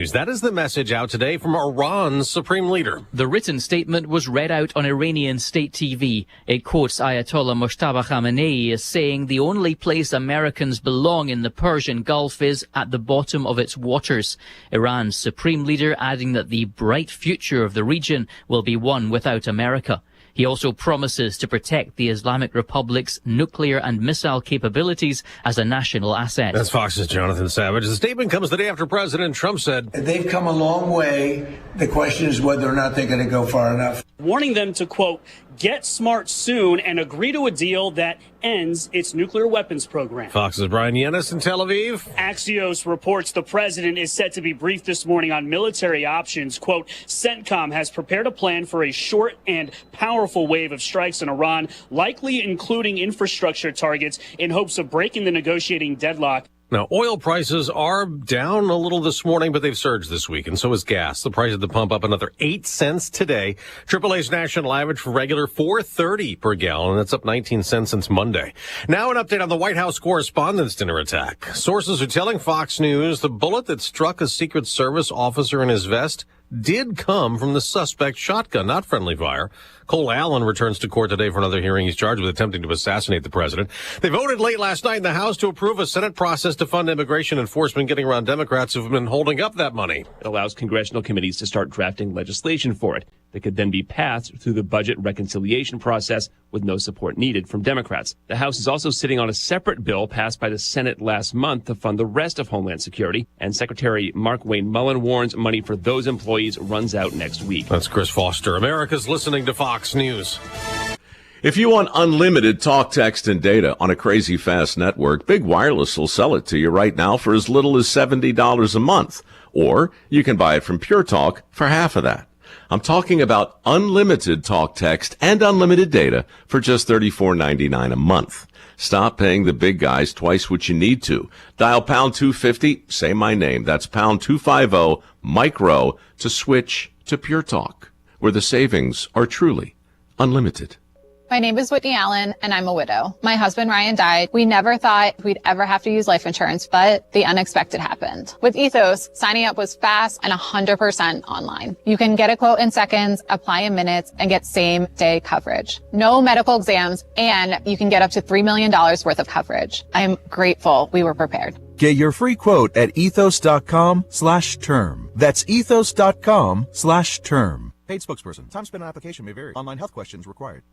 That is the message out today from Iran's supreme leader. The written statement was read out on Iranian state TV. It quotes Ayatollah Mojtaba Khamenei as saying the only place Americans belong in the Persian Gulf is at the bottom of its waters. Iran's supreme leader adding that the bright future of the region will be one without America. He also promises to protect the Islamic Republic's nuclear and missile capabilities as a national asset. That's Fox's Jonathan Savage. The statement comes the day after President Trump said, "They've come a long way. The question is whether or not they're going to go far enough." Warning them to, quote, get smart soon and agree to a deal that ends its nuclear weapons program. Fox's Brian Yennis in Tel Aviv. Axios reports the president is set to be briefed this morning on military options. Quote, CENTCOM has prepared a plan for a short and powerful wave of strikes in Iran, likely including infrastructure targets, in hopes of breaking the negotiating deadlock. Now, oil prices are down a little this morning, but they've surged this week, and so is gas. The price at the pump up another 8 cents today. AAA's national average for regular $4.30 per gallon. That's up 19 cents since Monday. Now an update on the White House Correspondents' Dinner attack. Sources are telling Fox News the bullet that struck a Secret Service officer in his vest did come from the suspect's shotgun, not friendly fire. Cole Allen returns to court today for another hearing. He's charged with attempting to assassinate the president. They voted late last night in the House to approve a Senate process to fund immigration enforcement, getting around Democrats who've been holding up that money. It allows congressional committees to start drafting legislation for it that could then be passed through the budget reconciliation process with no support needed from Democrats. The House is also sitting on a separate bill passed by the Senate last month to fund the rest of Homeland Security, and Secretary Mark Wayne Mullen warns money for those employees runs out next week. That's Chris Foster. America's listening to Fox News. If you want unlimited talk, text, and data on a crazy fast network, Big Wireless will sell it to you right now for as little as $70 a month. Or you can buy it from Pure Talk for half of that. I'm talking about unlimited talk, text, and unlimited data for just $34.99 a month. Stop paying the big guys twice what you need to. Dial pound 250, say my name. That's pound 250 micro to switch to Pure Talk, where the savings are truly unlimited. My name is Whitney Allen, and I'm a widow. My husband, Ryan, died. We never thought we'd ever have to use life insurance, but the unexpected happened. With Ethos, signing up was fast and 100% online. You can get a quote in seconds, apply in minutes, and get same-day coverage. No medical exams, and you can get up to $3 million worth of coverage. I'm grateful we were prepared. Get your free quote at ethos.com/term. That's ethos.com/term. Paid spokesperson. Time spent on application may vary. Online health questions required.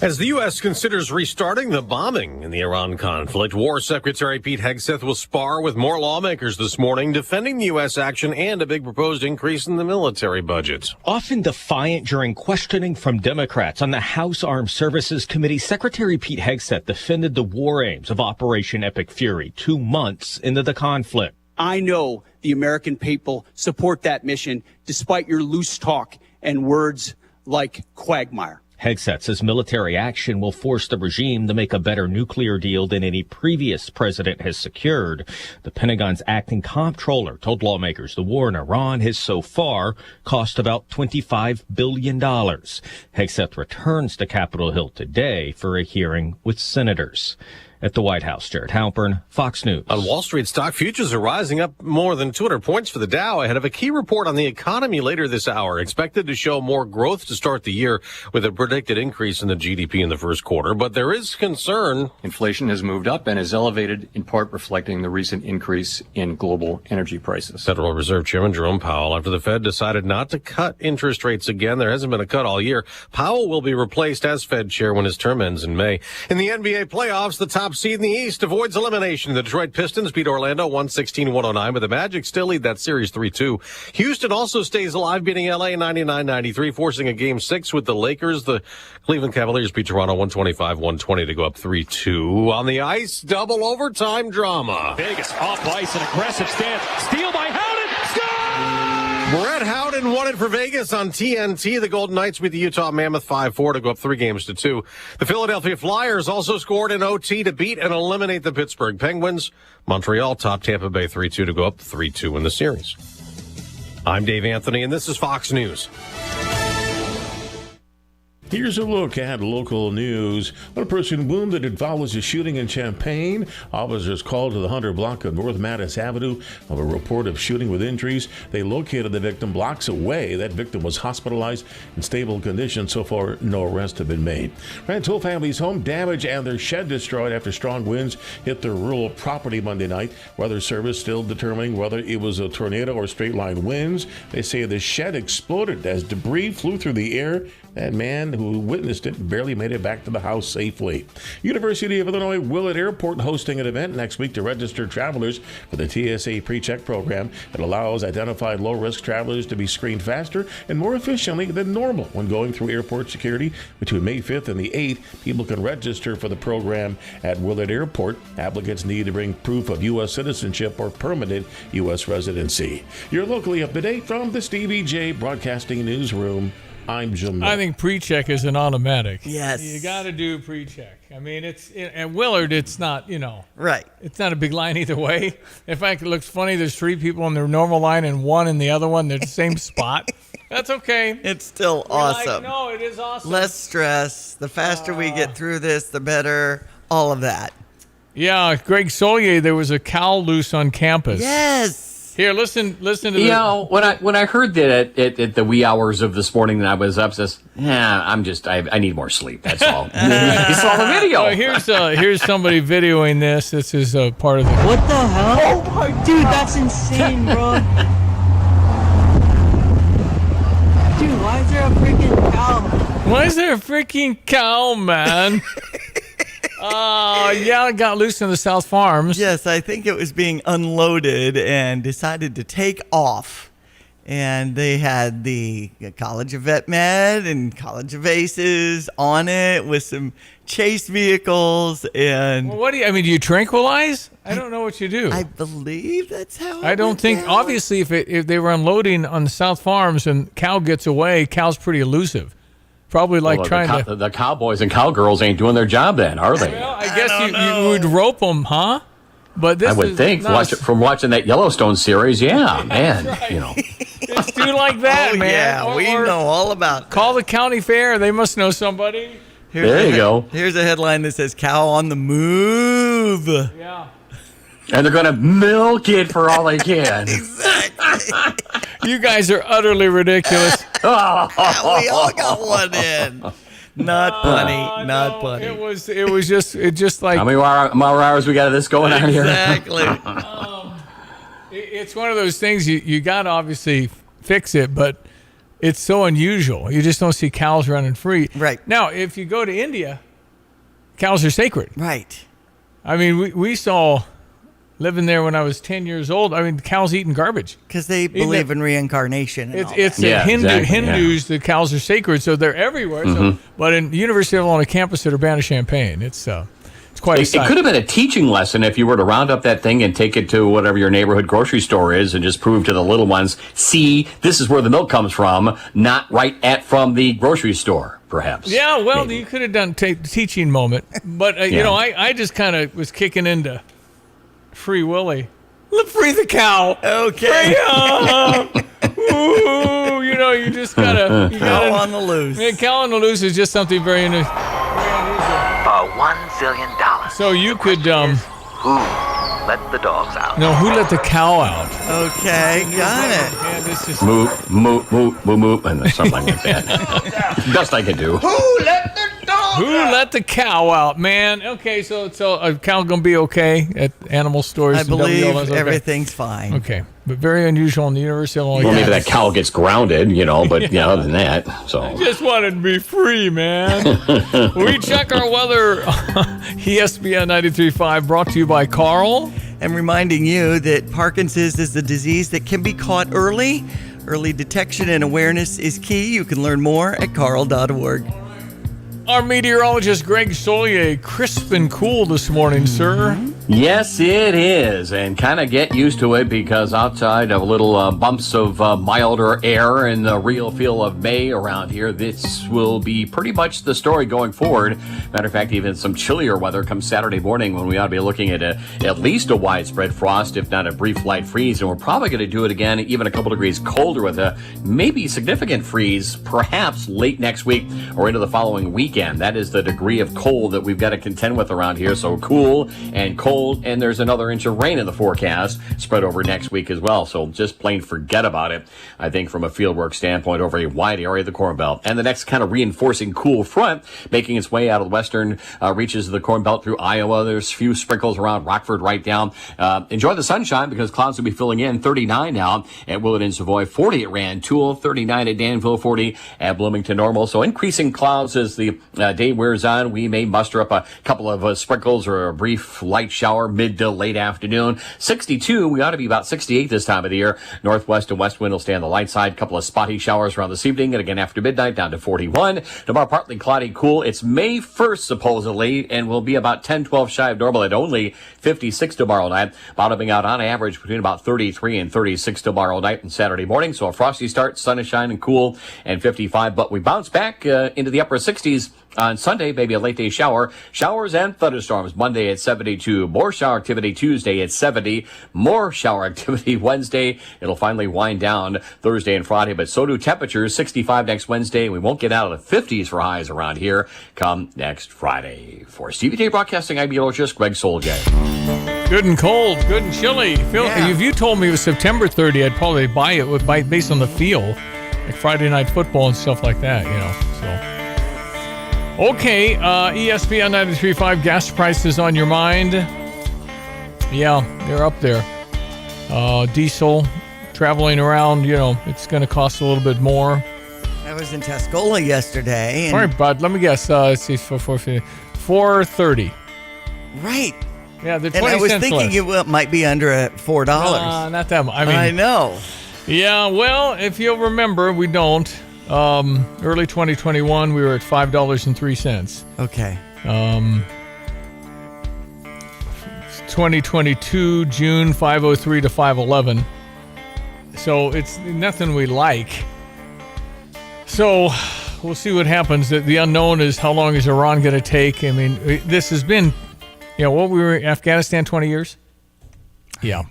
As the U.S. considers restarting the bombing in the Iran conflict, War Secretary Pete Hegseth will spar with more lawmakers this morning, defending the U.S. action and a big proposed increase in the military budget. Often defiant during questioning from Democrats on the House Armed Services Committee, Secretary Pete Hegseth defended the war aims of Operation Epic Fury 2 months into the conflict. I know the American people support that mission, despite your loose talk and words like quagmire. Hegseth says military action will force the regime to make a better nuclear deal than any previous president has secured. The Pentagon's acting comptroller told lawmakers the war in Iran has so far cost about $25 billion. Hegseth returns to Capitol Hill today for a hearing with senators. At the White House, Jared Halpern, Fox News. On Wall Street, stock futures are rising up more than 200 points for the Dow ahead of a key report on the economy later this hour, expected to show more growth to start the year with a predicted increase in the GDP in the first quarter. But there is concern. Inflation has moved up and is elevated, in part reflecting the recent increase in global energy prices. Federal Reserve Chairman Jerome Powell, after the Fed decided not to cut interest rates again, there hasn't been a cut all year. Powell will be replaced as Fed chair when his term ends in May. In the NBA playoffs, the top seed in the East avoids elimination. The Detroit Pistons beat Orlando 116-109, but the Magic still lead that series 3-2. Houston also stays alive, beating LA 99-93, forcing a Game 6 with the Lakers. The Cleveland Cavaliers beat Toronto 125-120 to go up 3-2. On the ice, double overtime drama. Vegas off ice, an aggressive stance. Steal by Howden. Score! Brett Howden won it for Vegas on TNT. The Golden Knights beat the Utah Mammoth 5-4 to go up 3-2. The Philadelphia Flyers also scored in OT to beat and eliminate the Pittsburgh Penguins. Montreal topped Tampa Bay 3-2 to go up 3-2 in the series. I'm Dave Anthony, and this is Fox News. Here's a look at local news. One person wounded as follows a shooting in Champaign. Officers called to the Hunter block of North Mattis Avenue of a report of shooting with injuries. They located the victim blocks away. That victim was hospitalized in stable condition. So far, no arrests have been made. Rantoul family's home damaged and their shed destroyed after strong winds hit their rural property Monday night. Weather Service still determining whether it was a tornado or straight line winds. They say the shed exploded as debris flew through the air. That man who witnessed it barely made it back to the house safely. University of Illinois Willett Airport hosting an event next week to register travelers for the TSA PreCheck program. It allows identified low-risk travelers to be screened faster and more efficiently than normal when going through airport security. Between May 5th and the 8th, people can register for the program at Willett Airport. Applicants need to bring proof of U.S. citizenship or permanent U.S. residency. You're locally up to date from the Stevie J Broadcasting Newsroom. I'm Jim. I think pre-check is an automatic. Yes. You got to do pre-check. I mean, at Willard, it's not, Right. It's not a big line either way. In fact, it looks funny. There's 3 people in their normal line and 1 in the other one. They're the same spot. That's okay. It's still awesome. No, it is awesome. Less stress. The faster we get through this, the better. All of that. Yeah, Greg Solier, there was a cow loose on campus. Yes. Here, listen to this. When I heard that at the wee hours of this morning that I was up, says, I need more sleep. That's all. You saw the video. Here's somebody videoing this. This is a part of the. What the hell? Oh my dude, that's insane, bro. Dude, why is there a freaking cow? Why is there a freaking cow, man? It got loose in the South Farms. Yes, I think it was being unloaded and decided to take off. And they had the College of Vet Med and College of Aces on it with some chase vehicles. And well, do you tranquilize? I don't know what you do. I believe that's how. I don't think. Down. Obviously, if they were unloading on the South Farms and cow gets away, cow's pretty elusive. Probably the cowboys and cowgirls ain't doing their job then, are they? Well, I guess you would rope them, huh? But this I would think from watching that Yellowstone series, yeah, man, right. Just do like that, man. Yeah, we know all about that. Call the county fair. They must know somebody. There you go. Here's a headline that says "Cow on the move." Yeah. And they're going to milk it for all they can. Exactly. You guys are utterly ridiculous. We all got one in. Not funny. Not funny. It was just like how many more hours we got of this going on here? Exactly. It's one of those things you got to obviously fix it, but it's so unusual. You just don't see cows running free. Right. Now, if you go to India, cows are sacred. Right. I mean, we saw. Living there when I was 10 years old, cows eating garbage. Because they believe in reincarnation. It's Hindus, the cows are sacred, so they're everywhere. Mm-hmm. But in the University of Illinois campus at Urbana-Champaign, it's quite a sight. It could have been a teaching lesson if you were to round up that thing and take it to whatever your neighborhood grocery store is and just prove to the little ones, see, this is where the milk comes from, not from the grocery store, perhaps. Yeah, well, maybe. You could have done teaching moment. But, I just kind of was kicking into Free Willy. Free the cow. Okay. Ooh, you just gotta. Cow on the loose. Cow on the loose is just something very unusual. For $1 billion. So you could. Who let the dogs out? No, who let the cow out? Okay, got it. Yeah, this is. Moo, and something like that. Best I can do. Who let the dog Who let the cow out, man? Okay, so a cow gonna be okay at animal stores. I believe everything's fine. Okay, but very unusual in the University of Illinois. Well, maybe that cow gets grounded, but other than that, so. I just wanted to be free, man. We check our weather. ESPN 93.5 brought to you by Carl. And reminding you that Parkinson's is a disease that can be caught early. Early detection and awareness is key. You can learn more at carl.org. Our meteorologist, Greg Solier, crisp and cool this morning, sir. Yes, it is, and kind of get used to it because outside of little bumps of milder air and the real feel of May around here, this will be pretty much the story going forward. Matter of fact, even some chillier weather comes Saturday morning when we ought to be looking at at least a widespread frost, if not a brief light freeze, and we're probably going to do it again, even a couple degrees colder with a maybe significant freeze, perhaps late next week or into the following weekend. That is the degree of cold that we've got to contend with around here, so cool and cold. And there's another inch of rain in the forecast spread over next week as well. So just plain forget about it, I think, from a fieldwork standpoint over a wide area of the Corn Belt. And the next kind of reinforcing cool front making its way out of the western reaches of the Corn Belt through Iowa. There's a few sprinkles around Rockford right down. Enjoy the sunshine because clouds will be filling in. 39 now at Willett and Savoy, 40 at Rantoul, 39 at Danville, 40 at Bloomington Normal. So increasing clouds as the day wears on. We may muster up a couple of sprinkles or a brief light shower mid to late afternoon. 62, we ought to be about 68 this time of the year. Northwest and west wind will stay on the light side. A couple of spotty showers around this evening, and again after midnight down to 41. Tomorrow partly cloudy, cool. It's May 1st supposedly, and will be about 10-12 shy of normal at only 56 tomorrow night. Bottoming out on average between about 33 and 36 tomorrow night and Saturday morning. So a frosty start, sun is shining, cool, and 55. But we bounce back into the upper 60s on Sunday, maybe a late day shower. Showers and thunderstorms Monday at 72. More shower activity Tuesday at 70. More shower activity Wednesday. It'll finally wind down Thursday and Friday, but so do temperatures. 65 next Wednesday. We won't get out of the 50s for highs around here come next Friday. For CBJ Broadcasting, I'm meteorologist Greg Solgay. Good and cold, good and chilly. If you told me it was September 30, I'd probably buy it based on the feel, like Friday Night Football and stuff like that, so. Okay, ESPN 93.5, gas prices on your mind. Yeah, they're up there. Diesel, traveling around, it's going to cost a little bit more. I was in Tuscola yesterday. And all right, bud, let me guess. Let's see, $4.30. Right. Yeah, they're 20 and I was cents thinking less. It might be under $4. Not that much. I know. Yeah, well, if you'll remember, we don't. Early 2021, we were at $5.03. Okay. 2022, June, 503 to 511. So it's nothing we like. So we'll see what happens. The unknown is how long is Iran going to take? I mean, this has been, we were in Afghanistan 20 years? Yeah.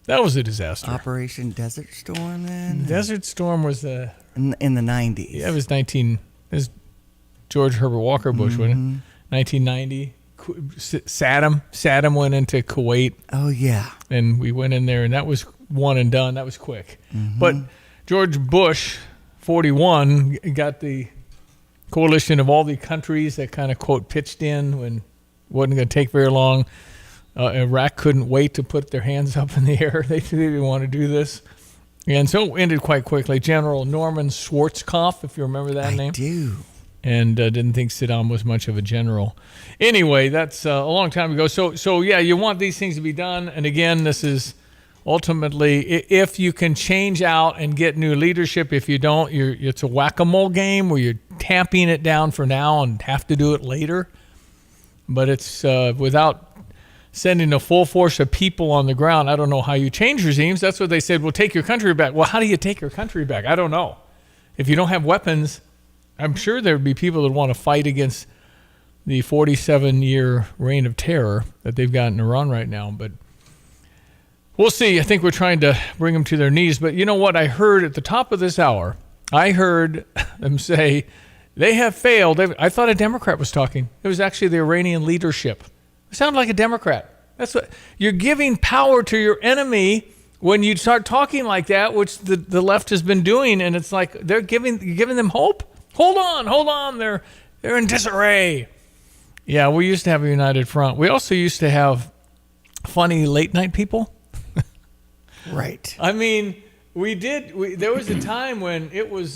That was a disaster. Operation Desert Storm then? Desert Storm was in the 90s. Yeah, it was George Herbert Walker Bush, wasn't it? 1990. Saddam went into Kuwait. Oh, yeah. And we went in there, and that was one and done. That was quick. But George Bush, 41, got the coalition of all the countries that kind of, quote, pitched in when it wasn't going to take very long. Iraq couldn't wait to put their hands up in the air. They didn't want to do this. And so it ended quite quickly. General Norman Schwarzkopf, if you remember that name. I do. And didn't think Saddam was much of a general. Anyway, that's a long time ago. So yeah, you want these things to be done. And again, this is ultimately, if you can change out and get new leadership. If you don't, it's a whack-a-mole game where you're tamping it down for now and have to do it later. But it's without sending a full force of people on the ground. I don't know how you change regimes. That's what they said. Well, take your country back. Well, how do you take your country back? I don't know. If you don't have weapons, I'm sure there would be people that want to fight against the 47-year reign of terror that they've got in Iran right now. But we'll see. I think we're trying to bring them to their knees. But you know what? I heard at the top of this hour, I heard them say they have failed. I thought a Democrat was talking. It was actually the Iranian leadership. It sounded like a Democrat. That's what you're giving power to your enemy when you start talking like that, which the left has been doing, and it's like you're giving them hope. Hold on, they're in disarray. Yeah, we used to have a united front. We also used to have funny late night people. Right. I mean, we did. There was a time when it was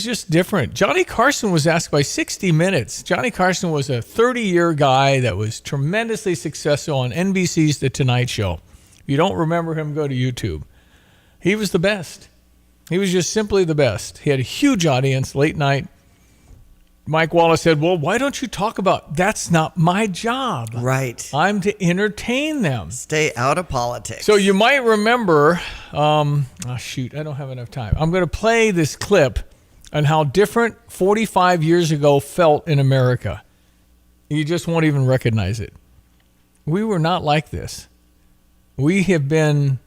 just different. Johnny Carson was asked by 60 Minutes. Johnny Carson was a 30-year guy that was tremendously successful on NBC's The Tonight Show. If you don't remember him, go to YouTube. He was the best. He was just simply the best. He had a huge audience, late night, Mike Wallace said, well, why don't you talk about, that's not my job. Right. I'm to entertain them. Stay out of politics. So you might remember, I don't have enough time. I'm going to play this clip on how different 45 years ago felt in America. You just won't even recognize it. We were not like this. We have been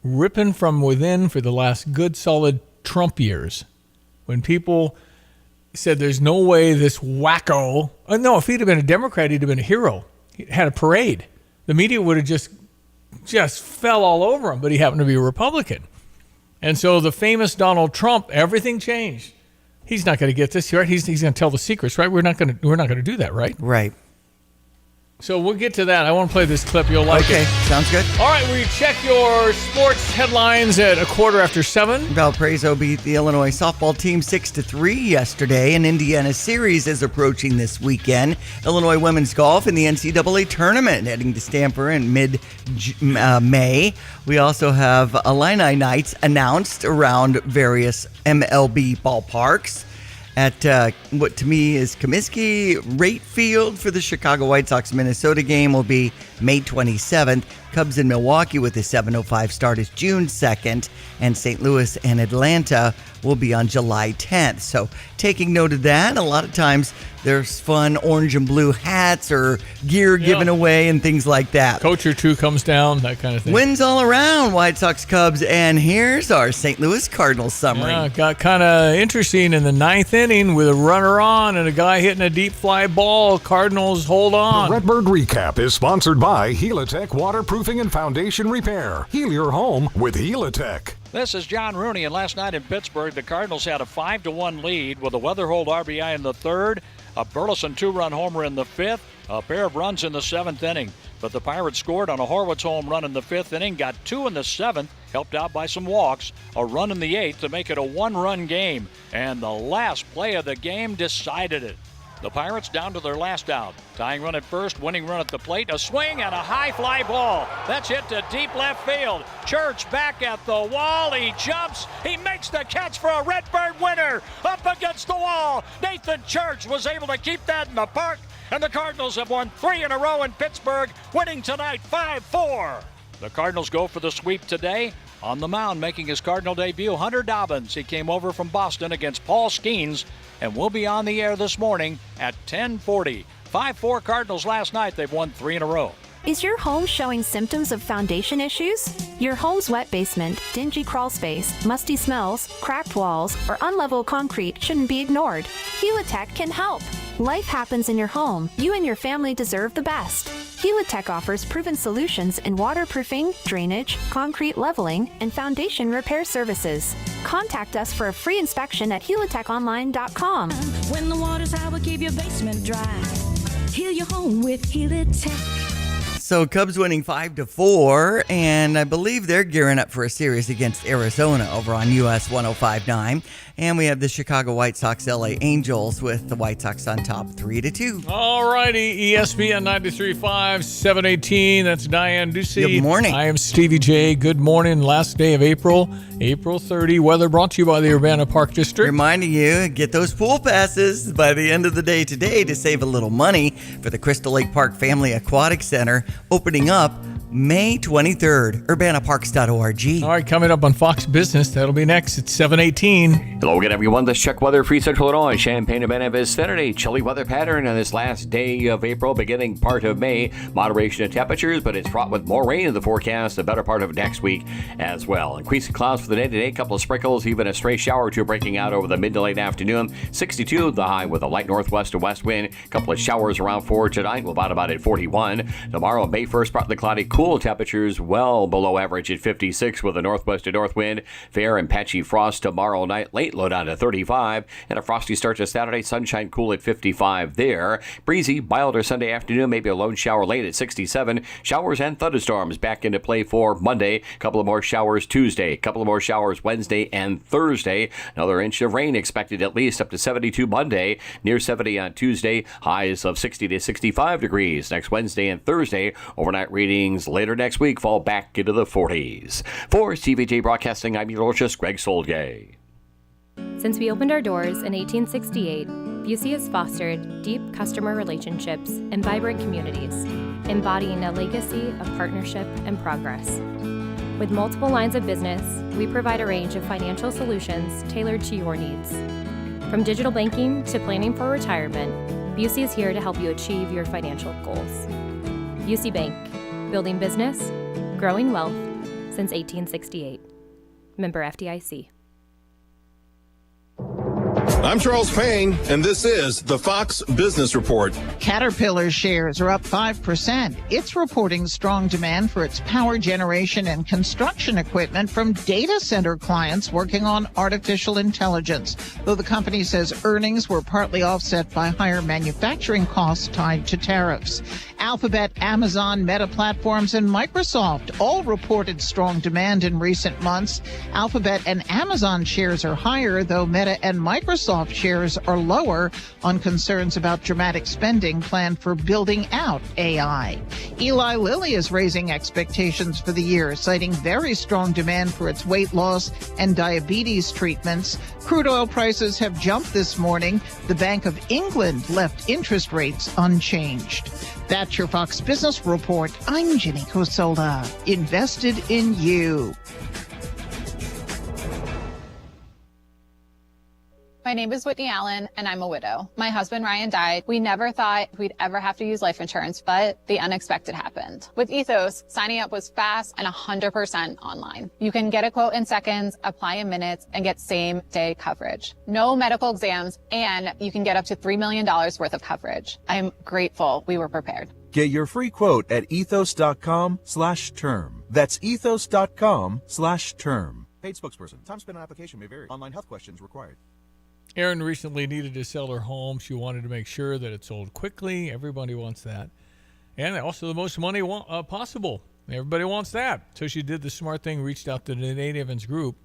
ripping from within for the last good solid Trump years. When people said there's no way this wacko, no, if he'd have been a Democrat, he'd have been a hero. He had a parade. The media would have just fell all over him, but he happened to be a Republican. And so the famous Donald Trump, everything changed. He's not going to get this, right? He's going to tell the secrets, right? We're not going to do that, right? Right. So we'll get to that. I want to play this clip. You'll like it. Okay, sounds good. All right, we check your sports headlines at 7:15. Valparaiso beat the Illinois softball team 6-3 yesterday. An Indiana series is approaching this weekend. Illinois women's golf in the NCAA tournament heading to Stamford in mid-May. We also have Illini nights announced around various MLB ballparks. At what to me is Comiskey Rate Field for the Chicago White Sox Minnesota game will be May 27th. Cubs in Milwaukee with a 7:05 start is June 2nd. And St. Louis and Atlanta will be on July 10th. So taking note of that, a lot of times there's fun orange and blue hats or gear given away and things like that. Coach or two comes down, that kind of thing. Wins all around, White Sox, Cubs, and here's our St. Louis Cardinals summary. Yeah, got kind of interesting in the ninth inning with a runner on and a guy hitting a deep fly ball. Cardinals hold on. The Redbird Recap is sponsored by Helitech Waterproofing and Foundation Repair. Heal your home with Helitech. This is John Rooney, and last night in Pittsburgh, the Cardinals had a 5-1 lead with a Weatherhold RBI in the third, a Burleson two-run homer in the fifth, a pair of runs in the seventh inning. But the Pirates scored on a Horwitz home run in the fifth inning, got two in the seventh, helped out by some walks, a run in the eighth to make it a one-run game. And the last play of the game decided it. The Pirates down to their last out. Tying run at first, winning run at the plate, a swing and a high fly ball. That's hit to deep left field. Church back at the wall. He jumps. He makes the catch for a Redbird winner. Up against the wall. Nathan Church was able to keep that in the park. And the Cardinals have won 3 in a row in Pittsburgh, winning tonight 5-4. The Cardinals go for the sweep today. On the mound, making his Cardinal debut, Hunter Dobbins. He came over from Boston against Paul Skeens and will be on the air this morning at 10:40. 5-4 Cardinals last night. They've won 3 in a row. Is your home showing symptoms of foundation issues? Your home's wet basement, dingy crawl space, musty smells, cracked walls, or unlevel concrete shouldn't be ignored. Helitech can help. Life happens in your home. You and your family deserve the best. Helitech offers proven solutions in waterproofing, drainage, concrete leveling, and foundation repair services. Contact us for a free inspection at helitechonline.com. When the water's high, we'll keep your basement dry. Heal your home with Helitech. So Cubs winning 5-4, and I believe they're gearing up for a series against Arizona over on US 105.9. And we have the Chicago White Sox LA Angels with the White Sox on top 3-2. All righty, ESPN 93.5, 7:18. That's Diane Ducey. Good morning. I am Stevie J. Good morning. Last day of April 30. Weather brought to you by the Urbana Park District. Reminding you, get those pool passes by the end of the day today to save a little money for the Crystal Lake Park Family Aquatic Center, opening up May 23rd, urbanaparks.org. All right, coming up on Fox Business, that'll be next at 7:18. Hello again, everyone. Let's check weather for Central Illinois. Champaign-Urbana visited a chilly weather pattern on this last day of April, beginning part of May. Moderation of temperatures, but it's fraught with more rain in the forecast the better part of next week as well. Increasing clouds for the day today, a couple of sprinkles, even a stray shower or two breaking out over the mid to late afternoon. 62 the high with a light northwest to west wind. A couple of showers around 4 tonight. We'll bottom out at 41. Tomorrow, May 1st, partly cloudy. Cool temperatures well below average at 56 with a northwest to north wind. Fair and patchy frost tomorrow night. Late low down to 35. And a frosty start to Saturday. Sunshine cool at 55 there. Breezy, milder Sunday afternoon. Maybe a lone shower late at 67. Showers and thunderstorms back into play for Monday. A couple of more showers Tuesday. A couple of more showers Wednesday and Thursday. Another inch of rain expected at least up to 72 Monday. Near 70 on Tuesday. Highs of 60 to 65 degrees next Wednesday and Thursday. Overnight readings later next week fall back into the 40s. For CVJ Broadcasting, I'm meteorologist Greg Solgay. Since we opened our doors in 1868, Busey has fostered deep customer relationships and vibrant communities, embodying a legacy of partnership and progress. With multiple lines of business, we provide a range of financial solutions tailored to your needs. From digital banking to planning for retirement, Busey is here to help you achieve your financial goals. Busey Bank, building business, growing wealth since 1868. Member FDIC. I'm Charles Payne, and this is the Fox Business Report. Caterpillar shares are up 5%. It's reporting strong demand for its power generation and construction equipment from data center clients working on artificial intelligence, though the company says earnings were partly offset by higher manufacturing costs tied to tariffs. Alphabet, Amazon, Meta Platforms, and Microsoft all reported strong demand in recent months. Alphabet and Amazon shares are higher, though Meta and Microsoft shares are lower on concerns about dramatic spending planned for building out AI. Eli Lilly is raising expectations for the year, citing very strong demand for its weight loss and diabetes treatments. Crude oil prices have jumped this morning. The Bank of England left interest rates unchanged. That's your Fox Business Report. I'm Ginny Cosola. Invested in you. My name is Whitney Allen, and I'm a widow. My husband, Ryan, died. We never thought we'd ever have to use life insurance, but the unexpected happened. With Ethos, signing up was fast and 100% online. You can get a quote in seconds, apply in minutes, and get same-day coverage. No medical exams, and you can get up to $3 million worth of coverage. I'm grateful we were prepared. Get your free quote at ethos.com/term. That's ethos.com/term. Paid spokesperson. Time spent on application may vary. Online health questions required. Erin recently needed to sell her home. She wanted to make sure that it sold quickly. Everybody wants that. And also the most money possible. Everybody wants that. So she did the smart thing, reached out to the Nate Evans Group.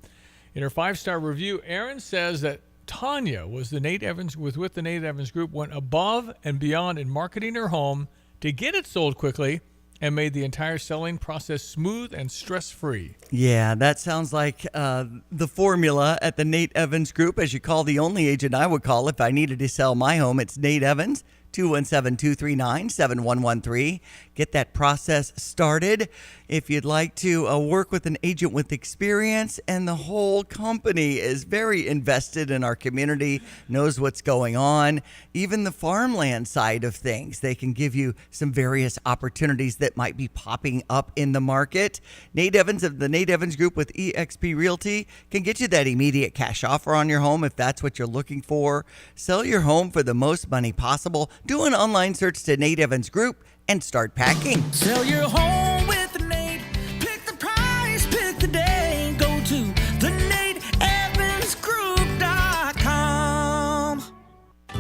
In her 5-star review, Erin says that Tanya was the Nate Evans with the Nate Evans Group, went above and beyond in marketing her home to get it sold quickly and made the entire selling process smooth and stress-free. Yeah, that sounds like the formula at the Nate Evans Group. As you call the only agent I would call if I needed to sell my home, it's Nate Evans, 217-239-7113. Get that process started. If you'd like to work with an agent with experience, and the whole company is very invested in our community, knows what's going on, even the farmland side of things, they can give you some various opportunities that might be popping up in the market. Nate Evans of the Nate Evans Group with eXp Realty can get you that immediate cash offer on your home if that's what you're looking for. Sell your home for the most money possible. Do an online search to Nate Evans Group and start packing. Sell your home with Nate. Pick the price, pick the day. Go to theNateEvansGroup.com.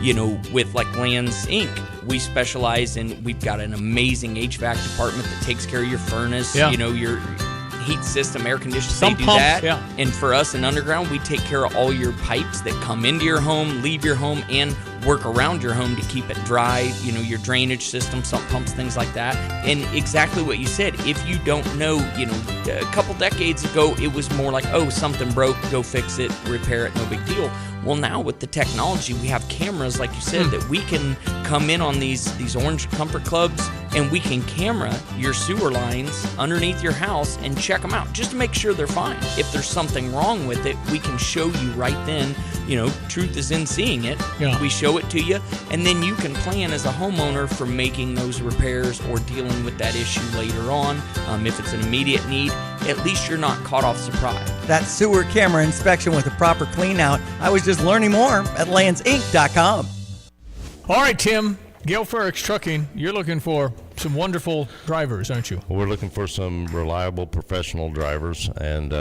You know, with like Lands Inc., we specialize in, we've got an amazing HVAC department that takes care of your furnace, you know, your heat system, air conditioning, they do that. Yeah. And for us in Underground, we take care of all your pipes that come into your home, leave your home, and work around your home to keep it dry, you know, your drainage system, sump pumps, things like that. And exactly what you said, if you don't know, you know, a couple decades ago, it was more like, oh, something broke, go fix it, repair it, no big deal. Well, now with the technology, we have cameras, like you said, that we can come in on these orange comfort clubs, and we can camera your sewer lines underneath your house and check them out just to make sure they're fine. If there's something wrong with it, we can show you right then. You know, truth is in seeing it. Yeah. We show it to you, and then you can plan as a homeowner for making those repairs or dealing with that issue later on. If it's an immediate need, at least you're not caught off surprise. That sewer camera inspection with a proper clean out. I was just learning more at landsinc.com. All right, Tim, Gale Ferrex Trucking, you're looking for some wonderful drivers, aren't you? We're looking for some reliable professional drivers, and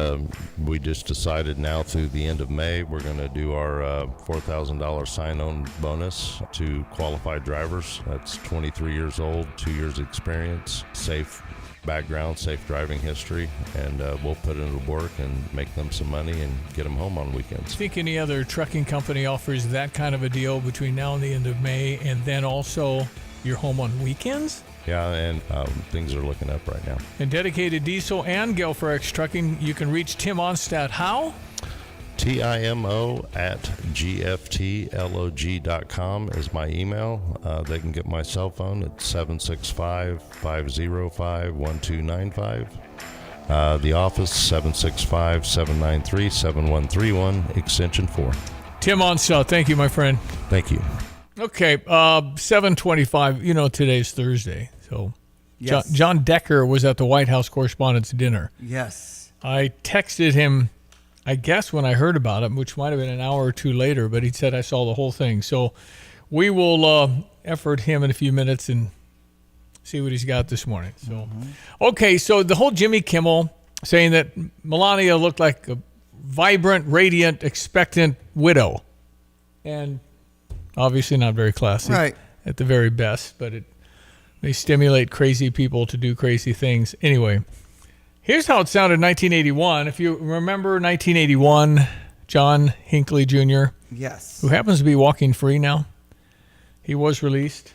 we just decided now through the end of May we're going to do our $4,000 sign-on bonus to qualified drivers. That's 23 years old, 2 years experience, safe background, safe driving history, and we'll put into work and make them some money and get them home on weekends. Think any other trucking company offers that kind of a deal between now and the end of May, and then also you're home on weekends? Yeah, and things are looking up right now. And dedicated diesel and Gale Ferrex Trucking, you can reach Tim Onstadt how? TIMO@gftlog.com is my email. They can get my cell phone at 765-505-1295. The office, 765-793-7131, extension 4. Tim Onsell, thank you, my friend. Thank you. Okay, 7:25. You know, today's Thursday, so Yes. John Decker was at the White House Correspondents' Dinner. Yes. I texted him, I guess, when I heard about it, which might have been an hour or two later, but he said I saw the whole thing. So we will effort him in a few minutes and see what he's got this morning. So, okay, so the whole Jimmy Kimmel saying that Melania looked like a vibrant, radiant, expectant widow. And obviously not very classy Right. at the very best, but it may stimulate crazy people to do crazy things. Anyway, here's how it sounded in 1981. If you remember 1981, John Hinckley Jr., Yes. who happens to be walking free now, he was released.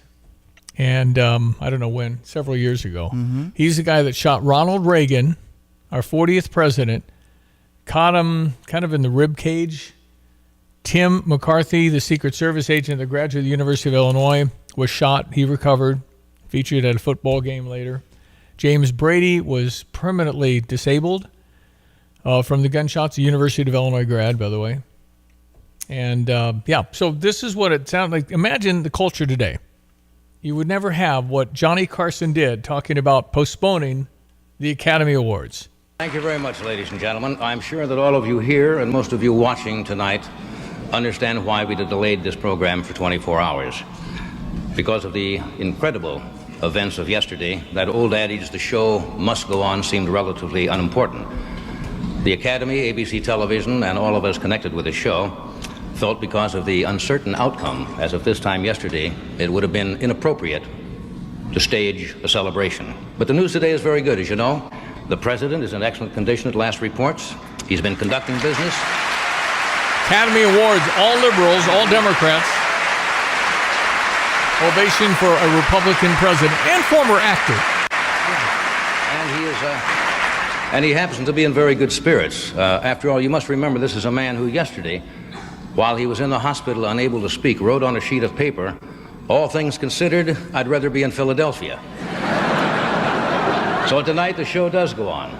And I don't know when, several years ago. He's the guy that shot Ronald Reagan, our 40th president, caught him kind of in the rib cage. Tim McCarthy, the Secret Service agent that graduated the University of Illinois, was shot. He recovered, featured at a football game later. James Brady was permanently disabled from the gunshots, a University of Illinois grad, by the way. And so this is what it sounds like. Imagine the culture today. You would never have what Johnny Carson did, talking about postponing the Academy Awards. Thank you very much, ladies and gentlemen. I'm sure that all of you here and most of you watching tonight understand why we delayed this program for 24 hours. Because of the incredible events of yesterday, that old adage, the show must go on, seemed relatively unimportant. The Academy, ABC Television, and all of us connected with the show felt because of the uncertain outcome, as of this time yesterday, it would have been inappropriate to stage a celebration. But the news today is very good, as you know. The president is in excellent condition at last reports. He's been conducting business. Academy Awards, all liberals, all Democrats. Ovation for a Republican president and former actor. And he happens to be in very good spirits. After all, you must remember this is a man who yesterday, while he was in the hospital unable to speak, wrote on a sheet of paper, "All things considered, I'd rather be in Philadelphia." So tonight the show does go on.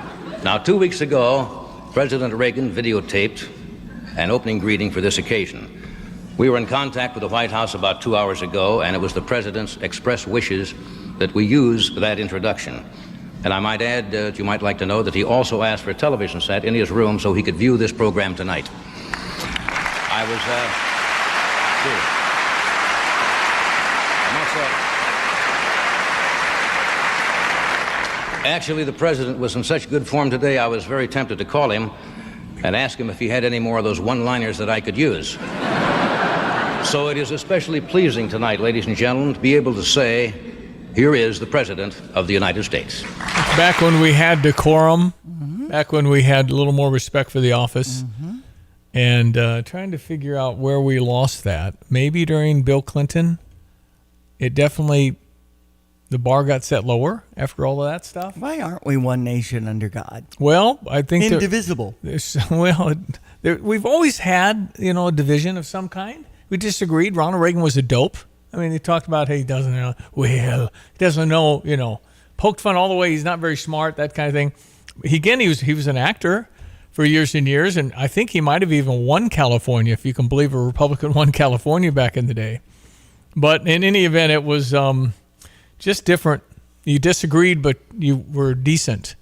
Now, 2 weeks ago, President Reagan videotaped an opening greeting for this occasion. We were in contact with the White House about 2 hours ago, and it was the president's express wishes that we use that introduction. And I might add that you might like to know that he also asked for a television set in his room so he could view this program tonight. I was, Actually, the president was in such good form today, I was very tempted to call him and ask him if he had any more of those one-liners that I could use. So it is especially pleasing tonight, ladies and gentlemen, to be able to say, here is the President of the United States. Back when we had decorum, back when we had a little more respect for the office, and trying to figure out where we lost that. Maybe during Bill Clinton, it definitely, the bar got set lower after all of that stuff. Why aren't we one nation under God? Well, I think indivisible. We've always had, a division of some kind. We disagreed. Ronald Reagan was a dope. I mean, he talked about, hey, he doesn't know. Well, he doesn't know, poked fun all the way. He's not very smart, that kind of thing. He was an actor for years and years, and I think he might have even won California, if you can believe a Republican won California back in the day. But in any event, it was just different. You disagreed, but you were decent.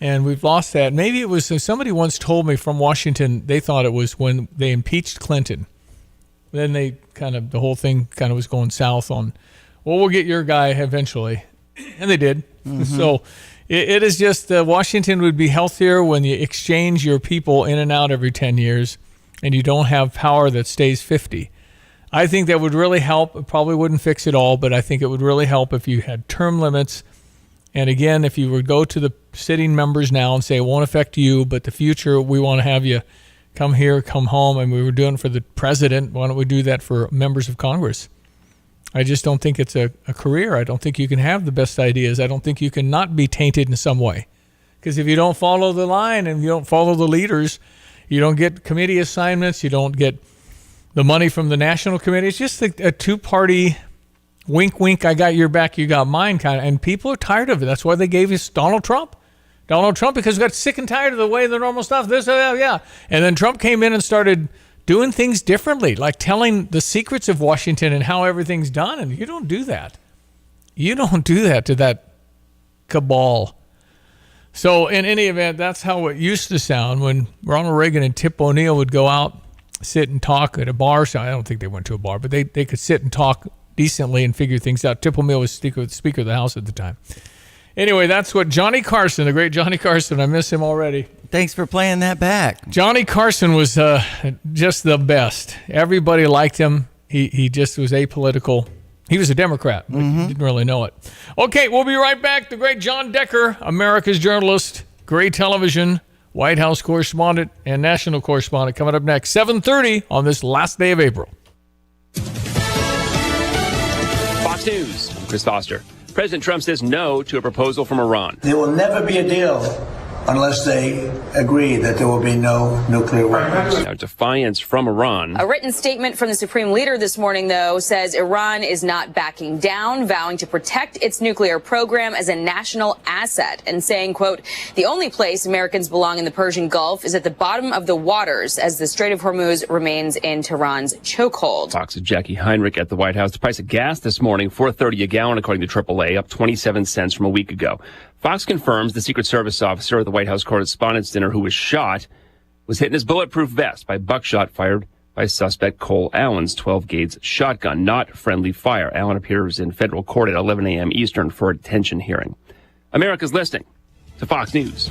And we've lost that. Maybe it was, somebody once told me from Washington, they thought it was when they impeached Clinton. Then the whole thing kind of was going south on, well, we'll get your guy eventually. And they did. So it is just, Washington would be healthier when you exchange your people in and out every 10 years and you don't have power that stays 50. I think that would really help. It probably wouldn't fix it all, but I think it would really help if you had term limits. And again, if you would go to the sitting members now and say, it won't affect you, but the future, we want to have you come here, come home, and we were doing it for the president. Why don't we do that for members of Congress? I just don't think it's a career. I don't think you can have the best ideas. I don't think you can not be tainted in some way. Because if you don't follow the line and you don't follow the leaders, You don't get committee assignments. You don't get the money from the national committee. It's just a two-party wink, wink, I got your back, you got mine kind of. And people are tired of it. That's why they gave us Donald Trump. Donald Trump, because we got sick and tired of the way the normal stuff. This, yeah. And then Trump came in and started doing things differently, like telling the secrets of Washington and how everything's done. And you don't do that. You don't do that to that cabal. So in any event, that's how it used to sound when Ronald Reagan and Tip O'Neill would go out, sit and talk at a bar. So I don't think they went to a bar, but they could sit and talk decently and figure things out. Tip O'Neill was Speaker of the House at the time. Anyway, that's what Johnny Carson, the great Johnny Carson, I miss him already. Thanks for playing that back. Johnny Carson was just the best. Everybody liked him. He just was apolitical. He was a Democrat, but you didn't really know it. Okay, we'll be right back. The great John Decker, America's journalist, great television, White House correspondent, and national correspondent, coming up next, 7:30 on this last day of April. Fox News, I'm Chris Foster. President Trump says no to a proposal from Iran. There will never be a deal unless they agree that there will be no nuclear weapons. Now, defiance from Iran. A written statement from the Supreme Leader this morning, though, says Iran is not backing down, vowing to protect its nuclear program as a national asset, and saying, quote, the only place Americans belong in the Persian Gulf is at the bottom of the waters as the Strait of Hormuz remains in Tehran's chokehold. Fox's Jackie Heinrich at the White House. The price of gas this morning, $4.30 a gallon, according to AAA, up 27 cents from a week ago. Fox confirms the Secret Service officer at the White House Correspondents' Dinner who was shot was hit in his bulletproof vest by buckshot fired by suspect Cole Allen's 12-gauge shotgun, not friendly fire. Allen appears in federal court at 11 a.m. Eastern for a detention hearing. America's listening to Fox News.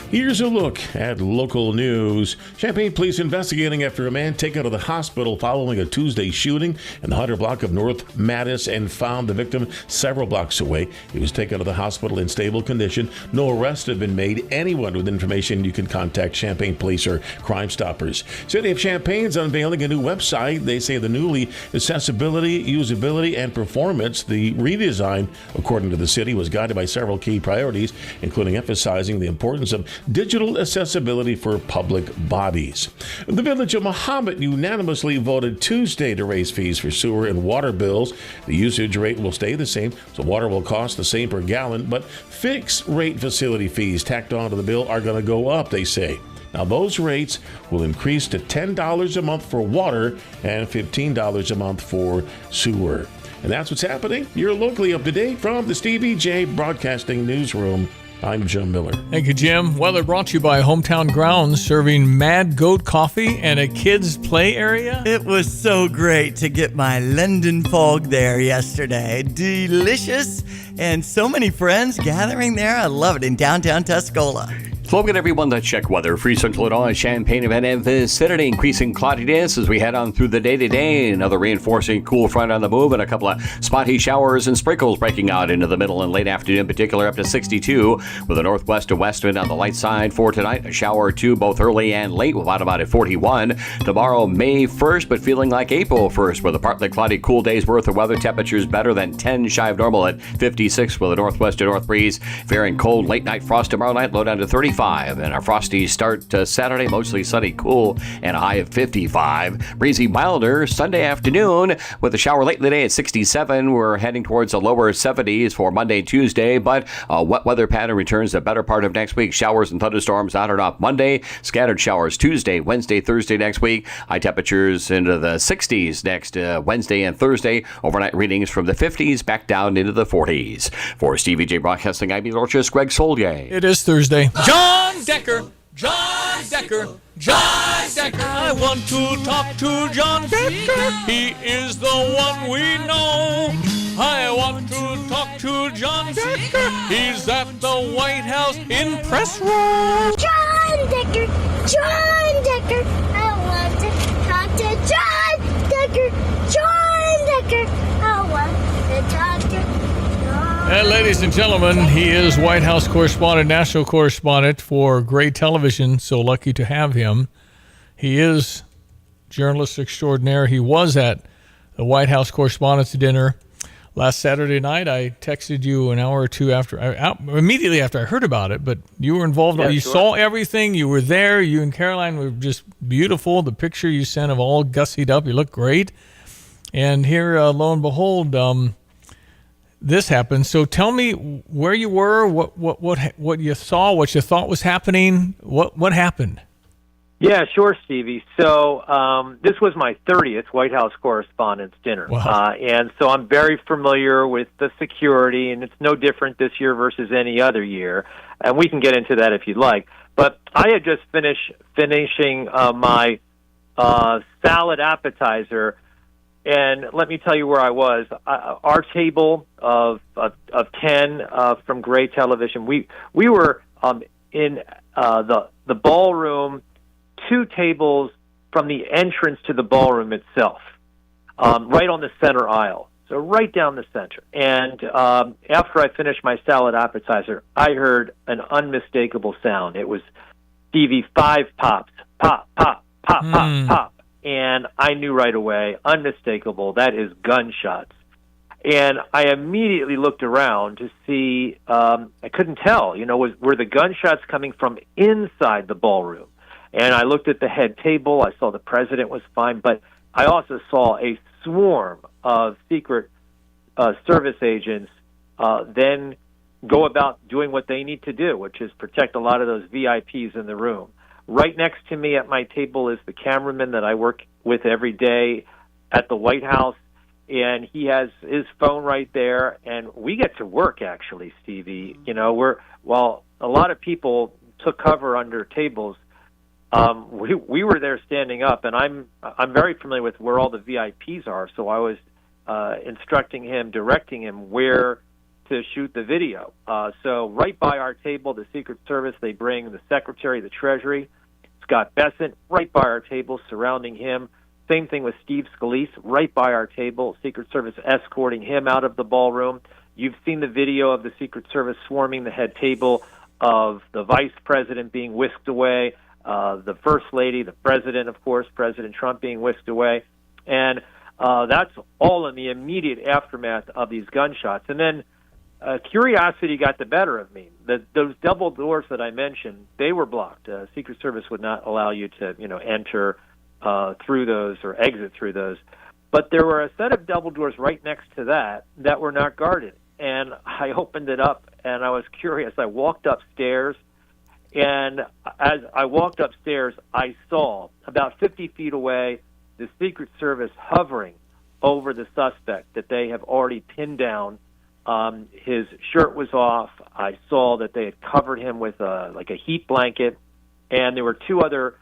Here's a look at local news. Champaign police investigating after a man taken to the hospital following a Tuesday shooting in the 100 block of North Mattis and found the victim several blocks away. He was taken to the hospital in stable condition. No arrests have been made. Anyone with information, you can contact Champaign Police or Crime Stoppers. City of Champaign's unveiling a new website. They say the newly accessibility, usability, and performance. The redesign, according to the city, was guided by several key priorities, including emphasizing the importance of digital accessibility for public bodies. The Village of Mahomet unanimously voted Tuesday to raise fees for sewer and water bills. The usage rate will stay the same, so water will cost the same per gallon, but fixed rate facility fees tacked onto the bill are going to go up, they say. Now, those rates will increase to $10 a month for water and $15 a month for sewer. And that's what's happening. You're locally up to date from the Stevie J Broadcasting Newsroom. I'm Jim Miller. Thank you, Jim. Weather brought to you by Hometown Grounds, serving Mad Goat Coffee and a kids' play area. It was so great to get my London fog there yesterday. Delicious. And so many friends gathering there. I love it in downtown Tuscola. Welcome everyone to Check Weather. Free Central Illinois, Champaign event and vicinity. Increasing cloudiness as we head on through the day today. Another reinforcing cool front on the move and a couple of spotty showers and sprinkles breaking out into the middle and late afternoon, in particular up to 62 with a northwest to west wind on the light side for tonight. A shower or two both early and late with bottom out at 41. Tomorrow, May 1st, but feeling like April 1st with a partly cloudy cool day's worth of weather. Temperatures better than 10 shy of normal at 56 with a northwest to north breeze. Varying cold late night frost tomorrow night, low down to 35. And our frosty start Saturday, mostly sunny, cool, and a high of 55. Breezy, milder Sunday afternoon with a shower late in the day at 67. We're heading towards the lower 70s for Monday, Tuesday, but a wet weather pattern returns the better part of next week. Showers and thunderstorms on and off Monday. Scattered showers Tuesday, Wednesday, Thursday next week. High temperatures into the 60s next Wednesday and Thursday. Overnight readings from the 50s back down into the 40s. For Stevie J Broadcasting, I'm meteorologist Greg Solier. It is Thursday. John Decker. John Decker. John Decker. I want to talk to John Decker. He is the one we know. I want to talk to John Decker. He's at the White House in press room. John Decker. John Decker. I want to talk to John Decker. John Decker. I want to talk to John. And ladies and gentlemen, he is White House correspondent, national correspondent for Gray Television. So lucky to have him. He is journalist extraordinaire. He was at the White House Correspondents' Dinner last Saturday night. I texted you an hour or two immediately after I heard about it, but you were involved. Yeah, you sure. saw everything. You were there. You and Caroline were just beautiful. The picture you sent of all gussied up, you look great. And here, lo and behold, this happened. So tell me where you were, what you saw, what you thought was happening, what happened. Yeah, sure, Stevie. So this was my 30th White House Correspondents' Dinner. Wow. And so I'm very familiar with the security, and it's no different this year versus any other year. And we can get into that if you'd like. But I had just finishing my salad appetizer, and let me tell you where I was. Our table of 10 from Gray Television, we were in the ballroom, 2 tables from the entrance to the ballroom itself, right on the center aisle, so right down the center. And after I finished my salad appetizer, I heard an unmistakable sound. It was, Stevie, 5 pops, pop, pop, pop, pop, pop. And I knew right away, unmistakable, that is gunshots. And I immediately looked around to see, I couldn't tell, were the gunshots coming from inside the ballroom? And I looked at the head table. I saw the president was fine, but I also saw a swarm of Secret Service agents then go about doing what they need to do, which is protect a lot of those VIPs in the room. Right next to me at my table is the cameraman that I work with every day at the White House, and he has his phone right there, and we get to work, actually, Stevie. While a lot of people took cover under tables, we were there standing up, and I'm very familiar with where all the VIPs are, so I was directing him where to shoot the video. So right by our table, the Secret Service, they bring the Secretary of the Treasury, Scott Bessent, right by our table, surrounding him. Same thing with Steve Scalise, right by our table, Secret Service escorting him out of the ballroom. You've seen the video of the Secret Service swarming the head table, of the Vice President being whisked away, the First Lady, the President, of course, President Trump being whisked away. And that's all in the immediate aftermath of these gunshots. And then curiosity got the better of me. Those double doors that I mentioned, they were blocked. Secret Service would not allow you to, enter through those or exit through those. But there were a set of double doors right next to that were not guarded. And I opened it up, and I was curious. I walked upstairs, and as I walked upstairs, I saw about 50 feet away the Secret Service hovering over the suspect that they have already pinned down. His shirt was off. I saw that they had covered him with a heat blanket, and there were 2 other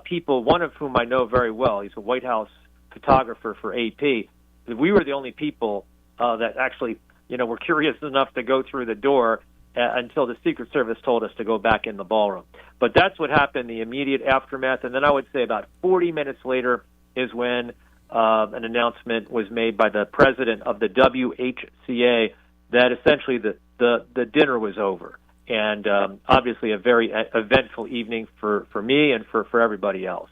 people, one of whom I know very well. He's a White House photographer for AP. We were the only people that actually, were curious enough to go through the door until the Secret Service told us to go back in the ballroom. But that's what happened, the immediate aftermath. And then I would say about 40 minutes later is when an announcement was made by the president of the WHCA that essentially the dinner was over. And obviously a very eventful evening for me and for everybody else.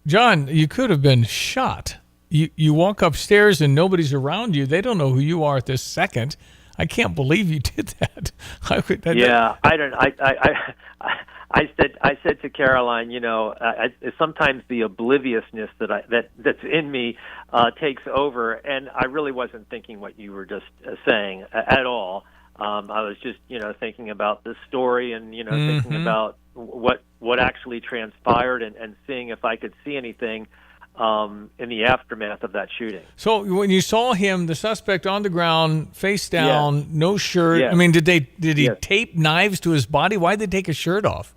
John, you could have been shot. You walk upstairs and nobody's around you. They don't know who you are at this second. I can't believe you did that. I said to Caroline, sometimes the obliviousness that's in me takes over, and I really wasn't thinking what you were just saying at all. I was just thinking about the story and thinking about what actually transpired and seeing if I could see anything in the aftermath of that shooting. So when you saw him, the suspect on the ground, face down, no shirt. Yes. I mean, did he tape knives to his body? Why did they take his shirt off?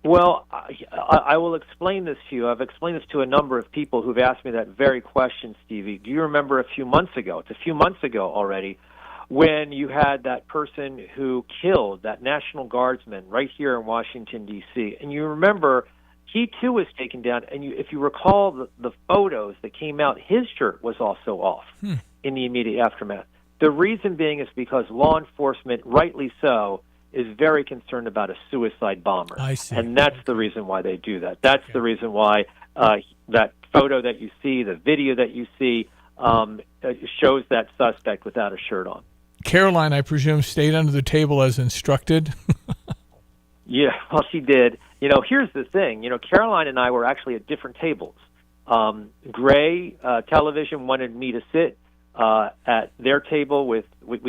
Well, I will explain this to you. I've explained this to a number of people who've asked me that very question, Stevie. Do you remember a few months ago? It's a few months ago already, when you had that person who killed that National Guardsman right here in Washington, D.C. And you remember he, too, was taken down. And if you recall the photos that came out, his shirt was also off in the immediate aftermath. The reason being is because law enforcement, rightly so, is very concerned about a suicide bomber. I see. And that's the reason why they do that. That's the reason why that photo that you see, the video that you see, shows that suspect without a shirt on. Caroline, I presume, stayed under the table as instructed. Yeah, well, she did. Here's the thing. Caroline and I were actually at different tables. Gray Television wanted me to sit at their table we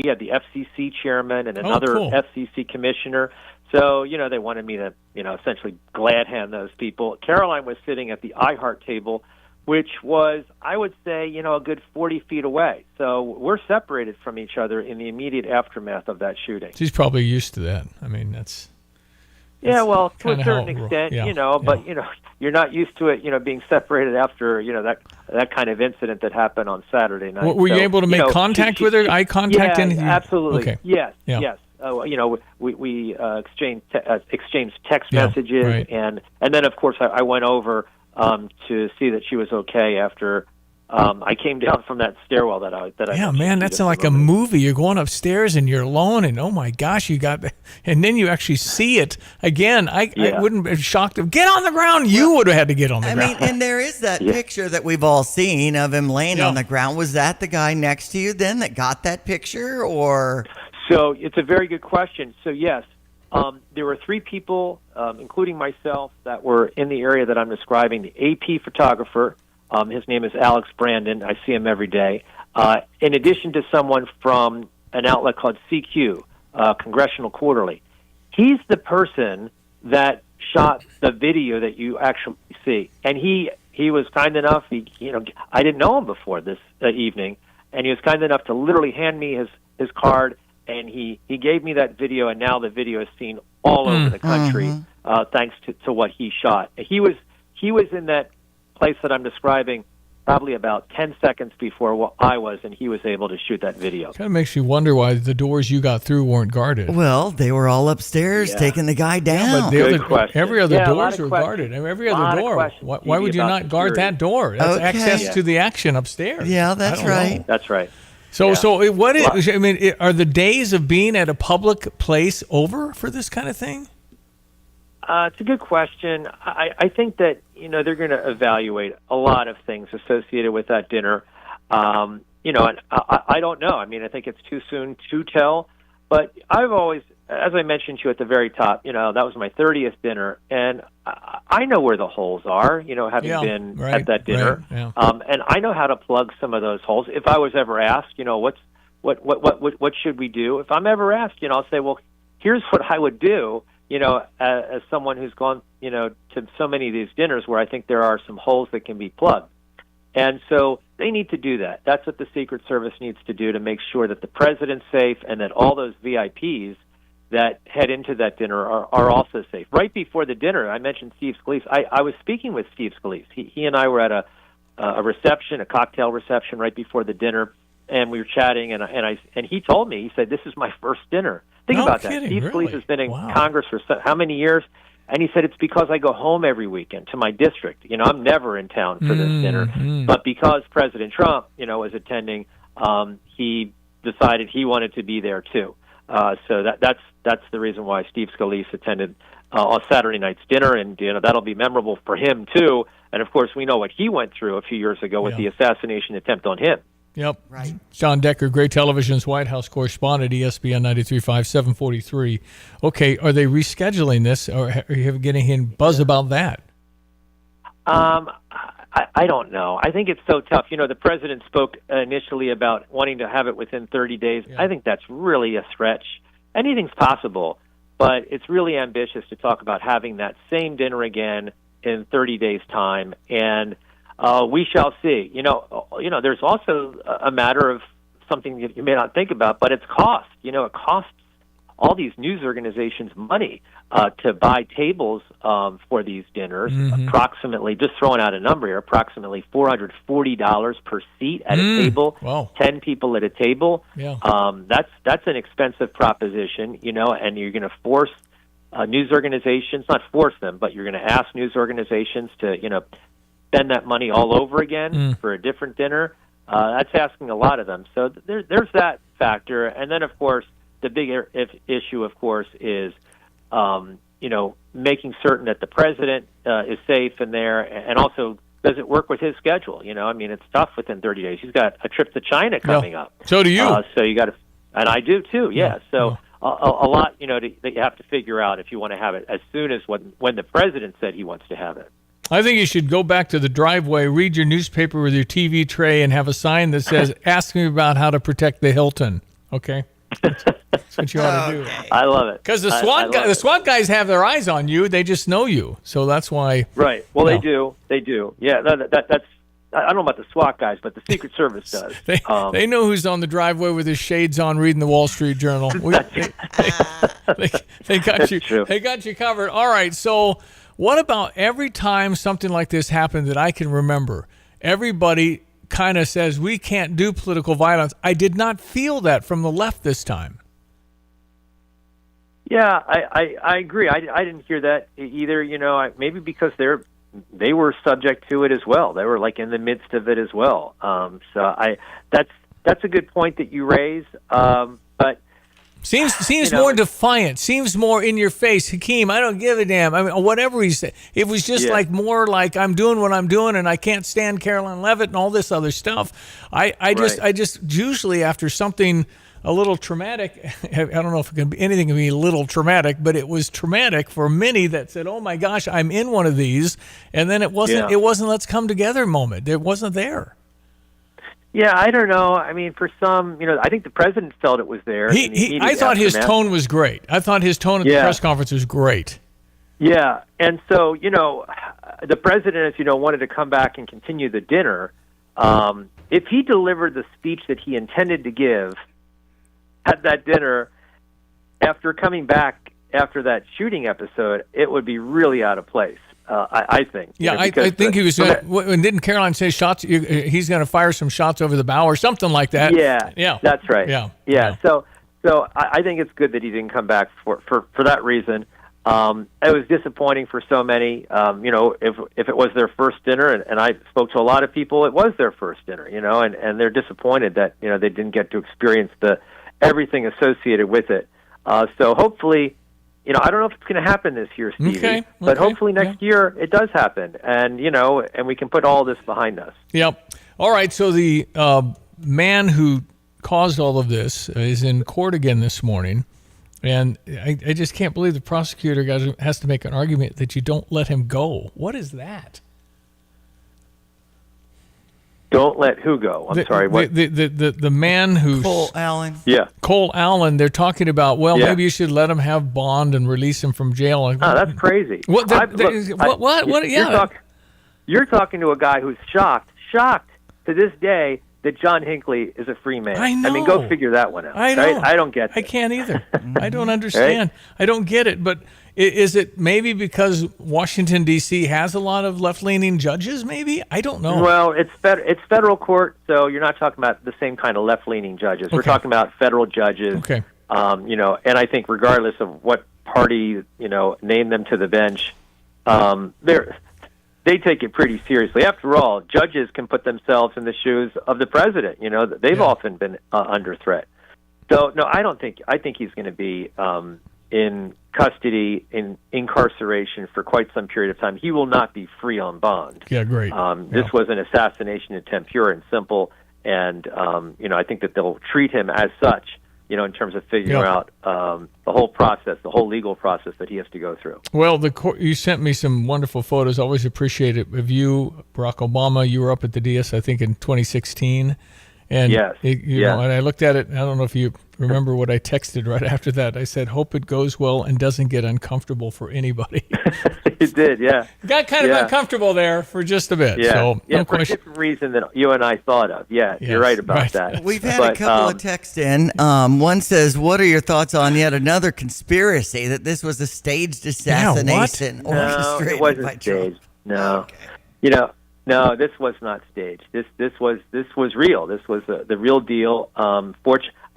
had the FCC chairman and another cool. FCC commissioner. So, they wanted me to, essentially glad hand those people. Caroline was sitting at the iHeart table, which was, I would say, a good 40 feet away. So we're separated from each other in the immediate aftermath of that shooting. She's probably used to that. I mean, that's yeah, well, to a certain how, extent, yeah, but, you're not used to it, being separated after, that kind of incident that happened on Saturday night. Were you able to make contact with her? Eye contact? Yeah, anything? absolutely. Okay. Yes, yeah. yes. We exchanged text messages, right. and then, of course, I went over to see that she was okay after I came down from that stairwell that I yeah, man, that's like a movie. You're going upstairs and you're alone, and oh my gosh, and then you actually see it again. I wouldn't have been shocked. Get on the ground. You would have had to get on the ground. I mean, and there is that picture that we've all seen of him laying on the ground. Was that the guy next to you then that got that picture, or? So it's a very good question. So yes, there were 3 people, including myself, that were in the area that I'm describing. The AP photographer, his name is Alex Brandon. I see him every day. In addition to someone from an outlet called CQ, Congressional Quarterly. He's the person that shot the video that you actually see. And he was kind enough, I didn't know him before this evening, and he was kind enough to literally hand me his card, and he gave me that video, and now the video is seen all over the country, thanks to what he shot. He was in that place that I'm describing probably about 10 seconds before I was, and he was able to shoot that video. Kind of makes you wonder why the doors you got through weren't guarded. Well, they were all upstairs taking the guy down. Yeah, but every other doors were guarded. Every other door. Why would you not guard that door? That's access to the action upstairs. Yeah, that's right. Know. That's right. So what is? I mean, are the days of being at a public place over for this kind of thing? It's a good question. I think that they're going to evaluate a lot of things associated with that dinner. And I don't know. I mean, I think it's too soon to tell. But I've always, as I mentioned to you at the very top, that was my 30th dinner, and I know where the holes are. Having been at that dinner, and I know how to plug some of those holes. If I was ever asked, what should we do? If I'm ever asked, I'll say, well, here's what I would do. As someone who's gone, to so many of these dinners where I think there are some holes that can be plugged. And so they need to do that. That's what the Secret Service needs to do to make sure that the president's safe and that all those VIPs that head into that dinner are also safe. Right before the dinner, I mentioned Steve Scalise. I was speaking with Steve Scalise. He and I were at a reception, a cocktail reception right before the dinner, and we were chatting, and he told me, he said, this is my first dinner. Think about that. Steve Scalise has been in Congress for how many years? And he said, it's because I go home every weekend to my district. I'm never in town for this dinner. But because President Trump, was attending, he decided he wanted to be there too. So that's the reason why Steve Scalise attended on Saturday night's dinner, and that'll be memorable for him too. And of course, we know what he went through a few years ago with the assassination attempt on him. Yep. Right. John Decker, Gray Television's White House correspondent, ESPN 93.5, 743. Okay, are they rescheduling this, or are you getting any buzz about that? I don't know. I think it's so tough. The president spoke initially about wanting to have it within 30 days. Yeah. I think that's really a stretch. Anything's possible, but it's really ambitious to talk about having that same dinner again in 30 days' time, and we shall see. There's also a matter of something that you may not think about, but it's cost. It costs all these news organizations money to buy tables for these dinners. Approximately, just throwing out a number here, approximately $440 per seat at a table. Wow. 10 people at a table. Yeah. That's an expensive proposition. And you're going to force news organizations, not force them, but you're going to ask news organizations to spend that money all over again for a different dinner. That's asking a lot of them. So there's that factor. And then, of course, the big issue, of course, is, making certain that the president is safe in there, and also does it work with his schedule? You know, I mean, it's tough within 30 days. He's got a trip to China coming up. So do you. So you got to, and I do too. Yeah. So a lot, you know, that you have to figure out if you want to have it as soon as when the president said he wants to have it. I think you should go back to the driveway, read your newspaper with your TV tray, and have a sign that says, "Ask me about how to protect the Hilton." Okay. That's what you ought to do. I love it. Because the SWAT guys have their eyes on you. They just know you. So that's why. Right. Well, they do. They do. Yeah. That's. I don't know about the SWAT guys, but the Secret Service does. They know who's on the driveway with his shades on, reading the Wall Street Journal. They got you. True. They got you covered. All right. So, what about every time something like this happened that I can remember? Everybody kind of says we can't do political violence. I did not feel that from the left this time. Yeah, I agree. I didn't hear that either. You know, maybe because they were subject to it as well. They were like in the midst of it as well. So that's a good point that you raise. But seems more defiant. Seems more in your face. Hakeem, I don't give a damn. I mean, whatever he said, it was just like more like I'm doing what I'm doing, and I can't stand Caroline Leavitt and all this other stuff. I just usually after something a little traumatic, I don't know if anything can be a little traumatic, but it was traumatic for many that said, "Oh my gosh, I'm in one of these," and then it wasn't. It wasn't let's come together moment. It wasn't there. Yeah, I don't know. I mean, for some, you know, I think the president felt it was there. I thought his tone was great. I thought his tone at the press conference was great. Yeah, and so, you know, the president, as you know, wanted to come back and continue the dinner. If he delivered the speech that he intended to give at that dinner after coming back after that shooting episode, it would be really out of place. I think. Yeah, you know, I think he was. Didn't Caroline say shots? He's going to fire some shots over the bow or something like that. Yeah, that's right. Yeah. So I think it's good that he didn't come back for that reason. It was disappointing for so many. You know, if it was their first dinner, and I spoke to a lot of people, it was their first dinner. You know, and they're disappointed that they didn't get to experience everything associated with it. So hopefully. You know, I don't know if it's going to happen this year, Stevie, but hopefully next year it does happen, and and we can put all this behind us. Yep. All right. So the man who caused all of this is in court again this morning, and I just can't believe the prosecutor has to make an argument that you don't let him go. What is that? Don't let who go? I'm sorry. What? The man who's Cole Allen. Yeah, Cole Allen. They're talking about. Well, maybe you should let him have bond and release him from jail. Oh, that's crazy. What? What? Yeah. You're talking to a guy who's shocked to this day that John Hinckley is a free man. I know. I mean, go figure that one out. I know. Right? I don't get it. I can't either. I don't understand. Right? I don't get it. But is it maybe because Washington, D.C. has a lot of left-leaning judges, maybe? I don't know. Well, it's federal court, so you're not talking about the same kind of left-leaning judges. Okay. We're talking about federal judges. Okay. You know, and I think regardless of what party, name them to the bench, they take it pretty seriously. After all, judges can put themselves in the shoes of the president. You know, they've often been under threat. So, no, I think he's going to be in custody, in incarceration for quite some period of time. He will not be free on bond. Yeah, great. This was an assassination attempt, pure and simple, and I think that they'll treat him as such. In terms of figuring out the whole process, the whole legal process that he has to go through. Well, you sent me some wonderful photos. Always appreciate it. Of you, Barack Obama, you were up at the DS, I think, in 2016. And yes. And I looked at it. I don't know if you remember what I texted right after that. I said, "Hope it goes well and doesn't get uncomfortable for anybody." It did, yeah. Got kind of uncomfortable there for just a bit. Yeah, so, no for question. A different reason than you and I thought of. Yeah, yes, you're right about that. We've had a couple of texts in. One says, "What are your thoughts on yet another conspiracy that this was a staged assassination orchestrated no, it wasn't by staged. Trump?" No, okay. No, this was not staged. This was real. This was the real deal.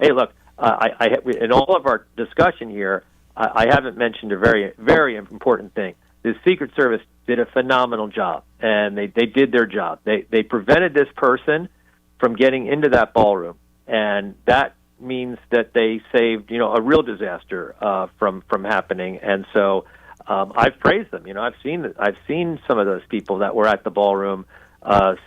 Hey, look, in all of our discussion here, I haven't mentioned a very, very important thing. The Secret Service did a phenomenal job, and they did their job. They prevented this person from getting into that ballroom, and that means that they saved a real disaster from happening. And so I've praised them. I've seen some of those people that were at the ballroom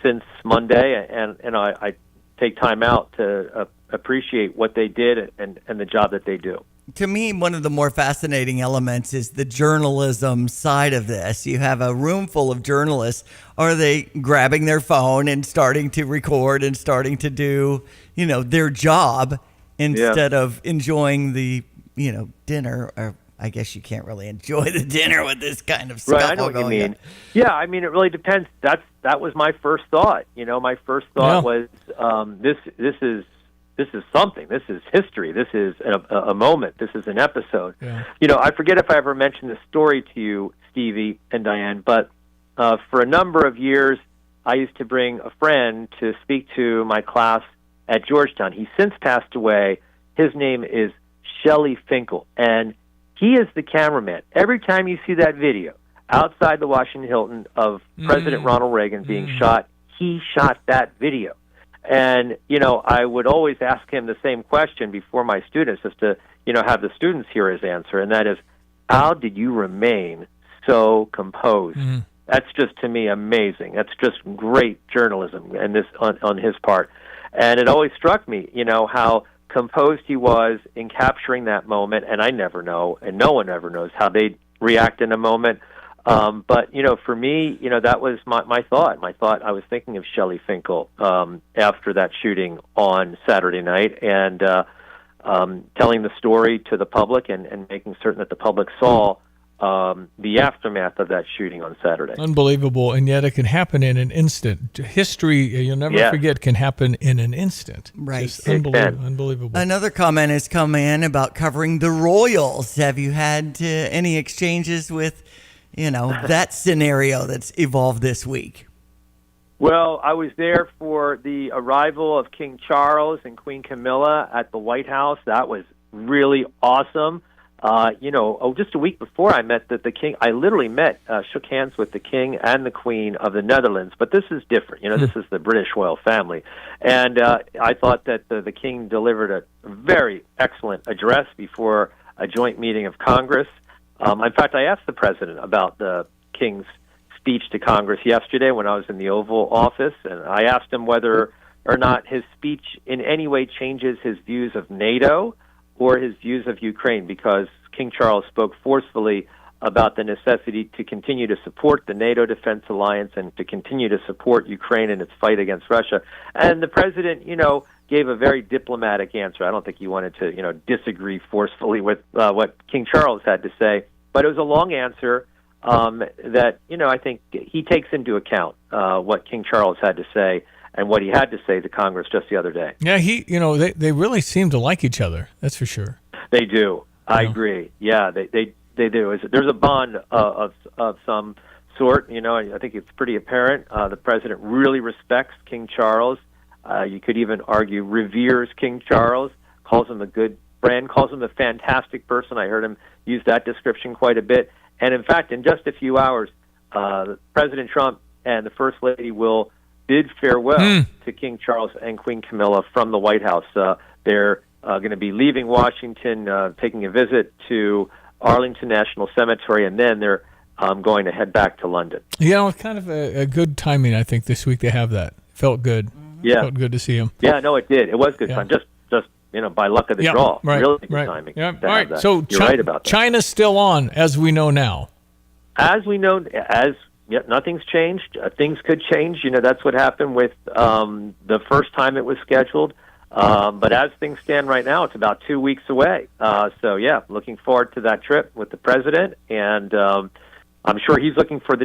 since Monday, and I take time out to appreciate what they did and the job that they do. To me, one of the more fascinating elements is the journalism side of this. You have a room full of journalists. Are they grabbing their phone and starting to record and starting to do, their job instead of enjoying the, dinner? Or I guess you can't really enjoy the dinner with this kind of stuff. Right, I know what you mean. On. Yeah, I mean, it really depends. That was my first thought. My first thought was this is something. This is history. This is a moment. This is an episode. Yeah. I forget if I ever mentioned this story to you, Stevie and Diane, but for a number of years, I used to bring a friend to speak to my class at Georgetown. He's since passed away. His name is Shelley Finkel, and he is the cameraman. Every time you see that video outside the Washington Hilton of President Ronald Reagan being shot, he shot that video. And, I would always ask him the same question before my students, just to, have the students hear his answer, and that is, how did you remain so composed? That's just, to me, amazing. That's just great journalism and this on his part. And it always struck me, how composed he was in capturing that moment, and I never know, and no one ever knows how they react in a moment. But, for me, that was my thought. My thought, I was thinking of Shelley Finkel after that shooting on Saturday night and telling the story to the public and making certain that the public saw the aftermath of that shooting on Saturday. Unbelievable, and yet it can happen in an instant. History, you'll never forget, can happen in an instant. Right. Just unbelievable. Another comment has come in about covering the Royals. Have you had any exchanges with that scenario that's evolved this week? Well, I was there for the arrival of King Charles and Queen Camilla at the White House. That was really awesome. Just a week before I met the king, I literally shook hands with the king and the queen of the Netherlands. But this is different. This is the British royal family. And I thought that the king delivered a very excellent address before a joint meeting of Congress. In fact, I asked the president about the king's speech to Congress yesterday when I was in the Oval Office, and I asked him whether or not his speech in any way changes his views of NATO or his views of Ukraine, because King Charles spoke forcefully about the necessity to continue to support the NATO Defense Alliance and to continue to support Ukraine in its fight against Russia. And the president, gave a very diplomatic answer. I don't think he wanted to, disagree forcefully with what King Charles had to say, but it was a long answer that, I think he takes into account what King Charles had to say and what he had to say to Congress just the other day. Yeah, they really seem to like each other. That's for sure. They do. I agree. Yeah, they do. There's a bond of some sort. I think it's pretty apparent. The president really respects King Charles. You could even argue reveres King Charles, calls him a good friend, calls him a fantastic person. I heard him use that description quite a bit. And in fact, in just a few hours, President Trump and the First Lady will bid farewell to King Charles and Queen Camilla from the White House. They're going to be leaving Washington, taking a visit to Arlington National Cemetery, and then they're going to head back to London. It's kind of a good timing, I think, this week to have that. Felt good. Yeah. Felt good to see him. Yeah, no, it did. It was good time. Just by luck of the draw. Right, really good right. timing. Yeah. All right. So you're right about that. China's still on, as we know now. As we know, nothing's changed. Things could change. That's what happened with the first time it was scheduled. But as things stand right now, it's about 2 weeks away. Looking forward to that trip with the president, and I'm sure he's looking forward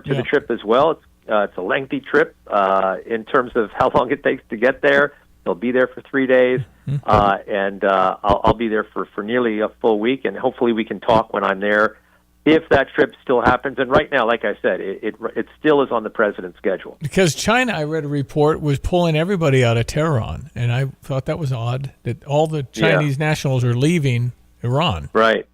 to the trip as well. It's a lengthy trip in terms of how long it takes to get there. He'll be there for 3 days, and I'll be there for nearly a full week, and hopefully we can talk when I'm there if that trip still happens. And right now, like I said, it still is on the president's schedule. Because China, I read a report, was pulling everybody out of Tehran, and I thought that was odd that all the Chinese nationals are leaving Iran. Right.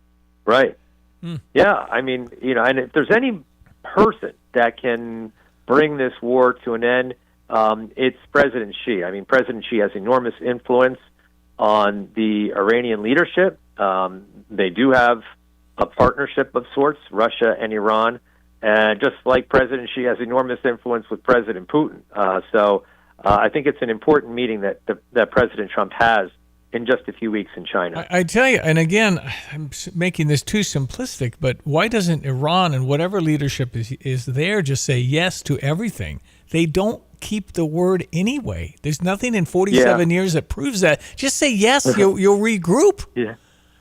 Yeah, I mean, and if there's any person that can bring this war to an end, it's President Xi. I mean, President Xi has enormous influence on the Iranian leadership. They do have a partnership of sorts, Russia and Iran. And just like President Xi has enormous influence with President Putin. So I think it's an important meeting that President Trump has in just a few weeks in China. I tell you, and again, I'm making this too simplistic, but why doesn't Iran and whatever leadership is there just say yes to everything? They don't keep the word anyway. There's nothing in 47 years that proves that. Just say yes, you'll regroup.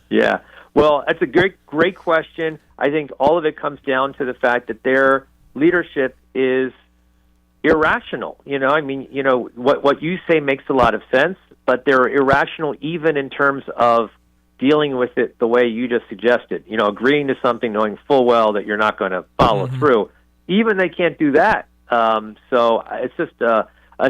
Yeah. Well, that's a great question. I think all of it comes down to the fact that their leadership is irrational. What you say makes a lot of sense, but they're irrational even in terms of dealing with it the way you just suggested. Agreeing to something knowing full well that you're not going to follow through. Even they can't do that. So it's just a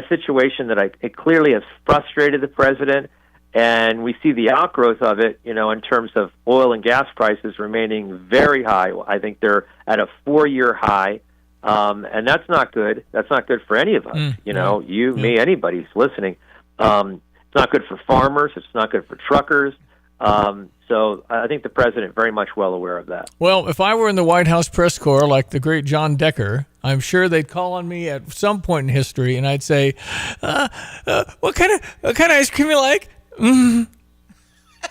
situation that it clearly has frustrated the president, and we see the outgrowth of it, in terms of oil and gas prices remaining very high. I think they're at a 4-year high, and that's not good. That's not good for any of us. Me, anybody who's listening. It's not good for farmers. It's not good for truckers. So I think the president very much well aware of that. Well, if I were in the White House press corps like the great John Decker, I'm sure they'd call on me at some point in history, and I'd say, "What kind of ice cream you like?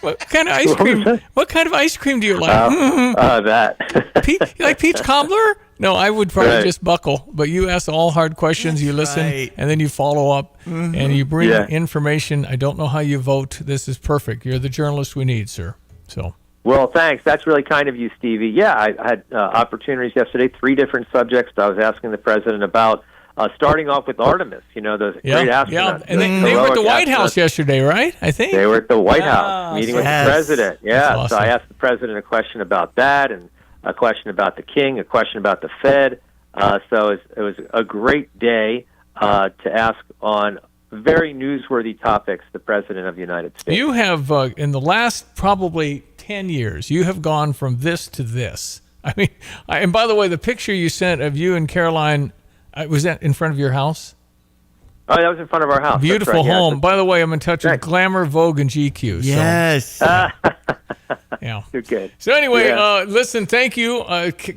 What kind of ice cream? What kind of ice cream do you like? That. You like peach cobbler? No, I would probably just buckle. But you ask all hard questions, you listen, and then you follow up, and you bring information. I don't know how you vote. This is perfect. You're the journalist we need, sir. So. Well, thanks. That's really kind of you, Stevie. Yeah, I had opportunities yesterday, 3 different subjects I was asking the president about. Starting off with Artemis, those great astronauts. Yeah, and they were at the White House yesterday, right? I think. They were at the White House meeting with the president. Yeah, awesome. So I asked the president a question about that, and a question about the king, a question about the Fed. So it was a great day to ask on very newsworthy topics the president of the United States. You have, in the last probably 10 years, you have gone from this to this. I mean, and by the way, the picture you sent of you and Caroline, was that in front of your house? Oh, that was in front of our house. Beautiful home. Yeah, by the way, I'm in touch with Glamour, Vogue, and GQ. Yes. Yeah. You're good. So anyway, listen, thank you.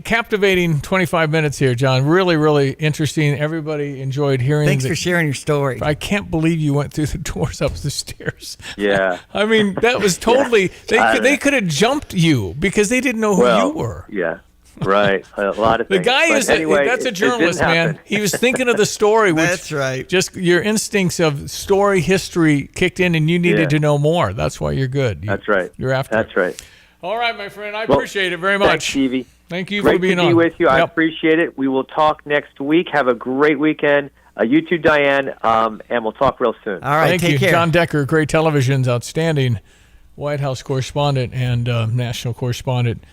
Captivating 25 minutes here, John. Really, really interesting. Everybody enjoyed hearing. Thanks for sharing your story. I can't believe you went through the doors up the stairs. Yeah. I mean, that was totally, they could have jumped you because they didn't know who you were. Yeah. Right, a lot of things. The guy that's a journalist, man. He was thinking of the story. Which that's right. Just your instincts of story history kicked in, and you needed to know more. That's why you're good. That's right. You're after. That's right. All right, my friend. I appreciate it very much. Thanks, Stevie. Thank you for being on. Great to be with you. I appreciate it. We will talk next week. Have a great weekend. You too, Diane, and we'll talk real soon. All right, Thank you. care. John Decker, great television's outstanding White House correspondent and national correspondent.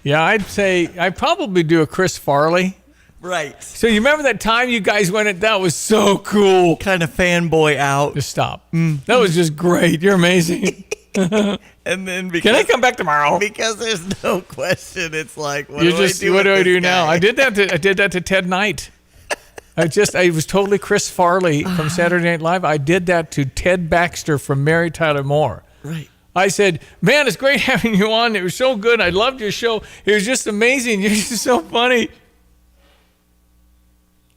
Yeah, I'd probably do a Chris Farley. Right. So you remember that time you guys went at that was so cool. Kind of fanboy out. Just stop. That was just great. You're amazing. And then can I come back tomorrow? Because there's no question. It's like what do I do now? Guy? I did that to Ted Knight. I was totally Chris Farley from Saturday Night Live. I did that to Ted Baxter from Mary Tyler Moore. Right. I said, man, it's great having you on. It was so good. I loved your show. It was just amazing. You're just so funny.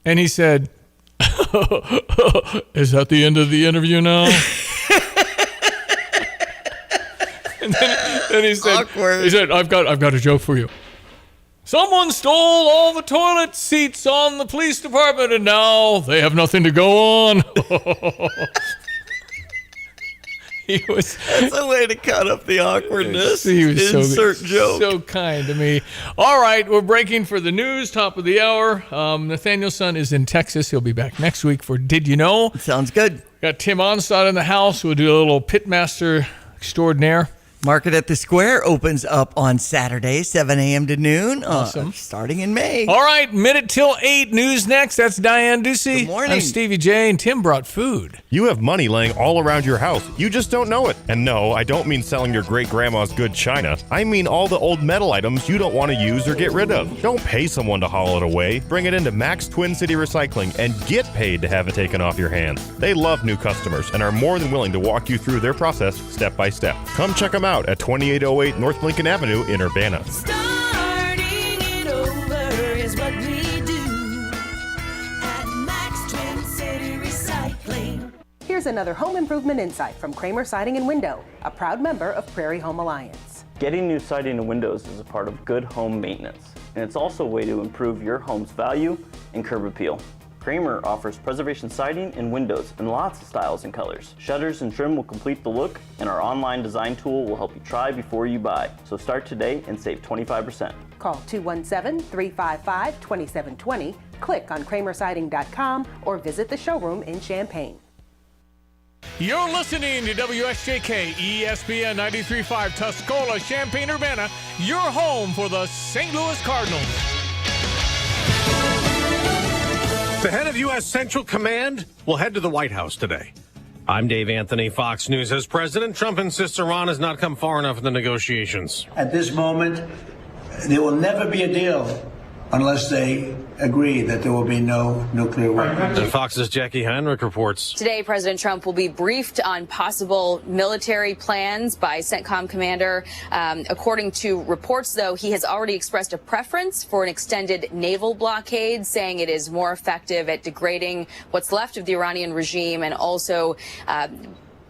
And he said, is that the end of the interview now? And then he said, awkward. He said, I've got a joke for you. Someone stole all the toilet seats on the police department, and now they have nothing to go on. That's a way to cut up the awkwardness. He was Insert joke. So kind to me. All right, we're breaking for the news, top of the hour. Nathaniel's son is in Texas. He'll be back next week for Did You Know? Sounds good. Got Tim Onstad in the house. We'll do a little pitmaster extraordinaire. Market at the Square opens up on Saturday, 7 a.m. to noon. Awesome. Starting in May. All right, minute till 8. News next. That's Diane Ducey. Good morning. I'm Stevie J, and Tim brought food. You have money laying all around your house. You just don't know it. And no, I don't mean selling your great-grandma's good china. I mean all the old metal items you don't want to use or get rid of. Don't pay someone to haul it away. Bring it into Max Twin City Recycling and get paid to have it taken off your hands. They love new customers and are more than willing to walk you through their process step by step. Come check them out at 2808 North Lincoln Avenue in Urbana. Starting it over is Here's another home improvement insight from Kramer Siding and Window, a proud member of Prairie Home Alliance. Getting new siding and windows is a part of good home maintenance, and it's also a way to improve your home's value and curb appeal. Kramer offers preservation siding and windows in lots of styles and colors. Shutters and trim will complete the look, and our online design tool will help you try before you buy. So start today and save 25%. Call 217-355-2720, click on kramersiding.com, or visit the showroom in Champaign. You're listening to WSJK ESPN 93.5 Tuscola, Champaign-Urbana, your home for the St. Louis Cardinals. The head of U.S. Central Command will head to the White House today. I'm Dave Anthony, Fox News. As President Trump insists Iran has not come far enough in the negotiations. At this moment, there will never be a deal unless they agree that there will be no nuclear weapons. And Fox's Jackie Heinrich reports. Today, President Trump will be briefed on possible military plans by CENTCOM commander. According to reports, though, he has already expressed a preference for an extended naval blockade, saying it is more effective at degrading what's left of the Iranian regime and also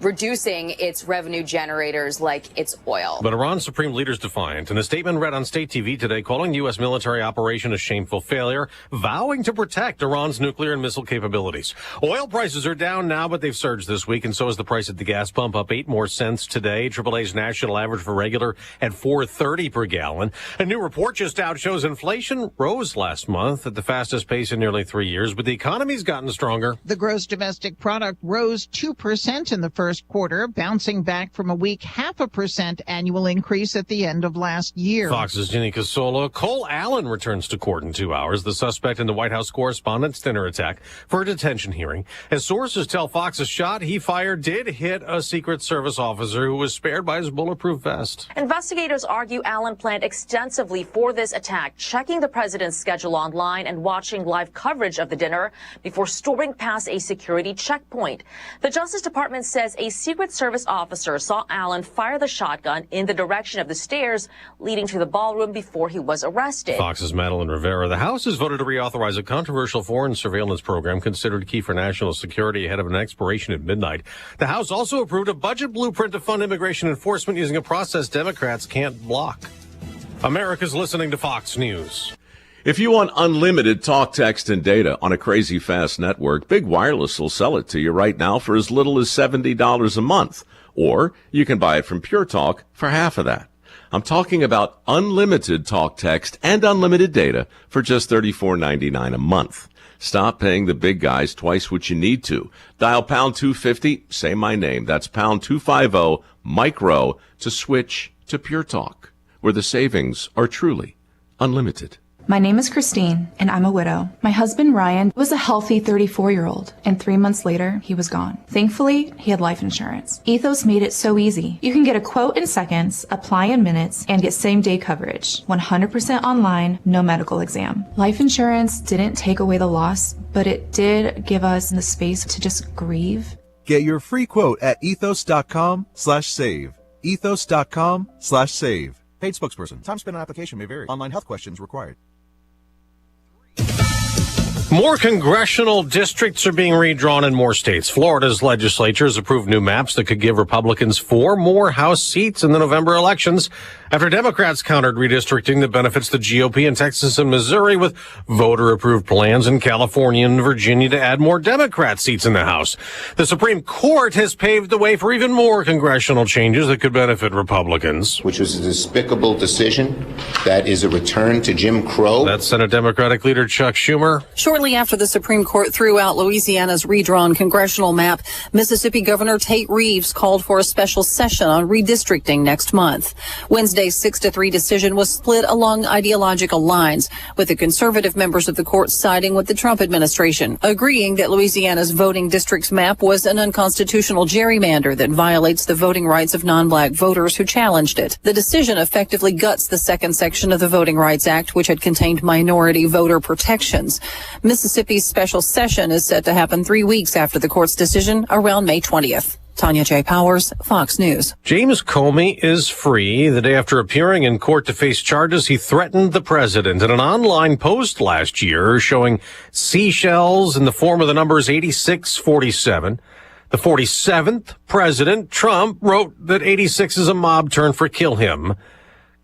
reducing its revenue generators like its oil. But Iran's supreme leader's defiant. In a statement read on state TV today, calling the U.S. military operation a shameful failure, vowing to protect Iran's nuclear and missile capabilities. Oil prices are down now, but they've surged this week, and so is the price at the gas pump, up 8 more cents today. AAA's national average for regular at $4.30 per gallon. A new report just out shows inflation rose last month at the fastest pace in nearly 3 years, but the economy's gotten stronger. The gross domestic product rose 2% in the first quarter, bouncing back from a weak 0.5% annual increase at the end of last year. Fox's Ginny Casola. Cole Allen returns to court in 2 hours, the suspect in the White House Correspondents' Dinner attack, for a detention hearing. As sources tell Fox, a shot he fired did hit a Secret Service officer who was spared by his bulletproof vest. Investigators argue Allen planned extensively for this attack, checking the president's schedule online and watching live coverage of the dinner before storming past a security checkpoint. The Justice Department says a Secret Service officer saw Allen fire the shotgun in the direction of the stairs leading to the ballroom before he was arrested. Fox's Madeline Rivera. The House has voted to reauthorize a controversial foreign surveillance program considered key for national security ahead of an expiration at midnight. The House also approved a budget blueprint to fund immigration enforcement using a process Democrats can't block. America's listening to Fox News. If you want unlimited talk, text, and data on a crazy fast network, Big Wireless will sell it to you right now for as little as $70 a month. Or you can buy it from Pure Talk for half of that. I'm talking about unlimited talk, text, and unlimited data for just $34.99 a month. Stop paying the big guys twice what you need to. Dial pound 250, say my name. That's pound 250 micro to switch to Pure Talk, where the savings are truly unlimited. My name is Christine, and I'm a widow. My husband, Ryan, was a healthy 34-year-old, and 3 months later, he was gone. Thankfully, he had life insurance. Ethos made it so easy. You can get a quote in seconds, apply in minutes, and get same-day coverage. 100% online, no medical exam. Life insurance didn't take away the loss, but it did give us the space to just grieve. Get your free quote at ethos.com/save. Ethos.com/save. Paid spokesperson. Time spent on application may vary. Online health questions required. More congressional districts are being redrawn in more states. Florida's legislature has approved new maps that could give Republicans 4 more House seats in the November elections after Democrats countered redistricting that benefits the GOP in Texas and Missouri with voter-approved plans in California and Virginia to add more Democrat seats in the House. The Supreme Court has paved the way for even more congressional changes that could benefit Republicans. Which was a despicable decision. That is a return to Jim Crow. That's Senate Democratic leader Chuck Schumer. Shortly after the Supreme Court threw out Louisiana's redrawn congressional map, Mississippi Governor Tate Reeves called for a special session on redistricting next month. Wednesday's 6-3 decision was split along ideological lines, with the conservative members of the court siding with the Trump administration, agreeing that Louisiana's voting districts map was an unconstitutional gerrymander that violates the voting rights of non-black voters who challenged it. The decision effectively guts the second section of the Voting Rights Act, which had contained minority voter protections. Mississippi's special session is set to happen 3 weeks after the court's decision, around May 20th. Tanya J. Powers, Fox News. James Comey is free. The day after appearing in court to face charges, he threatened the president in an online post last year showing seashells in the form of the numbers 8647. The 47th president, Trump, wrote that 86 is a mob term for kill him.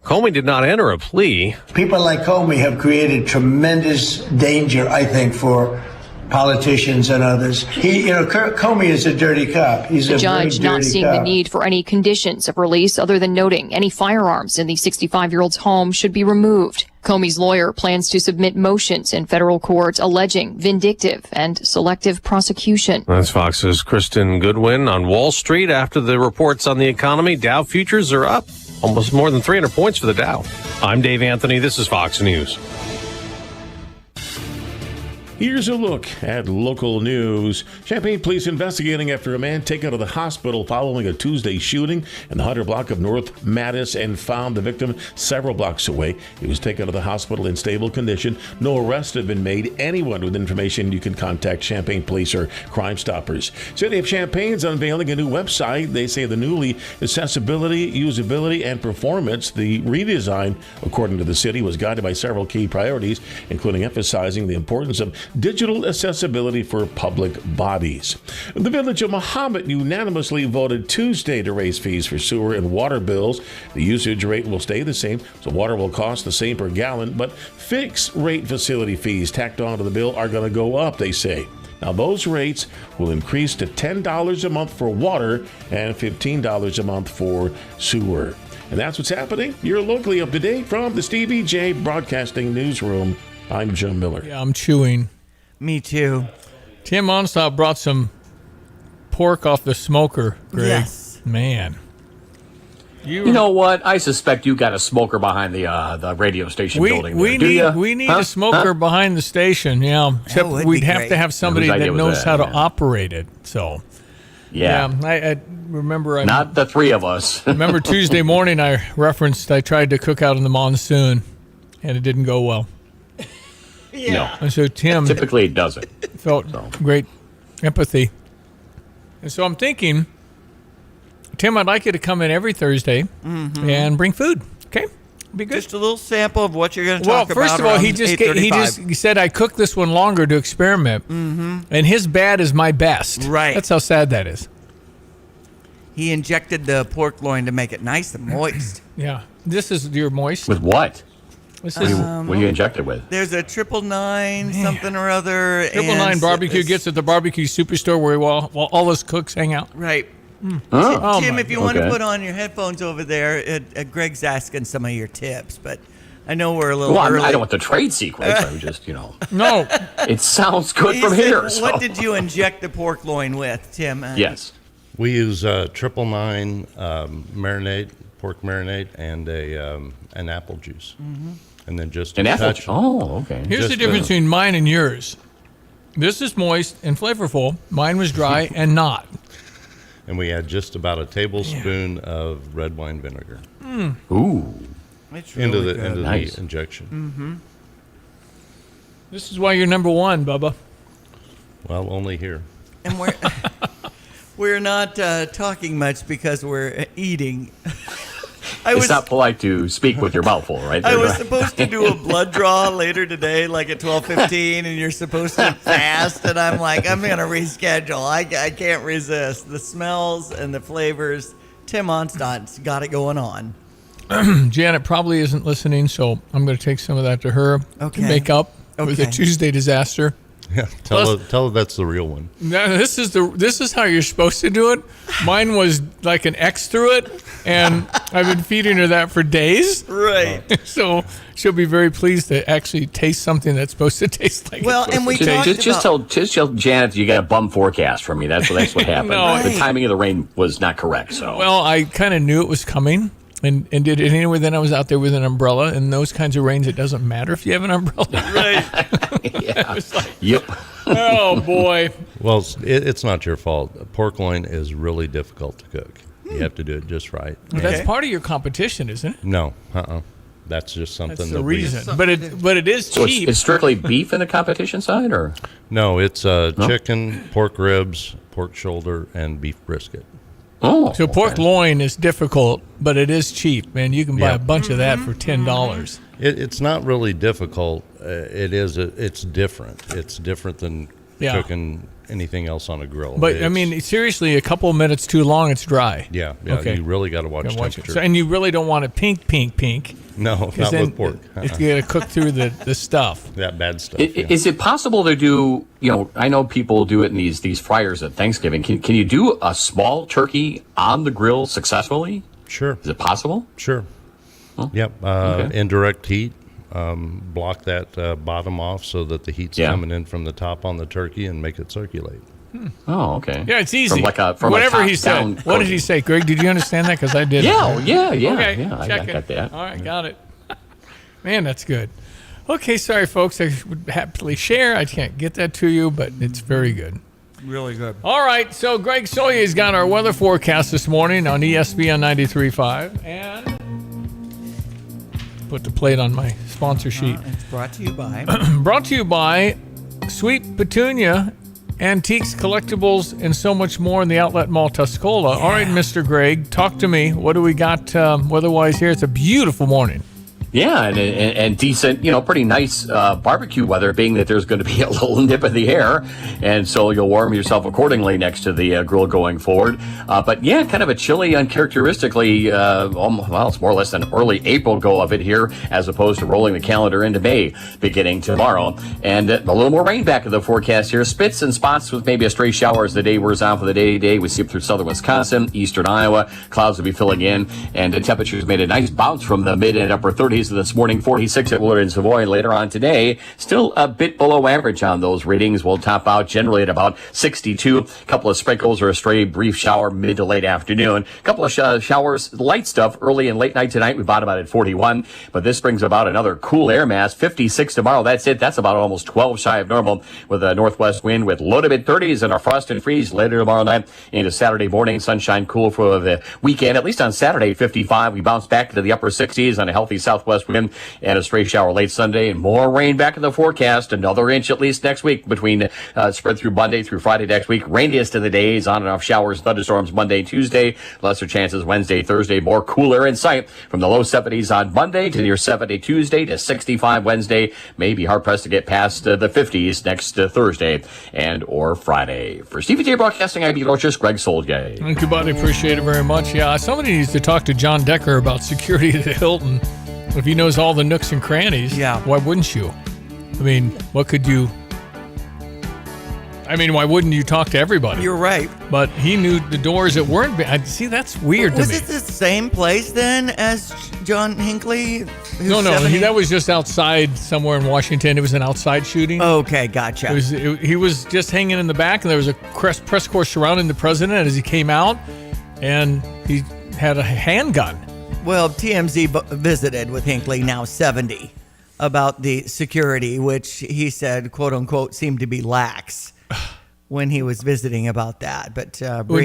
Comey did not enter a plea. People like Comey have created tremendous danger, I think, for politicians and others. Comey is a dirty cop. He's the a judge very not dirty seeing cop. the need for any conditions of release other than noting any firearms in the 65-year-old's home should be removed. Comey's lawyer plans to submit motions in federal court alleging vindictive and selective prosecution. That's Fox's Kristen Goodwin on Wall Street. After the reports on the economy, Dow futures are up almost more than 300 points for the Dow. I'm Dave Anthony. This is Fox News. Here's a look at local news. Champaign police investigating after a man taken to the hospital following a Tuesday shooting in the 100 block of North Mattis and found the victim several blocks away. He was taken to the hospital in stable condition. No arrests have been made. Anyone with information, you can contact Champaign Police or Crime Stoppers. City of Champaign's unveiling a new website. They say the newly accessibility, usability, and performance. The redesign, according to the city, was guided by several key priorities, including emphasizing the importance of digital accessibility for public bodies. The Village of Mahomet unanimously voted Tuesday to raise fees for sewer and water bills. The usage rate will stay the same, so water will cost the same per gallon, but fixed rate facility fees tacked onto the bill are going to go up, they say. Now, those rates will increase to $10 a month for water and $15 a month for sewer. And that's what's happening. You're locally up to date from the Stevie J Broadcasting Newsroom. I'm Jim Miller. Yeah, I'm chewing. Me too. Tim Onstop brought some pork off the smoker, Greg. Yes. Man. You know what? I suspect you got a smoker behind the radio station building. We need a smoker behind the station, yeah. Except we'd have to have somebody that knows how to operate it. So, yeah. I remember. Not the three of us. Remember Tuesday morning I tried to cook out in the monsoon, and it didn't go well. Yeah. No. And so Tim typically it doesn't. Felt great empathy. And so I'm thinking, Tim, I'd like you to come in every Thursday and bring food. Okay? Be good. Just a little sample of what you're going to talk about. Well, first of all, he said I cooked this one longer to experiment. And his bad is my best. Right. That's how sad that is. He injected the pork loin to make it nice and moist. Yeah. This is your moist. With what? This is, what do you inject it with? There's a 999 something or other. 999 barbecue gets at the barbecue superstore where all us cooks hang out. Right. Oh. Tim, if you want to put on your headphones over there, Greg's asking some of your tips, but I know we're a little early. I don't want the trade secrets. I'm just, No. It sounds good from here. So. What did you inject the pork loin with, Tim? Yes. We use 999 marinade, pork marinade, and an apple juice. And then just an apple. Touch. Oh, okay. Here's the difference between mine and yours. This is moist and flavorful. Mine was dry and not. And we add just about a tablespoon of red wine vinegar. Ooh. It's into really the Nice. injection. This is why you're number one, Bubba. Well, only here. And we're not talking much because we're eating. It's not polite to speak with your mouth full, right? I was supposed to do a blood draw later today, like at 12:15, and you're supposed to fast, and I'm like, I'm going to reschedule. I can't resist. The smells and the flavors. Tim Onstott's got it going on. Janet probably isn't listening, so I'm going to take some of that to her to make up for the Tuesday disaster. Yeah, tell her that's the real one. This is how you're supposed to do it. Mine was like an X through it, and I've been feeding her that for days. Right. So she'll be very pleased to actually taste something that's supposed to taste like. Well, and we just tell Janet you got a bum forecast from me. That's what happened. No. The timing of the rain was not correct. So well, I kind of knew it was coming. And did it anyway. Then I was out there with an umbrella. And those kinds of rains, it doesn't matter if you have an umbrella. Right. Yeah. Yep. Oh, boy. Well, it's not your fault. Pork loin is really difficult to cook. You have to do it just right. Well, that's part of your competition, isn't it? No. That's just something that's the reason. But it is so cheap. It's strictly beef in the competition side, or? No, it's chicken, pork ribs, pork shoulder, and beef brisket. Oh, so pork loin is difficult, but it is cheap, man. You can buy a bunch of that for $10. It's not really difficult. It's different. It's different than cooking anything else on a grill. But I It's- mean, seriously, a couple of minutes too long, it's dry. yeah, Okay. you really got to watch Gotta watch it. temperature. So, and you really don't want it pink. No, 'Cause not then with pork. It's going to cook through the stuff. That bad stuff. Is it possible to do, I know people do it in these fryers at Thanksgiving. Can you do a small turkey on the grill successfully? Sure. Is it possible? Sure. Yep. Okay. Indirect heat. Block that bottom off so that the heat's coming in from the top on the turkey and make it circulate. Oh, okay. Yeah, it's easy. From Whatever a he said. top-down What did he say, Greg? Did you understand that? Because I did. Yeah, yeah. Okay, I check got it. that. All right, got it. Man, that's good. Okay, sorry, folks. I would happily share. I can't get that to you, but it's very good. Really good. All right, so Greg Soyer's got our weather forecast this morning on ESPN 93.5. And put the plate on my sponsor sheet. It's brought to you by... Brought to you by Sweet Petunia, Antiques, Collectibles, and so much more in the Outlet Mall, Tuscola. All right, Mr. Greg, talk to me. What do we got weather-wise here? It's a beautiful morning. Yeah, and decent, pretty nice barbecue weather, being that there's going to be a little nip in the air, and so you'll warm yourself accordingly next to the grill going forward. But yeah, kind of a chilly, uncharacteristically, it's more or less an early April go of it here, as opposed to rolling the calendar into May beginning tomorrow. And a little more rain back in the forecast here. Spits and spots with maybe a stray shower as the day wears on for the day today. We see up through southern Wisconsin, eastern Iowa. Clouds will be filling in, and the temperatures made a nice bounce from the mid and upper 30s this morning. 46 at Willard and Savoy. Later on today, still a bit below average on those readings. We'll top out generally at about 62. A couple of sprinkles or a stray brief shower mid to late afternoon. A couple of showers, light stuff early and late night tonight. We bottom out at 41, but this brings about another cool air mass. 56 tomorrow. That's it. That's about almost 12 shy of normal, with a northwest wind with low to mid 30s and our frost and freeze later tomorrow night into Saturday morning. Sunshine cool for the weekend. At least on Saturday, 55. We bounce back to the upper 60s on a healthy southwest wind and a stray shower late Sunday, and more rain back in the forecast. Another inch at least next week between spread through Monday through Friday next week. Rainiest of the days, on and off showers, thunderstorms Monday, Tuesday. Lesser chances Wednesday, Thursday. More cooler in sight from the low 70s on Monday to near 70 Tuesday to 65 Wednesday. Maybe hard pressed to get past the 50s next Thursday and or Friday. For Stevie J Broadcasting, I'm Elochus, Greg Solgay. Thank you, buddy. Appreciate it very much. Yeah, somebody needs to talk to John Decker about security at the Hilton. If he knows all the nooks and crannies, why wouldn't you? I mean, why wouldn't you talk to everybody? You're right. But he knew the doors that weren't. See, that's weird to me. Was it the same place then as John Hinckley? No, that was just outside somewhere in Washington. It was an outside shooting. Okay, gotcha. He was just hanging in the back, and there was a press corps surrounding the president as he came out, and he had a handgun. Well, TMZ visited with Hinckley, now 70, about the security, which he said, quote unquote, seemed to be lax when he was visiting about that. But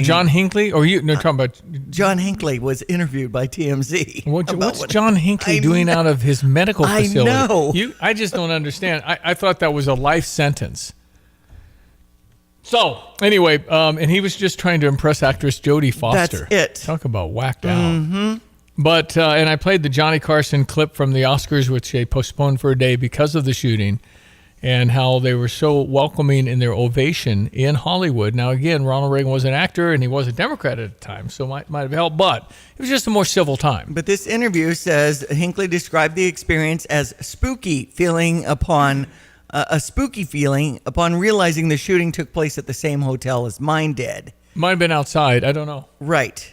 John Hinckley, or you? No, talking about John Hinckley was interviewed by TMZ. What's John Hinckley doing out of his medical facility? I know. I just don't understand. I thought that was a life sentence. So anyway, and he was just trying to impress actress Jodie Foster. That's it. Talk about whacked out. Mm-hmm. But and I played the Johnny Carson clip from the Oscars, which they postponed for a day because of the shooting, and how they were so welcoming in their ovation in Hollywood. Now, again, Ronald Reagan was an actor, and he was a Democrat at the time, so might have helped, but it was just a more civil time. But this interview says Hinckley described the experience as a spooky feeling upon realizing the shooting took place at the same hotel as mine did. Might have been outside. I don't know. Right.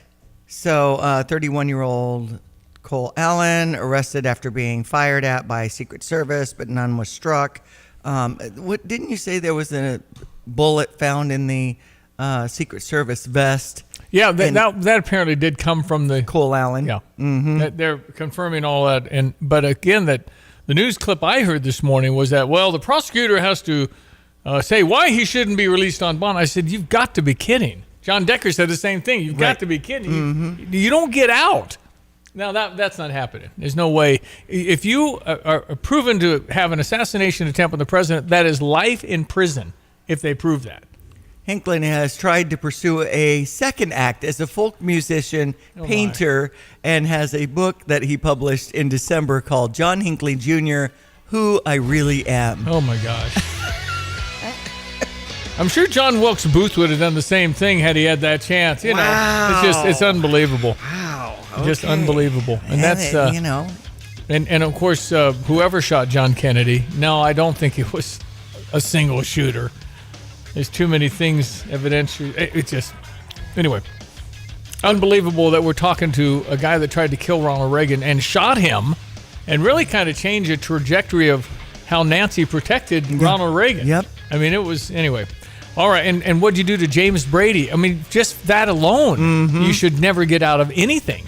So 31-year-old Cole Allen arrested after being fired at by Secret Service, but none was struck. What didn't you say there was a bullet found in the Secret Service vest? Yeah, that apparently did come from the Cole Allen. Yeah, mm-hmm. They're confirming all that. But again, that the news clip I heard this morning was that the prosecutor has to say why he shouldn't be released on bond. I said, you've got to be kidding. John Decker said the same thing. You've got to be kidding. Mm-hmm. You don't get out. Now, that's not happening. There's no way. If you are proven to have an assassination attempt on the president, that is life in prison if they prove that. Hinckley has tried to pursue a second act as a folk musician, painter, and has a book that he published in December called John Hinckley Jr., Who I Really Am. Oh, my gosh. I'm sure John Wilkes Booth would have done the same thing had he had that chance. You know, it's unbelievable. Wow. Just Okay. unbelievable. And that's, you know. And of course, whoever shot John Kennedy, no, I don't think it was a single shooter. There's too many things, evidentially. It's just, anyway, unbelievable that we're talking to a guy that tried to kill Ronald Reagan and shot him and really kind of changed the trajectory of how Nancy protected Ronald Reagan. Yep. I mean, it was, anyway. All right, and what'd you do to James Brady? I mean, just that alone, you should never get out of anything.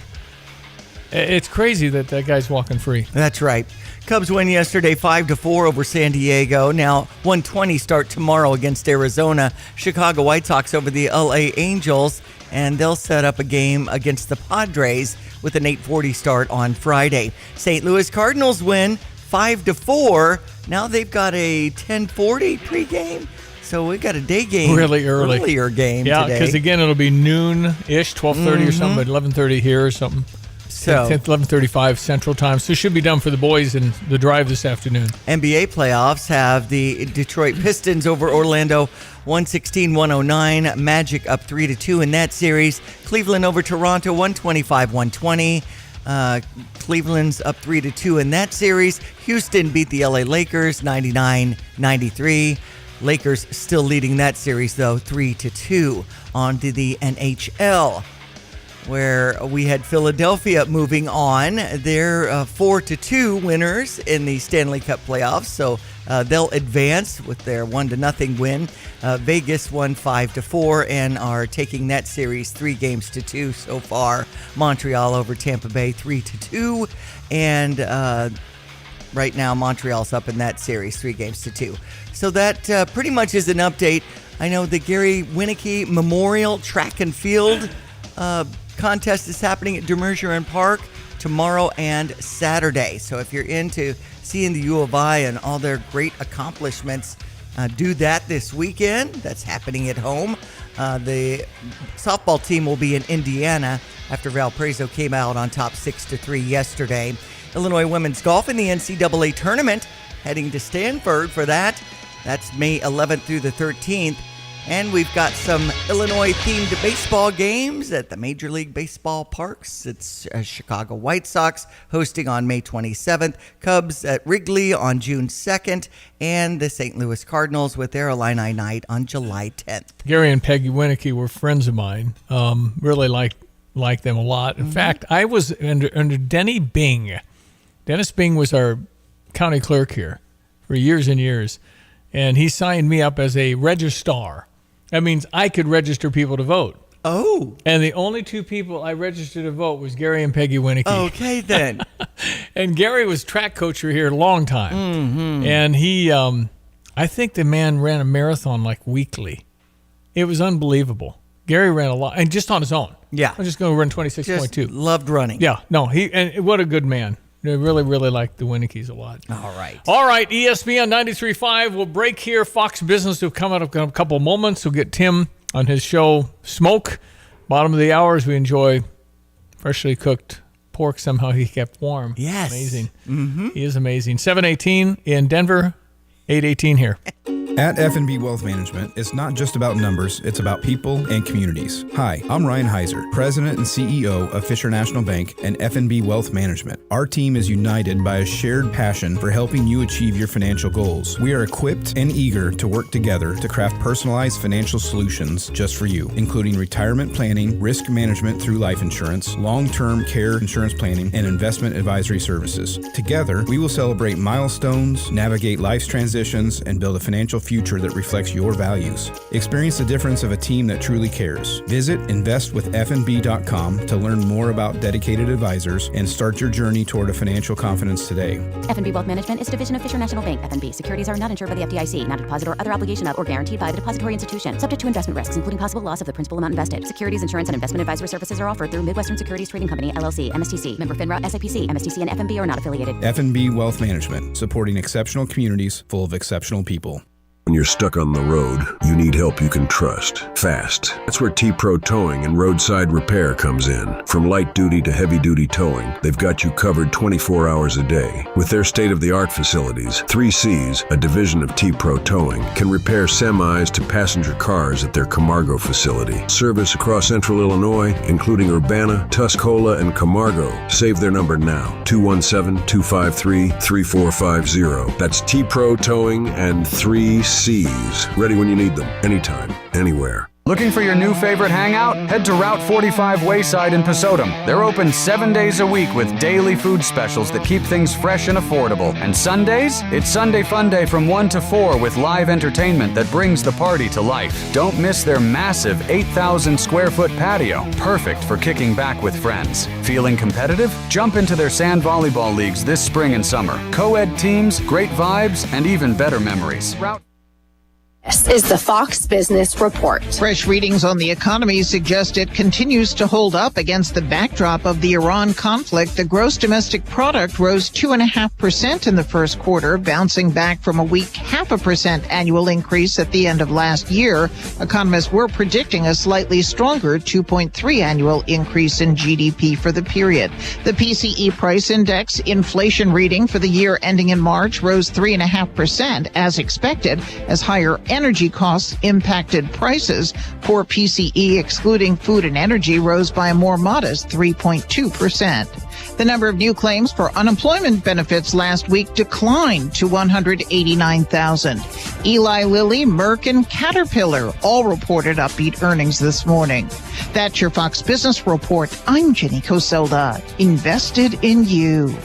It's crazy that guy's walking free. That's right. Cubs win yesterday 5-4 over San Diego. Now 1:20 start tomorrow against Arizona. Chicago White Sox over the LA Angels, and they'll set up a game against the Padres with an 8:40 start on Friday. St. Louis Cardinals win 5-4. Now they've got a 10:40 pregame. So we got a day game. Really early. Earlier game yeah, today. because again, it'll be noon-ish, 12:30 or something, but 11:30 here or something. So 11:35 Central Time. So it should be done for the boys in the drive this afternoon. NBA playoffs have the Detroit Pistons over Orlando 116-109. Magic up 3-2 in that series. Cleveland over Toronto 125-120. Cleveland's up 3-2 in that series. Houston beat the LA Lakers 99-93. Lakers still leading that series though 3-2. On to the NHL, where we had Philadelphia moving on. They're 4-2 winners in the Stanley Cup playoffs, so they'll advance with their 1-0 win. Vegas won 5-4 and are taking that series 3-2 so far. Montreal over Tampa Bay 3-2, and right now Montreal's up in that series 3-2. So that pretty much is an update. I know the Gary Winnicke Memorial Track and Field contest is happening at Demergeron Park tomorrow and Saturday. So if you're into seeing the U of I and all their great accomplishments, do that this weekend. That's happening at home. The softball team will be in Indiana after Valparaiso came out on top 6-3 yesterday. Illinois women's golf in the NCAA tournament, heading to Stanford for that. That's May 11th through the 13th. And we've got some Illinois-themed baseball games at the Major League Baseball parks. It's Chicago White Sox hosting on May 27th, Cubs at Wrigley on June 2nd, and the St. Louis Cardinals with their Illini night on July 10th. Gary and Peggy Winnicke were friends of mine. Really liked them a lot. In fact, I was under Denny Bing. Dennis Bing was our county clerk here for years and years, and he signed me up as a registrar. That means I could register people to vote. Oh. And the only two people I registered to vote was Gary and Peggy Winnicke. Okay, then. And Gary was track coach here a long time. Mm-hmm. And he, I think the man ran a marathon like weekly. It was unbelievable. Gary ran a lot, and just on his own. Yeah. I'm just going to run 26.2. Just loved running. Yeah. No, and what a good man. I really, really like the Winnickes a lot. All right. All right, ESPN 93.5. We'll break here. Fox Business will come out in a couple of moments. We'll get Tim on his show, Smoke. Bottom of the hour as we enjoy freshly cooked pork somehow he kept warm. Yes. Amazing. Mm-hmm. He is amazing. 7:18 in Denver, 8:18 here. At F&B Wealth Management, it's not just about numbers, it's about people and communities. Hi, I'm Ryan Heiser, President and CEO of Fisher National Bank and F&B Wealth Management. Our team is united by a shared passion for helping you achieve your financial goals. We are equipped and eager to work together to craft personalized financial solutions just for you, including retirement planning, risk management through life insurance, long-term care insurance planning, and investment advisory services. Together, we will celebrate milestones, navigate life's transitions, and build a financial future that reflects your values. Experience the difference of a team that truly cares. Visit investwithfnb.com to learn more about dedicated advisors and start your journey toward a financial confidence today. F&B Wealth Management is a division of Fisher National Bank. F&B securities are not insured by the FDIC, not a deposit or other obligation of or guaranteed by the depository institution, subject to investment risks, including possible loss of the principal amount invested. Securities, insurance, and investment advisory services are offered through Midwestern Securities Trading Company, LLC, MSTC, member FINRA, SIPC, MSTC, and F&B are not affiliated. F&B Wealth Management, supporting exceptional communities full of exceptional people. When you're stuck on the road, you need help you can trust. Fast. That's where T-Pro Towing and Roadside Repair comes in. From light duty to heavy duty towing, they've got you covered 24 hours a day. With their state-of-the-art facilities, 3Cs, a division of T-Pro Towing, can repair semis to passenger cars at their Camargo facility. Service across central Illinois, including Urbana, Tuscola, and Camargo. Save their number now, 217-253-3450. That's T-Pro Towing and 3Cs. Ready when you need them, anytime, anywhere. Looking for your new favorite hangout? Head to Route 45 Wayside in Pasodum. They're open 7 days a week with daily food specials that keep things fresh and affordable. And Sundays? It's Sunday Fun Day from 1 to 4 with live entertainment that brings the party to life. Don't miss their massive 8,000 square foot patio, perfect for kicking back with friends. Feeling competitive? Jump into their sand volleyball leagues this spring and summer. Co-ed teams, great vibes, and even better memories. This is the Fox Business Report. Fresh readings on the economy suggest it continues to hold up against the backdrop of the Iran conflict. The gross domestic product rose 2.5% in the first quarter, bouncing back from a weak 0.5% annual increase at the end of last year. Economists were predicting a slightly stronger 2.3 annual increase in GDP for the period. The PCE price index inflation reading for the year ending in March rose 3.5% as expected, as higher energy costs impacted prices. Core PCE, excluding food and energy, rose by a more modest 3.2%. The number of new claims for unemployment benefits last week declined to 189,000. Eli Lilly, Merck, and Caterpillar all reported upbeat earnings this morning. That's your Fox Business Report. I'm Jenny Coselda. Invested in you.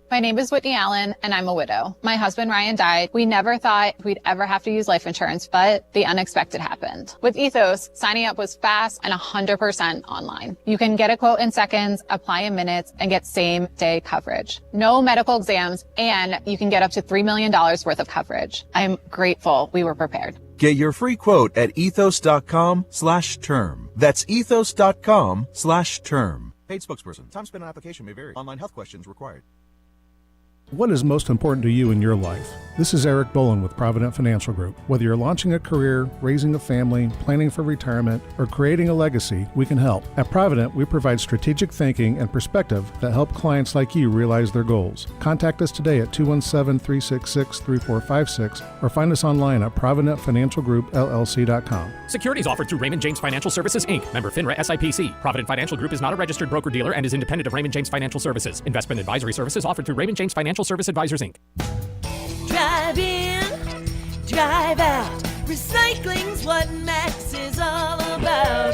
My name is Whitney Allen, and I'm a widow. My husband, Ryan, died. We never thought we'd ever have to use life insurance, but the unexpected happened. With Ethos, signing up was fast and 100% online. You can get a quote in seconds, apply in minutes, and get same-day coverage. No medical exams, and you can get up to $3 million worth of coverage. I'm grateful we were prepared. Get your free quote at ethos.com/term. That's ethos.com/term. Paid spokesperson. Time spent on application may vary. Online health questions required. What is most important to you in your life? This is Eric Bolin with Provident Financial Group. Whether you're launching a career, raising a family, planning for retirement, or creating a legacy, we can help. At Provident, we provide strategic thinking and perspective that help clients like you realize their goals. Contact us today at 217-366-3456 or find us online at providentfinancialgroupllc.com. Securities offered through Raymond James Financial Services, Inc., member FINRA SIPC. Provident Financial Group is not a registered broker-dealer and is independent of Raymond James Financial Services. Investment advisory services offered through Raymond James Financial Service Advisors, Inc. Drive in, drive out. Recycling's what Max is all about.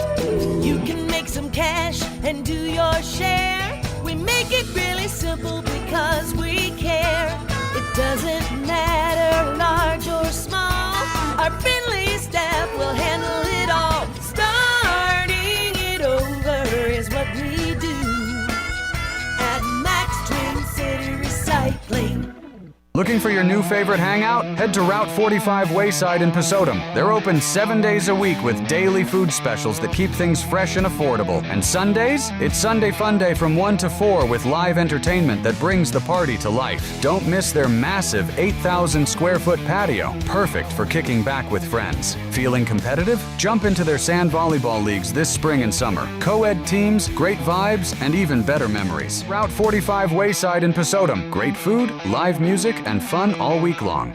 You can make some cash and do your share. We make it really simple because we care. It doesn't matter large or small. Our friendly staff will handle it all. Starting it over is what we do at Max Twin City Recycling. Looking for your new favorite hangout? Head to Route 45 Wayside in Pasodum. They're open 7 days a week with daily food specials that keep things fresh and affordable. And Sundays? It's Sunday Fun Day from 1 to 4 with live entertainment that brings the party to life. Don't miss their massive 8,000 square foot patio, perfect for kicking back with friends. Feeling competitive? Jump into their sand volleyball leagues this spring and summer. Co-ed teams, great vibes, and even better memories. Route 45 Wayside in Pasodum. Great food, live music, and fun all week long.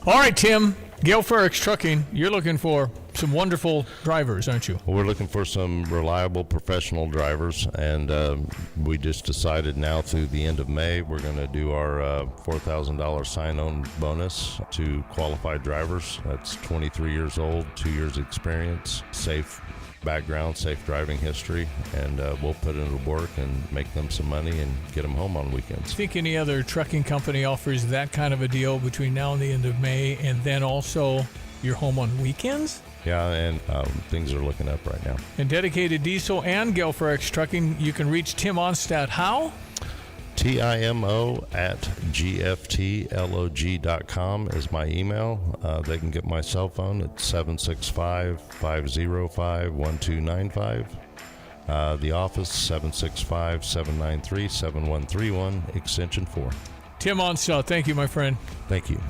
All right, Tim, Gale Ferrex Trucking, you're looking for some wonderful drivers, aren't you? We're looking for some reliable professional drivers, and we just decided now through the end of May we're going to do our $4,000 sign-on bonus to qualified drivers. That's 23 years old, 2 years experience, safe background, safe driving history, and we'll put into work and make them some money and get them home on weekends. Think any other trucking company offers that kind of a deal between now and the end of May, and then also you're home on weekends? Yeah, and things are looking up right now. And Dedicated Diesel and Gale Ferrex Trucking, you can reach Tim Onstadt how? TIMO@GFTLOG.com is my email. They can get my cell phone at 765-505-1295. The office, 765-793-7131, extension 4. Tim Onsaw, thank you, my friend. Thank you.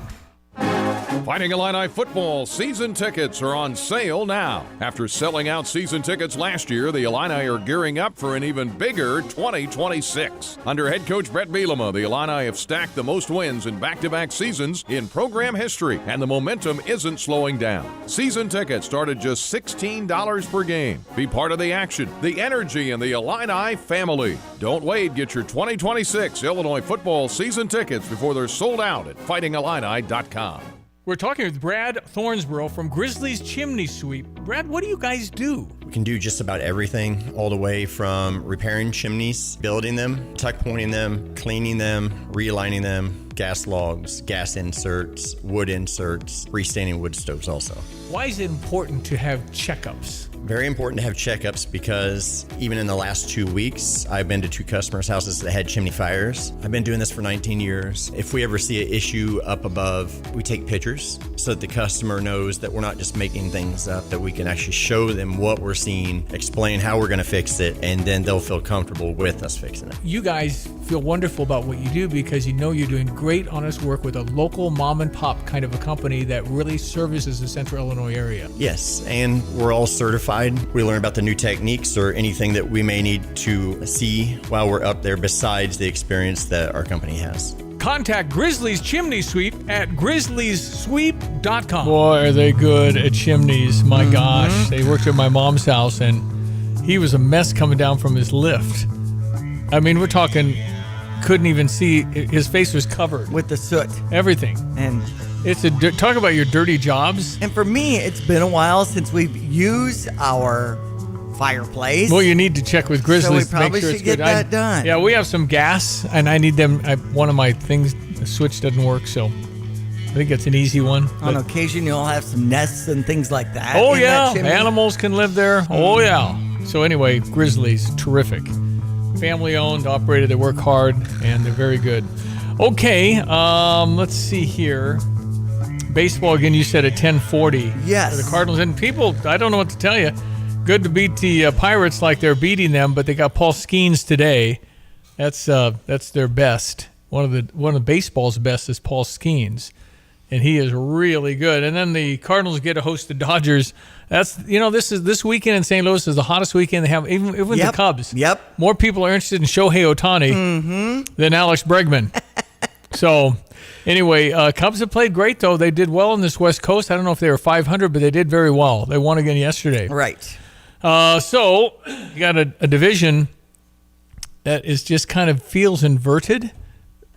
Fighting Illini football season tickets are on sale now. After selling out season tickets last year, the Illini are gearing up for an even bigger 2026. Under head coach Brett Bielema, the Illini have stacked the most wins in back-to-back seasons in program history, and the momentum isn't slowing down. Season tickets start at just $16 per game. Be part of the action, the energy, and the Illini family. Don't wait. Get your 2026 Illinois football season tickets before they're sold out at fightingillini.com. We're talking with Brad Thornsborough from Grizzlies Chimney Sweep. Brad, what do you guys do? We can do just about everything, all the way from repairing chimneys, building them, tuck pointing them, cleaning them, realigning them, gas logs, gas inserts, wood inserts, freestanding wood stoves also. Why is it important to have checkups? Very important to have checkups because even in the last 2 weeks, I've been to 2 customers' houses that had chimney fires. I've been doing this for 19 years. If we ever see an issue up above, we take pictures so that the customer knows that we're not just making things up, that we can actually show them what we're seeing, explain how we're going to fix it, and then they'll feel comfortable with us fixing it. You guys feel wonderful about what you do because you know you're doing great, honest work with a local mom and pop kind of a company that really services the Central Illinois area. Yes, and we're all certified. We learn about the new techniques or anything that we may need to see while we're up there besides the experience that our company has. Contact Grizzlies Chimney Sweep at grizzliessweep.com. Boy, are they good at chimneys. My gosh. They worked at my mom's house, and he was a mess coming down from his lift. I mean, we're talking, couldn't even see. His face was covered. With the soot. Everything. And it's talk about your dirty jobs. And for me, it's been a while since we've used our fireplace. Well, you need to check with Grizzlies. So we probably to make sure should it's get good. that done. Yeah, we have some gas, and I need them. One of my things, the switch doesn't work, so I think it's an easy one. On occasion, you'll have some nests and things like that. Oh, in yeah. that chimney. Animals can live there. Oh, yeah. So anyway, Grizzlies, terrific. Family-owned, operated. They work hard, and they're very good. Okay, let's see here. Baseball, again, you said at 10:40. Yes. For the Cardinals. And people, I don't know what to tell you. Good to beat the Pirates like they're beating them, but they got Paul Skeens today. That's their best. One of baseball's best is Paul Skeens, and he is really good. And then the Cardinals get to host the Dodgers. That's this weekend in St. Louis is the hottest weekend they have. Even the Cubs. Yep. More people are interested in Shohei Ohtani than Alex Bregman. So, anyway, Cubs have played great, though. They did well on this West Coast. I don't know if they were 500, but they did very well. They won again yesterday. Right. So, you got a division that is just kind of feels inverted.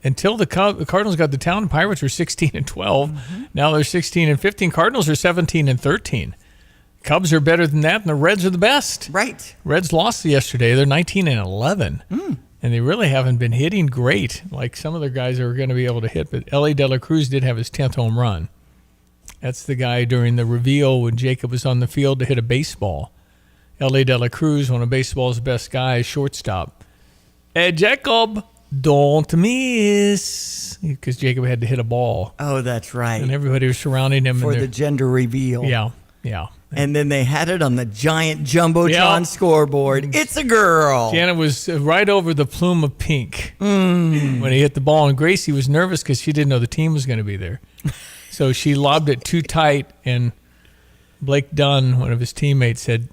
Until the Cardinals got the town, Pirates were 16-12. Now they're 16-15. Cardinals are 17-13. Cubs are better than that, and the Reds are the best. Right. Reds lost yesterday. They're 19-11. And they really haven't been hitting great like some of the guys are going to be able to hit. But Ellie De La Cruz did have his 10th home run. That's the guy during the reveal when Jacob was on the field to hit a baseball. Ellie De La Cruz, one of baseball's best guys, shortstop. Hey, Jacob, don't miss. Because Jacob had to hit a ball. Oh, that's right. And everybody was surrounding him. For the gender reveal. Yeah. And then they had it on the giant Jumbotron scoreboard. It's a girl. Janet was right over the plume of pink when he hit the ball. And Gracie was nervous because she didn't know the team was going to be there. So she lobbed it too tight. And Blake Dunn, one of his teammates, said,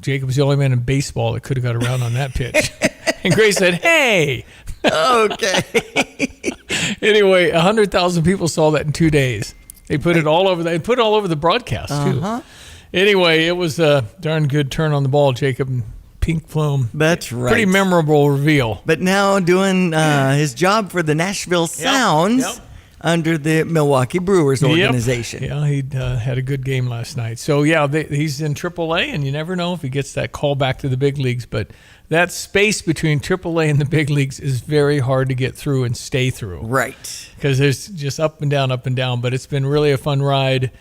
Jacob was the only man in baseball that could have got around on that pitch. And Grace said, hey. Okay. Anyway, 100,000 people saw that in 2 days. They put it all over. They put it all over the broadcast too. Anyway, it was a darn good turn on the ball, Jacob. And pink plume. That's right. Pretty memorable reveal. But now doing his job for the Nashville Sounds under the Milwaukee Brewers organization. Yeah, he had a good game last night. So yeah, he's in AAA, and you never know if he gets that call back to the big leagues. But that space between AAA and the big leagues is very hard to get through and stay through. Right. Because there's just up and down. But it's been really a fun ride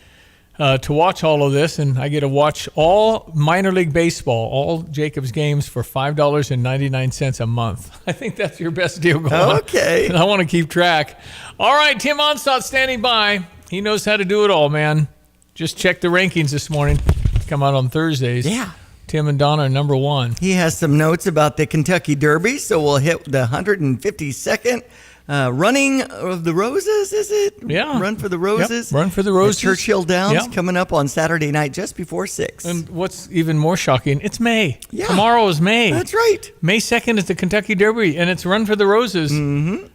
to watch all of this. And I get to watch all minor league baseball, all Jacob's games for $5.99 a month. I think that's your best deal going on. Okay. And I want to keep track. All right, Tim Onstott standing by. He knows how to do it all, man. Just check the rankings this morning. Come out on Thursdays. Yeah. Tim and Donna are number one. He has some notes about the Kentucky Derby, so we'll hit the 152nd Running of the Roses, is it? Yeah. Run for the Roses. Yep. Run for the Roses. At Churchill Downs, Yep. coming up on Saturday night just before 6. And what's even more shocking, it's May. Yeah. Tomorrow is May. That's right. May 2nd is the Kentucky Derby, and it's Run for the Roses. Mm-hmm.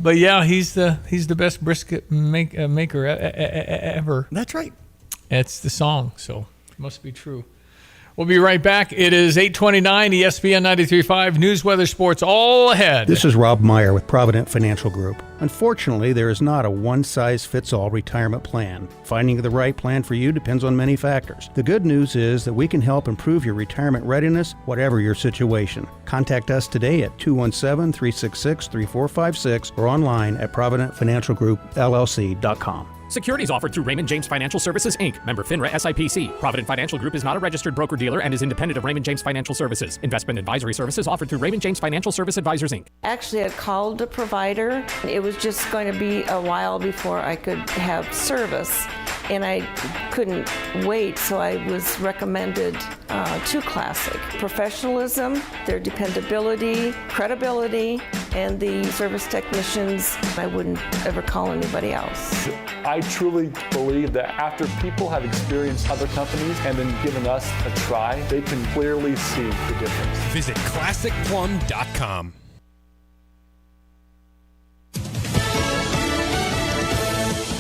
But yeah, he's the best brisket maker ever. That's right. It's the song, so it must be true. We'll be right back. It is 8:29, ESPN 93.5, News, Weather, Sports, all ahead. This is Rob Meyer with Provident Financial Group. Unfortunately, there is not a one-size-fits-all retirement plan. Finding the right plan for you depends on many factors. The good news is that we can help improve your retirement readiness, whatever your situation. Contact us today at 217-366-3456 or online at providentfinancialgroupllc.com. Securities offered through Raymond James Financial Services, Inc., member FINRA SIPC. Provident Financial Group is not a registered broker-dealer and is independent of Raymond James Financial Services. Investment advisory services offered through Raymond James Financial Service Advisors, Inc. Actually, I called the provider. It was just going to be a while before I could have service, and I couldn't wait, so I was recommended to Classic. Professionalism, their dependability, credibility, and the service technicians, I wouldn't ever call anybody else. I truly believe that after people have experienced other companies and then given us a try, they can clearly see the difference. Visit ClassicPlum.com.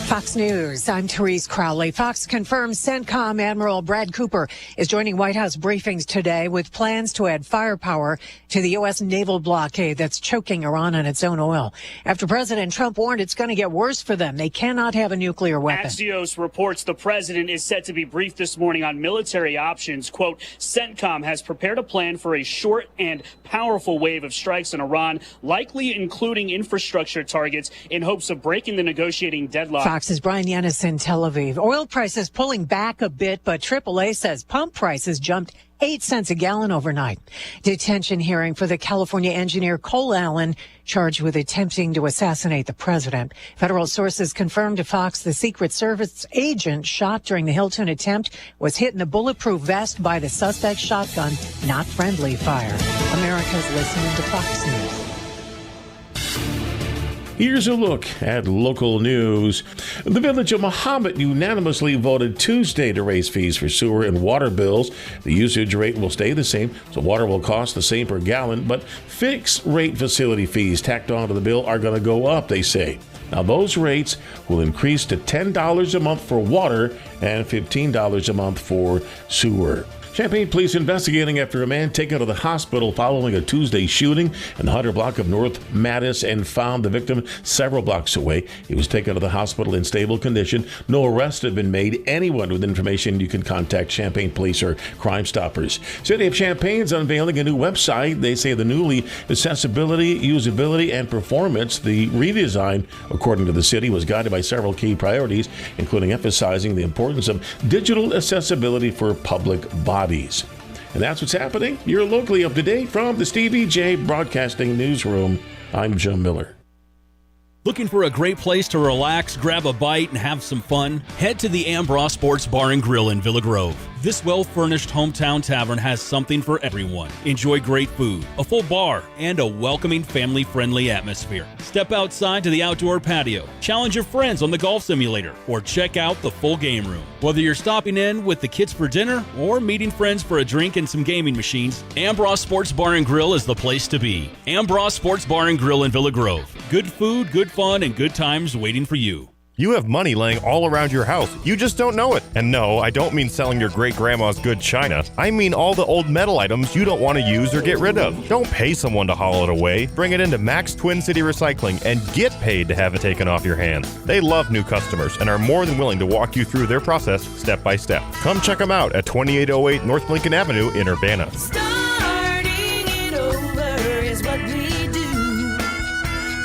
Fox News, I'm Therese Crowley. Fox confirms CENTCOM Admiral Brad Cooper is joining White House briefings today with plans to add firepower to the U.S. naval blockade that's choking Iran on its own oil. After President Trump warned it's going to get worse for them, they cannot have a nuclear weapon. Axios reports the president is set to be briefed this morning on military options. Quote, CENTCOM has prepared a plan for a short and powerful wave of strikes on Iran, likely including infrastructure targets, in hopes of breaking the negotiating deadlock. Fox's Brian Yanis in Tel Aviv. Oil prices pulling back a bit, but AAA says pump prices jumped 8 cents a gallon overnight. Detention hearing for the California engineer Cole Allen, charged with attempting to assassinate the president. Federal sources confirmed to Fox the Secret Service agent shot during the Hilton attempt was hit in the bulletproof vest by the suspect's shotgun, not friendly fire. America's listening to Fox News. Here's a look at local news. The Village of Mahomet unanimously voted Tuesday to raise fees for sewer and water bills. The usage rate will stay the same, so water will cost the same per gallon, but fixed rate facility fees tacked onto the bill are going to go up, they say. Now, those rates will increase to $10 a month for water and $15 a month for sewer. Champaign police investigating after a man taken to the hospital following a Tuesday shooting in the 100 block of North Mattis and found the victim several blocks away. He was taken to the hospital in stable condition. No arrests have been made. Anyone with information, you can contact Champaign Police or Crime Stoppers. City of Champaign's unveiling a new website. They say the newly accessibility, usability, and performance. The redesign, according to the city, was guided by several key priorities, including emphasizing the importance of digital accessibility for public bodies. And that's what's happening. You're locally up to date from the Stevie J Broadcasting Newsroom. I'm Joe Miller. Looking for a great place to relax, grab a bite, and have some fun? Head to the Ambroise Sports Bar and Grill in Villa Grove. This well-furnished hometown tavern has something for everyone. Enjoy great food, a full bar, and a welcoming, family-friendly atmosphere. Step outside to the outdoor patio, challenge your friends on the golf simulator, or check out the full game room. Whether you're stopping in with the kids for dinner or meeting friends for a drink and some gaming machines, Ambroise Sports Bar and Grill is the place to be. Ambroise Sports Bar and Grill in Villa Grove. Good food, good fun, and good times waiting for you. You have money laying all around your house. You just don't know it. And no, I don't mean selling your great-grandma's good china. I mean all the old metal items you don't want to use or get rid of. Don't pay someone to haul it away. Bring it into Max Twin City Recycling and get paid to have it taken off your hands. They love new customers and are more than willing to walk you through their process step by step. Come check them out at 2808 North Lincoln Avenue in Urbana. Starting it over is what we do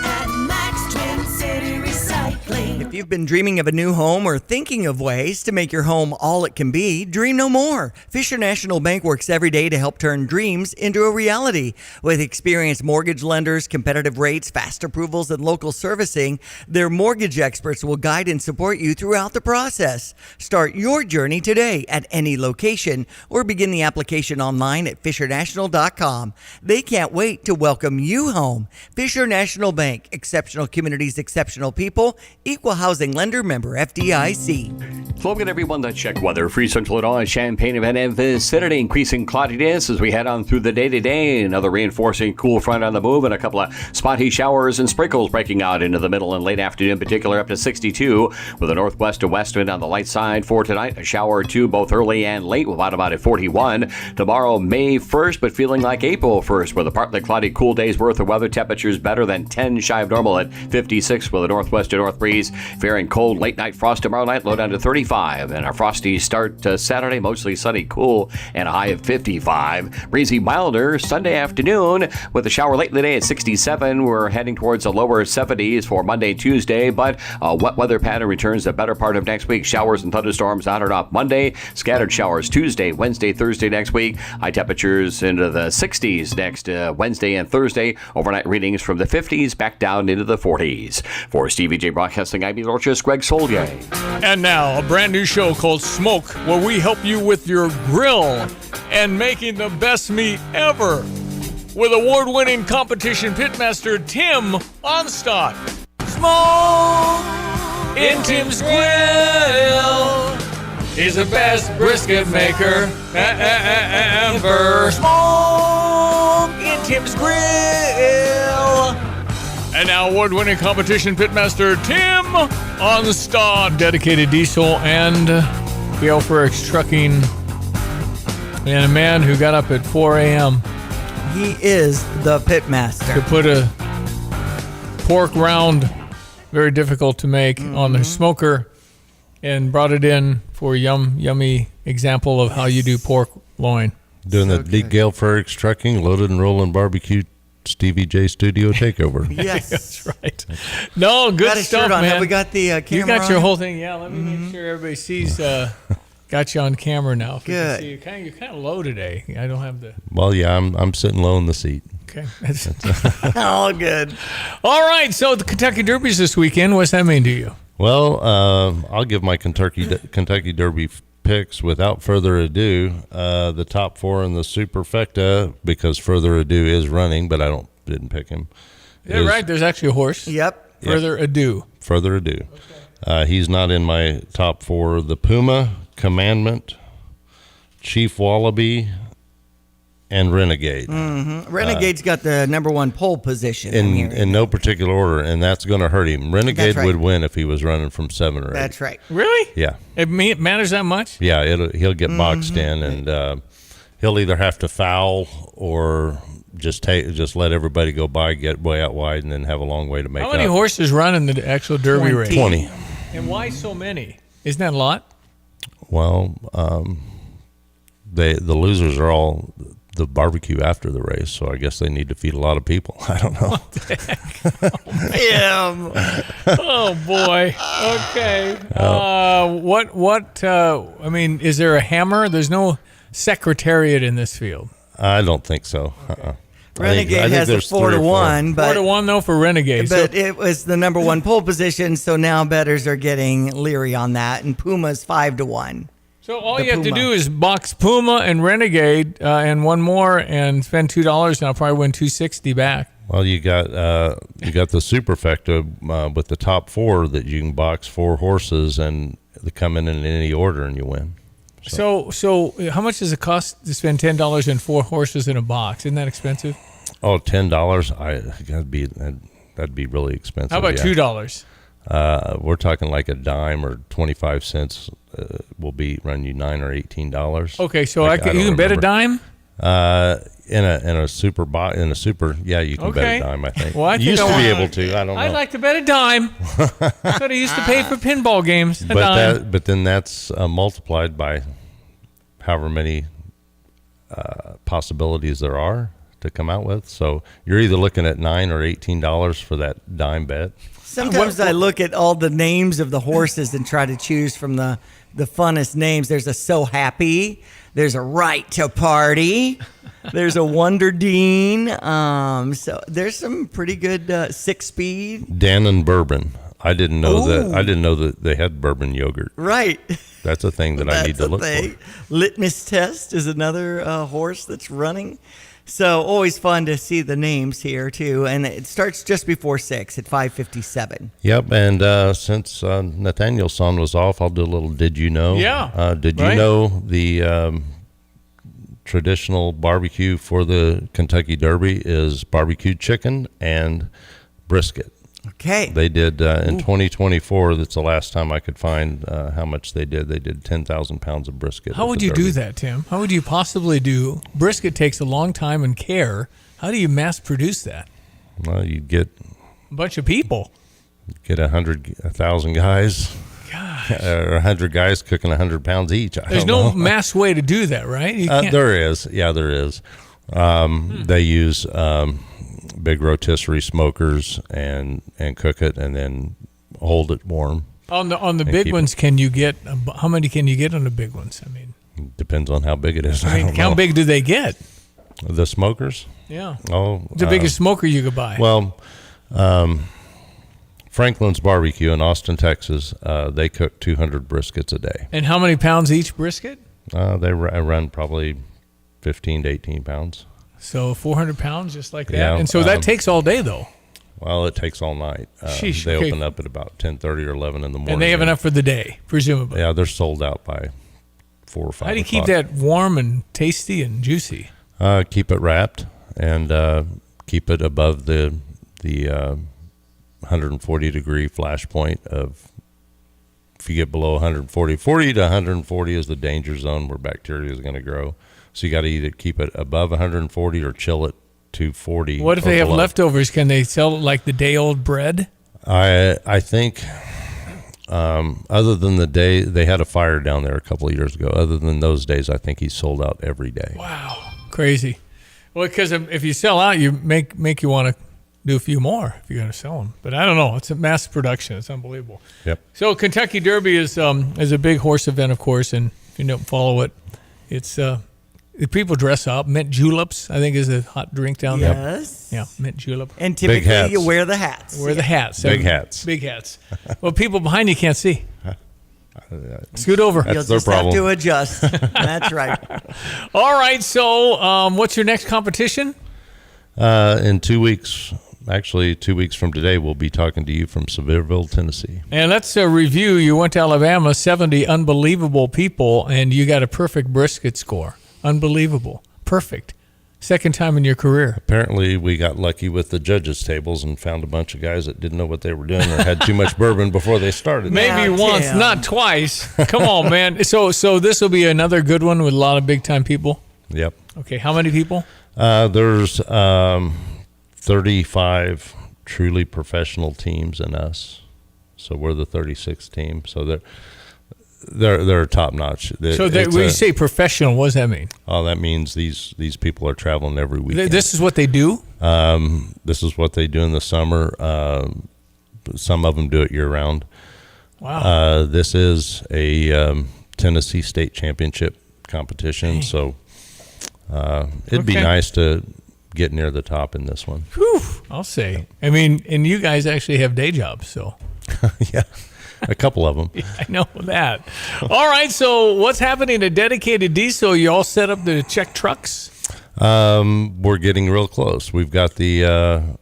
at Max Twin City Recycling. you've been dreaming of a new home or thinking of ways to make your home all it can be, dream no more. Fisher National Bank works every day to help turn dreams into a reality. With experienced mortgage lenders, competitive rates, fast approvals, and local servicing, their mortgage experts will guide and support you throughout the process. Start your journey today at any location or begin the application online at fishernational.com. They can't wait to welcome you home. Fisher National Bank, exceptional communities, exceptional people, equal housing lender, member FDIC. Hello again, everyone. Let's check weather. Free Central Illinois, Champaign and vicinity, increasing cloudiness as we head on through the day today. Another reinforcing cool front on the move and a couple of spotty showers and sprinkles breaking out into the middle and late afternoon, in particular up to 62 with a northwest to west wind on the light side for tonight. A shower or two both early and late, with about at 41. Tomorrow, May 1st, but feeling like April 1st with a partly cloudy, cool day's worth of weather. Temperatures better than 10 shy of normal at 56 with a northwest to north breeze. Faring cold, late night frost tomorrow night, low down to 35. And a frosty start to Saturday, mostly sunny, cool, and a high of 55. Breezy, milder Sunday afternoon with a shower late in the day at 67. We're heading towards the lower 70s for Monday, Tuesday, but a wet weather pattern returns the better part of next week. Showers and thunderstorms on and off Monday, scattered showers Tuesday, Wednesday, Thursday next week. High temperatures into the 60s next Wednesday and Thursday. Overnight readings from the 50s back down into the 40s. For Stevie J Broadcasting, I'm meteorologist Greg Solier. And now, a brand new show called Smoke, where we help you with your grill and making the best meat ever. With award-winning competition pitmaster Tim Onstadt. Smoke in Tim's Grill. He's the best brisket maker ever. Smoke in Tim's Grill. And now award-winning competition pitmaster Tim Onstadt. Dedicated diesel and Gale Ferrix trucking. And a man who got up at 4 a.m. He is the pitmaster. To put a pork round, very difficult to make, on the smoker, and brought it in for a yummy example of how you do pork loin. Doing the Gale Ferrix trucking, loaded and rolling barbecue Stevie J Studio takeover. Yes, that's right. No, good got a stuff, shirt on. man. Have we got the camera? You got your on? whole thing. Yeah, let me make sure everybody sees. Got you on camera now. If Good. you can see, you're kind of low today. I don't have the. Well, yeah, I'm sitting low in the seat. Okay. All good. All right. So the Kentucky Derby's this weekend. What's that mean to you? Well, I'll give my Kentucky Derby picks without further ado. The top four in the Superfecta, because Further Ado is running, but I didn't pick him. Yeah, right. There's actually a horse. Yep. Further Ado. Further Ado. Okay. He's not in my top four. The Puma, Commandment, Chief Wallaby, and Renegade. Mm-hmm. Renegade's got the number one pole position. In no particular order, and that's going to hurt him. Renegade would win if he was running from 7 or 8. That's right. Really? Yeah. It matters that much? Yeah, he'll get boxed in, and he'll either have to foul or just let everybody go by, get way out wide, and then have a long way to make up. How many horses run in the actual Derby race? 20. And why so many? Isn't that a lot? Well, the losers are all the barbecue after the race, so I guess they need to feed a lot of people. I don't know. Oh boy. Okay. I mean, is there a hammer? There's no secretariat in this field. I don't think so. Renegade has a 4-1, but 4-1 though for Renegade. But it was the number one pole position, so now bettors are getting leery on that, and Puma's 5-1. So all you have to do is box Puma and Renegade and one more, and spend $2, and I'll probably win $260 back. Well, you got the Superfecta with the top four that you can box 4 horses, and they come in any order, and you win. So how much does it cost to spend $10 and 4 horses in a box? Isn't that expensive? Oh, $10? That'd be really expensive. How about $2? We're talking like a dime or 25 cents will run you $9 or $18. Okay, so you can bet a dime? In a super, yeah, you can bet a dime, I think. Well, I used to be able to. I don't know. I'd like to bet a dime. That's what I used to pay for pinball games. But then that's multiplied by however many possibilities there are to come out with. So you're either looking at $9 or $18 for that dime bet. Sometimes I look at all the names of the horses and try to choose from the funnest names. There's a So Happy. There's a Right to Party. There's a Wonder Dean. So there's some pretty good 6-speed. Dan and Bourbon. I didn't know that. I didn't know that they had bourbon yogurt. Right. That's a thing that I need to look for. Litmus Test is another horse that's running. So always fun to see the names here too, and it starts just before 6 at 5:57. Yep, and since Nathaniel's son was off, I'll do a little. Did you know? Yeah. Did you know the traditional barbecue for the Kentucky Derby is barbecued chicken and brisket? Okay. They did in 2024. That's the last time I could find how much they did. They did 10,000 pounds of brisket. How would you do that, Tim? How would you possibly do? Brisket takes a long time and care. How do you mass produce that? Well, you'd get a bunch of people. Get 1,000 guys. Or 100 guys cooking 100 pounds each. There's no mass way to do that, right? You can't. There is. Yeah, there is. They use big rotisserie smokers and cook it and then hold it warm. On the big ones, can you get how many can you get on the big ones? I mean, depends on how big it is. I mean, how big do they get? The smokers? Yeah. Oh, the biggest smoker you could buy. Well, Franklin's Barbecue in Austin, Texas, they cook 200 briskets a day. And how many pounds each brisket? They run probably 15 to 18 pounds. So 400 pounds, just like that. Yeah, and so that takes all day, though. Well, it takes all night. Sheesh, they okay. open up at about 10:30 or 11 in the morning. And they have enough for the day, presumably. Yeah, they're sold out by 4 or 5 How do you o'clock. keep that warm and tasty and juicy? Keep it wrapped and keep it above the 140 degree flash point of. If you get below 140, 40 to 140 is the danger zone where bacteria is going to grow. So you got to either keep it above 140 or chill it to 40. What if they have leftovers? Can they sell it like the day old bread? I think other than the day they had a fire down there a couple of years ago, other than those days, I think he's sold out every day. Wow, crazy. Well, because if you sell out, you make you want to do a few more if you're going to sell them. But I don't know. It's a mass production. It's unbelievable. Yep. So Kentucky Derby is a big horse event, of course, and if you don't follow it, it's people dress up. Mint juleps, I think, is a hot drink down there. Yes. Yeah, mint julep. And typically you wear the hats. Wear the hats. Big hats. Big hats. Well, people behind you can't see. Scoot over. You'll just have to adjust. That's right. All right. So, what's your next competition? In 2 weeks, actually 2 weeks from today, we'll be talking to you from Sevierville, Tennessee. And let's review. You went to Alabama, 70 unbelievable people, and you got a perfect brisket score. Unbelievable. Perfect. Second time in your career. Apparently, we got lucky with the judges' tables and found a bunch of guys that didn't know what they were doing or had too much bourbon before they started. Maybe once, not twice. Come on, man. So this will be another good one with a lot of big-time people? Yep. Okay, how many people? There's 35 truly professional teams in us. So we're the 36th team. So they're top notch. So when you say professional, what does that mean? Oh, that means these people are traveling every weekend. This is what they do? This is what they do in the summer. Some of them do it year round. Wow. This is a Tennessee State Championship competition. So it'd be nice to get near the top in this one. Whew, I'll say. I mean, and you guys actually have day jobs, so. Yeah. A couple of them. Yeah, I know that. All right, so what's happening to Dedicated Diesel? You all set up to check trucks? We're getting real close. We've got the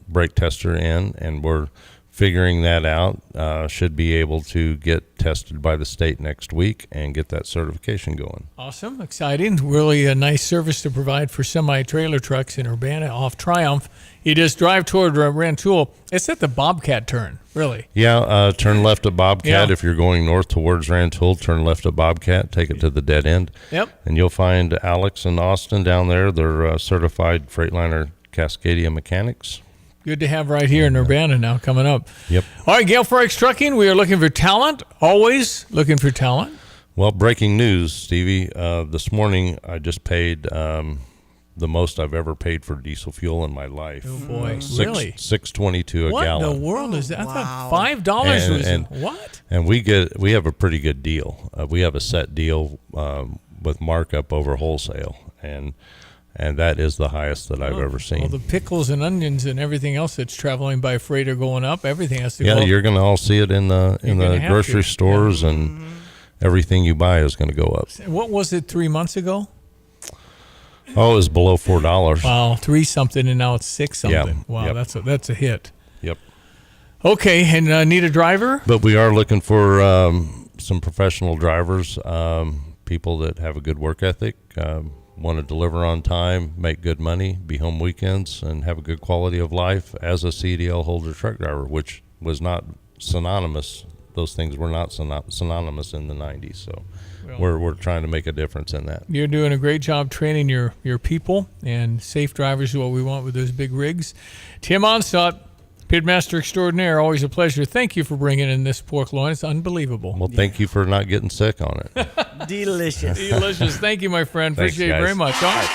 brake tester in, and we're figuring that out. Should be able to get tested by the state next week and get that certification going. Awesome, exciting. Really a nice service to provide for semi-trailer trucks in Urbana off Triumph. You just drive toward Rantoul. It's at the Bobcat turn, really. Yeah, turn left at Bobcat. Yeah. If you're going north towards Rantoul, turn left at Bobcat, take it to the dead end. Yep. And you'll find Alex and Austin down there. They're certified Freightliner Cascadia mechanics. Good to have right here in Urbana now coming up. Yep. All right, Gale Forex Trucking, we are looking for talent, always looking for talent. Well, breaking news, Stevie. This morning I just paid the most I've ever paid for diesel fuel in my life. Oh boy, really? $6.22 a what gallon. What in the world is that? I thought $5 was what? And we have a pretty good deal. We have a set deal with markup over wholesale, and that is the highest that I've ever seen. Well, the pickles and onions and everything else that's traveling by freight are going up. Everything has to go up. Yeah, you're going to all see it in the grocery stores, and everything you buy is going to go up. What was it 3 months ago? Oh, it was below $4. Wow, 3 something, and now it's 6 something. Yeah. Wow, that's a hit. Yep. Okay, and need a driver? But we are looking for some professional drivers, people that have a good work ethic, want to deliver on time, make good money, be home weekends, and have a good quality of life as a CDL holder truck driver, which was not synonymous. Those things were not synonymous in the 90s. So we're trying to make a difference in that. You're doing a great job training your people, and safe drivers is what we want with those big rigs. Tim Onstott, Pitmaster Extraordinaire, always a pleasure. Thank you for bringing in this pork loin. It's unbelievable. Well, thank you for not getting sick on it. Delicious. Delicious. Thank you, my friend. Thanks, Appreciate it guys. very much. All right.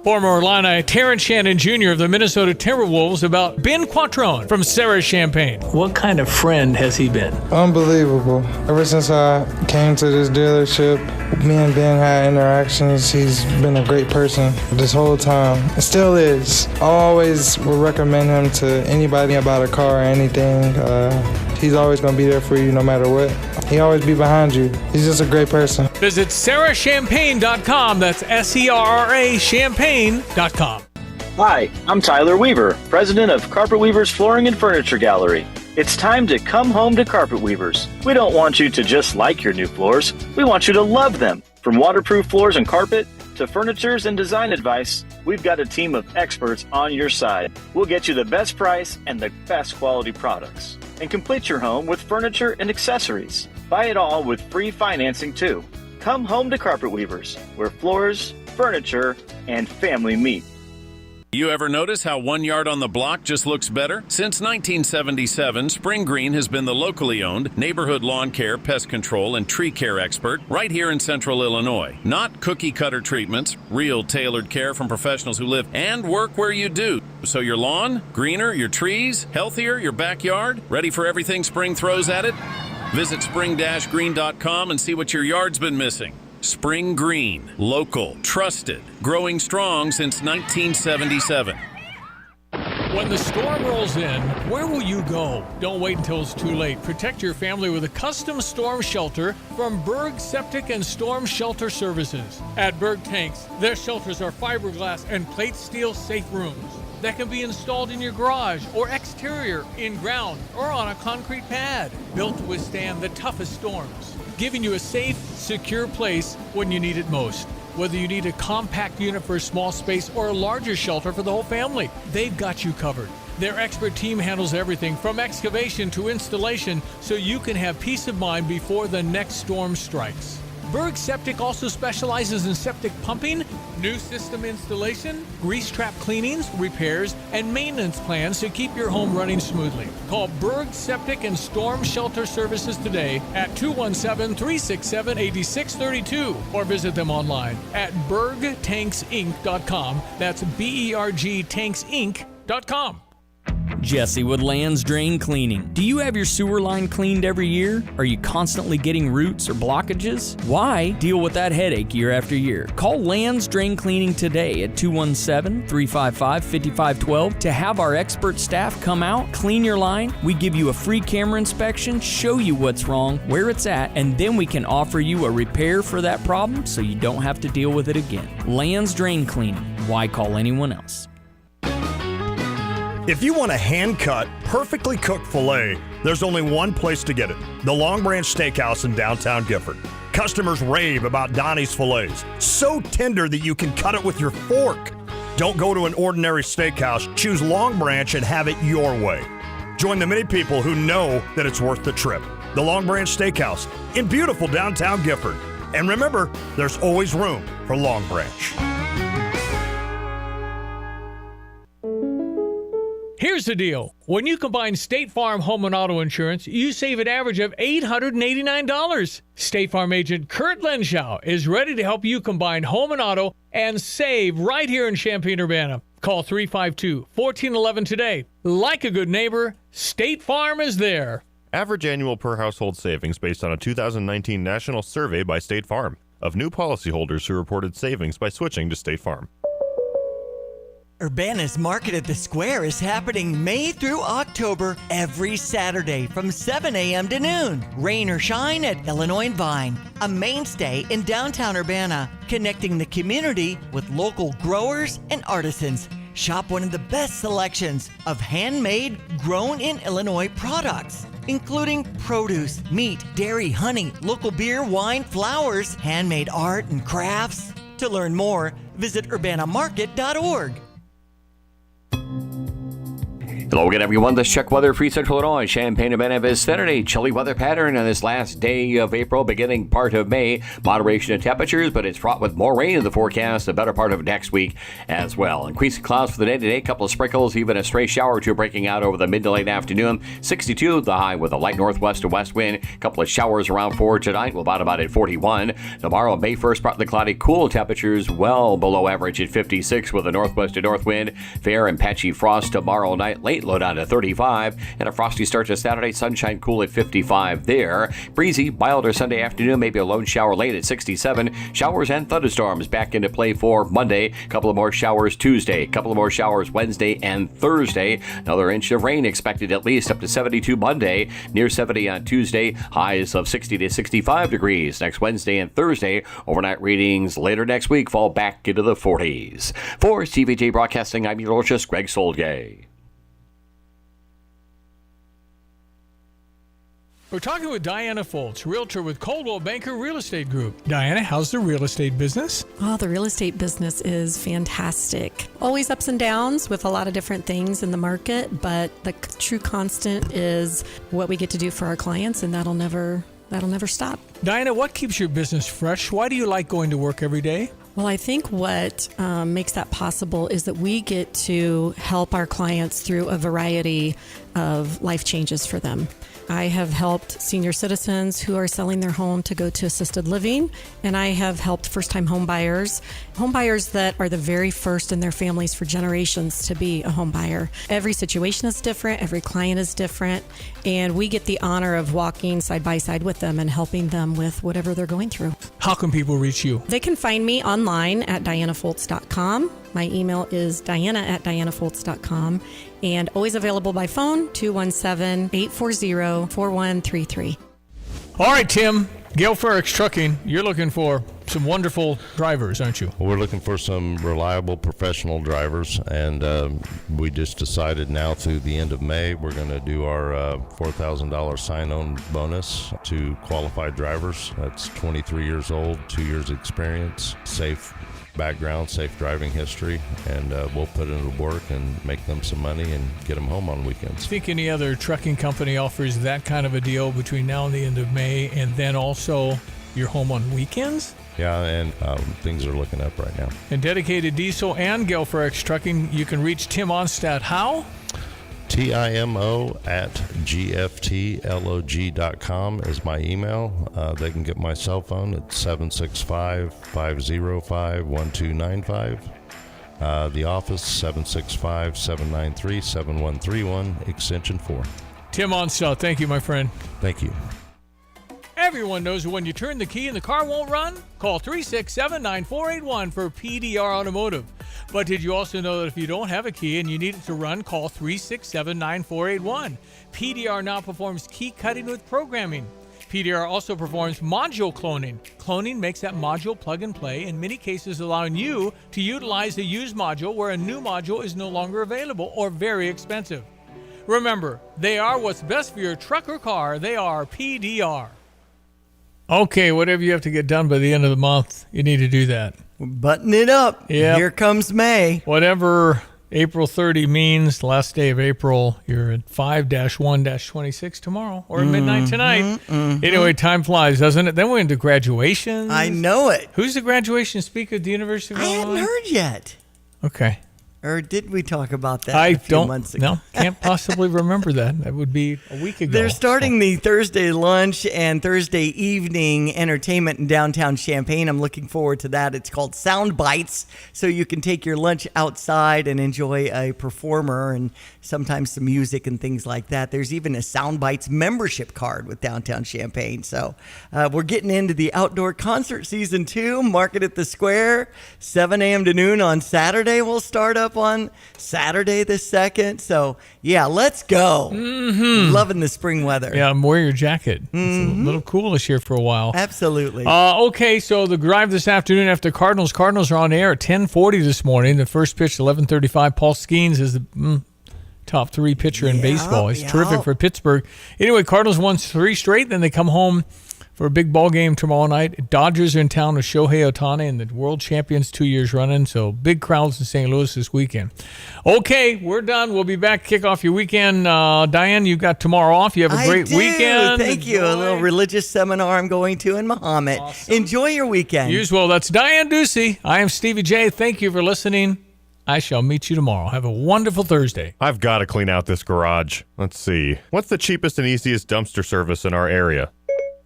Former Illini Terrence Shannon Jr. of the Minnesota Timberwolves about Ben Quattrone from Sarah Champagne. What kind of friend has he been? Unbelievable. Ever since I came to this dealership, me and Ben had interactions. He's been a great person this whole time. It still is. I always would recommend him to anybody about a car or anything. He's always going to be there for you no matter what. He always be behind you. He's just a great person. Visit sarahchampagne.com. That's SERRA champagne.com. Hi, I'm Tyler Weaver, president of Carpet Weavers Flooring and Furniture Gallery. It's time to come home to Carpet Weavers. We don't want you to just like your new floors. We want you to love them. From waterproof floors and carpet to furnitures and design advice, we've got a team of experts on your side. We'll get you the best price and the best quality products. And complete your home with furniture and accessories. Buy it all with free financing too. Come home to Carpet Weavers, where floors, furniture, and family meet. You ever notice how 1 yard on the block just looks better? Since 1977, Spring Green has been the locally owned neighborhood lawn care, pest control, and tree care expert right here in central Illinois. Not cookie cutter treatments, real tailored care from professionals who live and work where you do. So your lawn, greener, your trees, healthier, your backyard, ready for everything spring throws at it? Visit spring-green.com and see what your yard's been missing. Spring Green, local, trusted, growing strong since 1977. When the storm rolls in, where will you go? Don't wait until it's too late. Protect your family with a custom storm shelter from Berg Septic and Storm Shelter Services. At Berg Tanks, their shelters are fiberglass and plate steel safe rooms that can be installed in your garage or exterior, in ground, or on a concrete pad. Built to withstand the toughest storms, giving you a safe, secure place when you need it most. Whether you need a compact unit for a small space or a larger shelter for the whole family, they've got you covered. Their expert team handles everything from excavation to installation so you can have peace of mind before the next storm strikes. Berg Septic also specializes in septic pumping, new system installation, grease trap cleanings, repairs, and maintenance plans to keep your home running smoothly. Call Berg Septic and Storm Shelter Services today at 217-367-8632 or visit them online at bergtanksinc.com. That's bergtanksinc.com. Jesse with Lands Drain Cleaning. Do you have your sewer line cleaned every year? Are you constantly getting roots or blockages? Why deal with that headache year after year? Call Lands Drain Cleaning today at 217-355-5512 to have our expert staff come out, clean your line. We give you a free camera inspection, show you what's wrong, where it's at, and then we can offer you a repair for that problem so you don't have to deal with it again. Lands Drain Cleaning. Why call anyone else? If you want a hand-cut, perfectly cooked filet, there's only one place to get it, the Long Branch Steakhouse in downtown Gifford. Customers rave about Donnie's fillets, so tender that you can cut it with your fork. Don't go to an ordinary steakhouse, choose Long Branch and have it your way. Join the many people who know that it's worth the trip. The Long Branch Steakhouse in beautiful downtown Gifford. And remember, there's always room for Long Branch. Here's the deal. When you combine State Farm home and auto insurance, you save an average of $889. State Farm agent Kurt Lenschow is ready to help you combine home and auto and save right here in Champaign-Urbana. Call 352-1411 today. Like a good neighbor, State Farm is there. Average annual per household savings based on a 2019 national survey by State Farm of new policyholders who reported savings by switching to State Farm. Urbana's Market at the Square is happening May through October every Saturday from 7 a.m. to noon. Rain or shine at Illinois and Vine, a mainstay in downtown Urbana, connecting the community with local growers and artisans. Shop one of the best selections of handmade, grown in Illinois products, including produce, meat, dairy, honey, local beer, wine, flowers, handmade art, and crafts. To learn more, visit urbanamarket.org. Hello again, everyone. Let's check weather for Central Illinois. Champaign-Urbana is Saturday. Chilly weather pattern on this last day of April, beginning part of May. Moderation in temperatures, but it's fraught with more rain in the forecast the better part of next week as well. Increasing clouds for the day today. Couple of sprinkles, even a stray shower or two breaking out over the mid to late afternoon. 62 the high with a light northwest to west wind. Couple of showers around 4 tonight. We'll bottom out at 41. Tomorrow, May 1st, partly cloudy. Cool temperatures well below average at 56 with a northwest to north wind. Fair and patchy frost tomorrow night. Late low down to 35, and a frosty start to Saturday. Sunshine cool at 55 there. Breezy, milder Sunday afternoon, maybe a lone shower late at 67. Showers and thunderstorms back into play for Monday. Couple of more showers Tuesday. Couple of more showers Wednesday and Thursday. Another inch of rain expected at least up to 72 Monday. Near 70 on Tuesday. Highs of 60 to 65 degrees next Wednesday and Thursday. Overnight readings later next week fall back into the 40s. For CVJ Broadcasting, I'm meteorologist Greg Solgay. We're talking with Diana Foltz, realtor with Coldwell Banker Real Estate Group. Diana, how's the real estate business? Oh, the real estate business is fantastic. Always ups and downs with a lot of different things in the market, but the true constant is what we get to do for our clients, and that'll never stop. Diana, what keeps your business fresh? Why do you like going to work every day? Well, I think what makes that possible is that we get to help our clients through a variety of life changes for them. I have helped senior citizens who are selling their home to go to assisted living, and I have helped first-time home buyers that are the very first in their families for generations to be a home buyer. Every situation is different, every client is different, and we get the honor of walking side by side with them and helping them with whatever they're going through. How can people reach you? They can find me online at dianafoltz.com. My email is diana@dianafoltz.com, and always available by phone, 217-840-4133. All right, Tim, Gale Ferrex Trucking, you're looking for some wonderful drivers, aren't you? We're looking for some reliable professional drivers, and we just decided now through the end of May we're going to do our $4,000 sign-on bonus to qualified drivers. That's 23 years old, 2 years experience, safe background, safe driving history, and we'll put it to work and make them some money and get them home on weekends. Think any other trucking company offers that kind of a deal between now and the end of May, and then also you're home on weekends? Yeah, and things are looking up right now. And Dedicated Diesel and Gale Ferrex Trucking, you can reach Tim Onstadt how? TIMO@GFTLOG.com is my email. They can get my cell phone at 765-505-1295. The office, 765-793-7131, extension 4. Tim Onstadt, thank you, my friend. Thank you. Everyone knows when you turn the key and the car won't run, call 367-9481 for PDR Automotive. But did you also know that if you don't have a key and you need it to run, call 367-9481. PDR now performs key cutting with programming. PDR also performs module cloning. Cloning makes that module plug and play, in many cases allowing you to utilize a used module where a new module is no longer available or very expensive. Remember, they are what's best for your truck or car. They are PDR. Okay, whatever you have to get done by the end of the month, you need to do that. Button it up. Yeah. Here comes May. Whatever April 30 means, last day of April, you're at 5-1-26 tomorrow or midnight tonight. Anyway, time flies, doesn't it? Then we're into graduations. I know it. Who's the graduation speaker at the University of Illinois? I hadn't heard yet. Okay. Or did we talk about that I a few don't months ago? No, can't possibly remember that. That would be a week ago. They're starting the Thursday lunch and Thursday evening entertainment in downtown Champaign. I'm looking forward to that. It's called Sound Bites, so you can take your lunch outside and enjoy a performer and sometimes some music and things like that. There's even a Sound Bites membership card with downtown Champaign. So we're getting into the outdoor concert season 2. Market at the Square, 7 a.m. to noon on Saturday. We'll start up on Saturday the 2nd. So, yeah, let's go. Mm-hmm. Loving the spring weather. Yeah, wear your jacket. It's a little coolish here for a while. Absolutely. Okay, so the drive this afternoon after Cardinals. Cardinals are on air at 10:40 this morning. The first pitch, 11:35. Paul Skeens is the top 3 pitcher in baseball. He's terrific for Pittsburgh. Anyway, Cardinals won 3 straight. Then they come home for a big ball game tomorrow night. Dodgers are in town with Shohei Ohtani and the world champions 2 years running. So big crowds in St. Louis this weekend. Okay, we're done. We'll be back. Kick off your weekend. Diane, you've got tomorrow off. You have a great weekend. Thank you. A little religious seminar I'm going to in Muhammad. Awesome. Enjoy your weekend. You as well. That's Diane Ducey. I am Stevie J. Thank you for listening. I shall meet you tomorrow. Have a wonderful Thursday. I've got to clean out this garage. Let's see. What's the cheapest and easiest dumpster service in our area?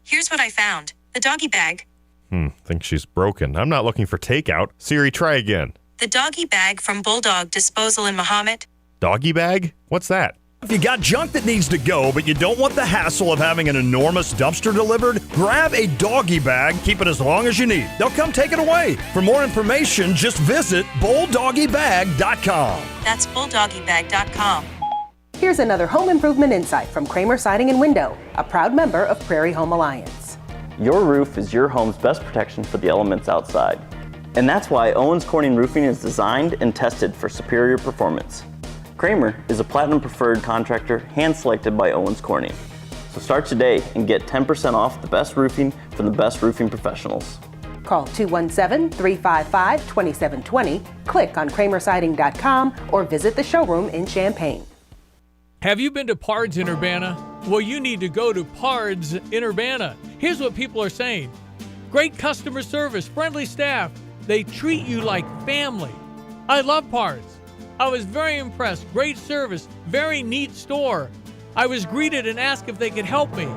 Here's what I found. The doggy bag. Think she's broken. I'm not looking for takeout. Siri, try again. The doggy bag from Bulldog Disposal in Muhammad. Doggy bag? What's that? If you got junk that needs to go, but you don't want the hassle of having an enormous dumpster delivered, grab a doggy bag, keep it as long as you need. They'll come take it away. For more information, just visit bulldoggybag.com. That's bulldoggybag.com. Here's another home improvement insight from Kramer Siding and Window, a proud member of Prairie Home Alliance. Your roof is your home's best protection for the elements outside. And that's why Owens Corning Roofing is designed and tested for superior performance. Kramer is a platinum preferred contractor hand-selected by Owens Corning. So start today and get 10% off the best roofing from the best roofing professionals. Call 217-355-2720, click on kramersiding.com, or visit the showroom in Champaign. Have you been to Pards in Urbana? Well, you need to go to Pards in Urbana. Here's what people are saying. Great customer service, friendly staff. They treat you like family. I love Pards. I was very impressed. Great service, very neat store. I was greeted and asked if they could help me.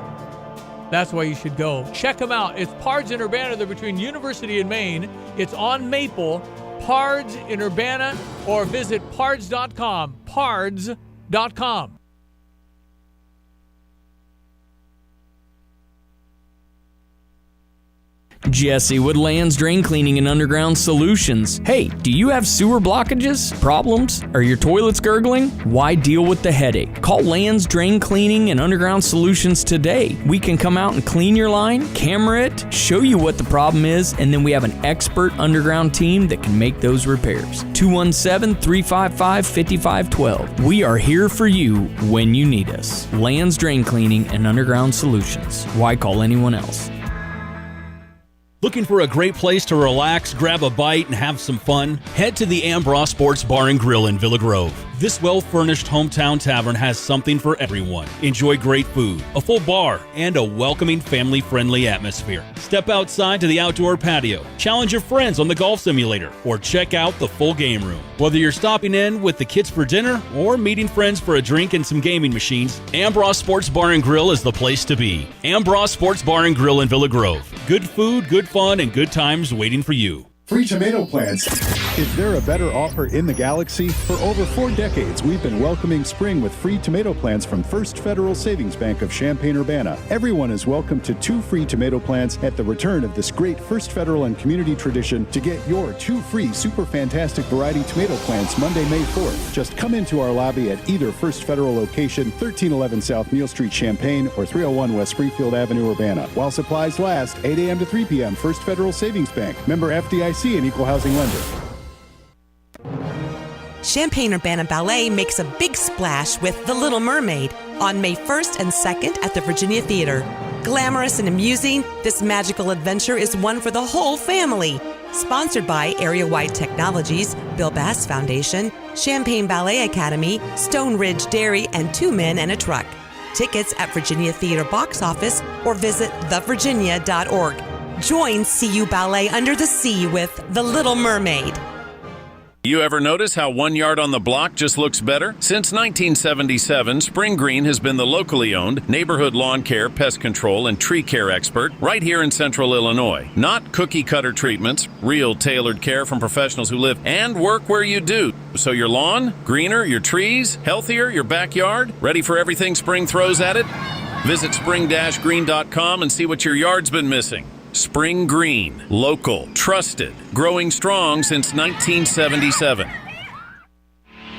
That's why you should go. Check them out. It's Pards in Urbana. They're between University and Maine. It's on Maple. Pards in Urbana, or visit pards.com. Pards.com. Jesse with Land's Drain Cleaning and Underground Solutions. Hey, do you have sewer blockages, problems? Are your toilets gurgling? Why deal with the headache? Call Land's Drain Cleaning and Underground Solutions today. We can come out and clean your line, camera it, show you what the problem is, and then we have an expert underground team that can make those repairs. 217-355-5512. We are here for you when you need us. Land's Drain Cleaning and Underground Solutions. Why call anyone else? Looking for a great place to relax, grab a bite, and have some fun? Head to the Ambross Sports Bar and Grill in Villa Grove. This well-furnished hometown tavern has something for everyone. Enjoy great food, a full bar, and a welcoming, family-friendly atmosphere. Step outside to the outdoor patio, challenge your friends on the golf simulator, or check out the full game room. Whether you're stopping in with the kids for dinner or meeting friends for a drink and some gaming machines, Ambross Sports Bar and Grill is the place to be. Ambross Sports Bar and Grill in Villa Grove. Good food, good fun, and good times waiting for you. Free tomato plants. Is there a better offer in the galaxy? For over 4 decades, we've been welcoming spring with free tomato plants from First Federal Savings Bank of Champaign-Urbana. Everyone is welcome to 2 free tomato plants at the return of this great First Federal and community tradition. To get your 2 free super fantastic variety tomato plants Monday, May 4th, just come into our lobby at either First Federal location, 1311 South Neal Street, Champaign, or 301 West Springfield Avenue, Urbana. While supplies last, 8 a.m. to 3 p.m. First Federal Savings Bank. Member FDIC and Equal Housing Lender. Champaign-Urbana Ballet makes a big splash with The Little Mermaid on May 1st and 2nd at the Virginia Theater. Glamorous and amusing, this magical adventure is one for the whole family. Sponsored by Area Wide Technologies, Bill Bass Foundation, Champaign Ballet Academy, Stone Ridge Dairy, and 2 Men and a Truck. Tickets at Virginia Theater box office or visit thevirginia.org. Join CU Ballet Under the Sea with The Little Mermaid. You ever notice how 1 yard on the block just looks better? Since 1977, Spring Green has been the locally owned neighborhood lawn care, pest control, and tree care expert right here in central Illinois. Not cookie-cutter treatments, real tailored care from professionals who live and work where you do. So your lawn, greener, your trees, healthier, your backyard, ready for everything spring throws at it? Visit spring-green.com and see what your yard's been missing. Spring Green, local, trusted, growing strong since 1977.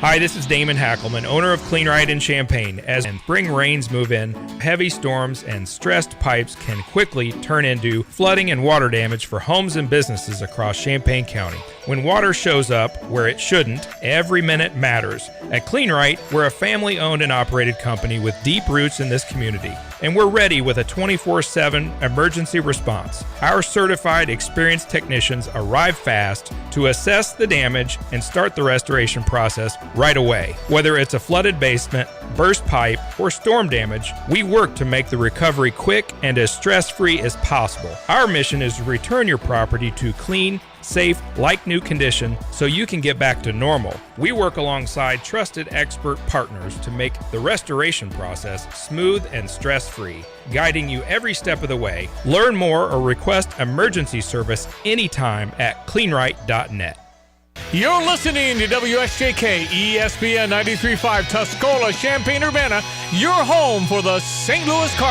Hi, this is Damon Hackelman, owner of Clean Right in Champaign. As spring rains move in, heavy storms and stressed pipes can quickly turn into flooding and water damage for homes and businesses across Champaign County. When water shows up where it shouldn't, every minute matters. At Clean Right, we're a family-owned and operated company with deep roots in this community, and we're ready with a 24/7 emergency response. Our certified, experienced technicians arrive fast to assess the damage and start the restoration process right away. Whether it's a flooded basement, burst pipe, or storm damage, we work to make the recovery quick and as stress-free as possible. Our mission is to return your property to clean, safe, like-new condition so you can get back to normal. We work alongside trusted expert partners to make the restoration process smooth and stress-free, guiding you every step of the way. Learn more or request emergency service anytime at cleanright.net. You're listening to WSJK ESPN 93.5 Tuscola, Champaign-Urbana, your home for the St. Louis Cardinals.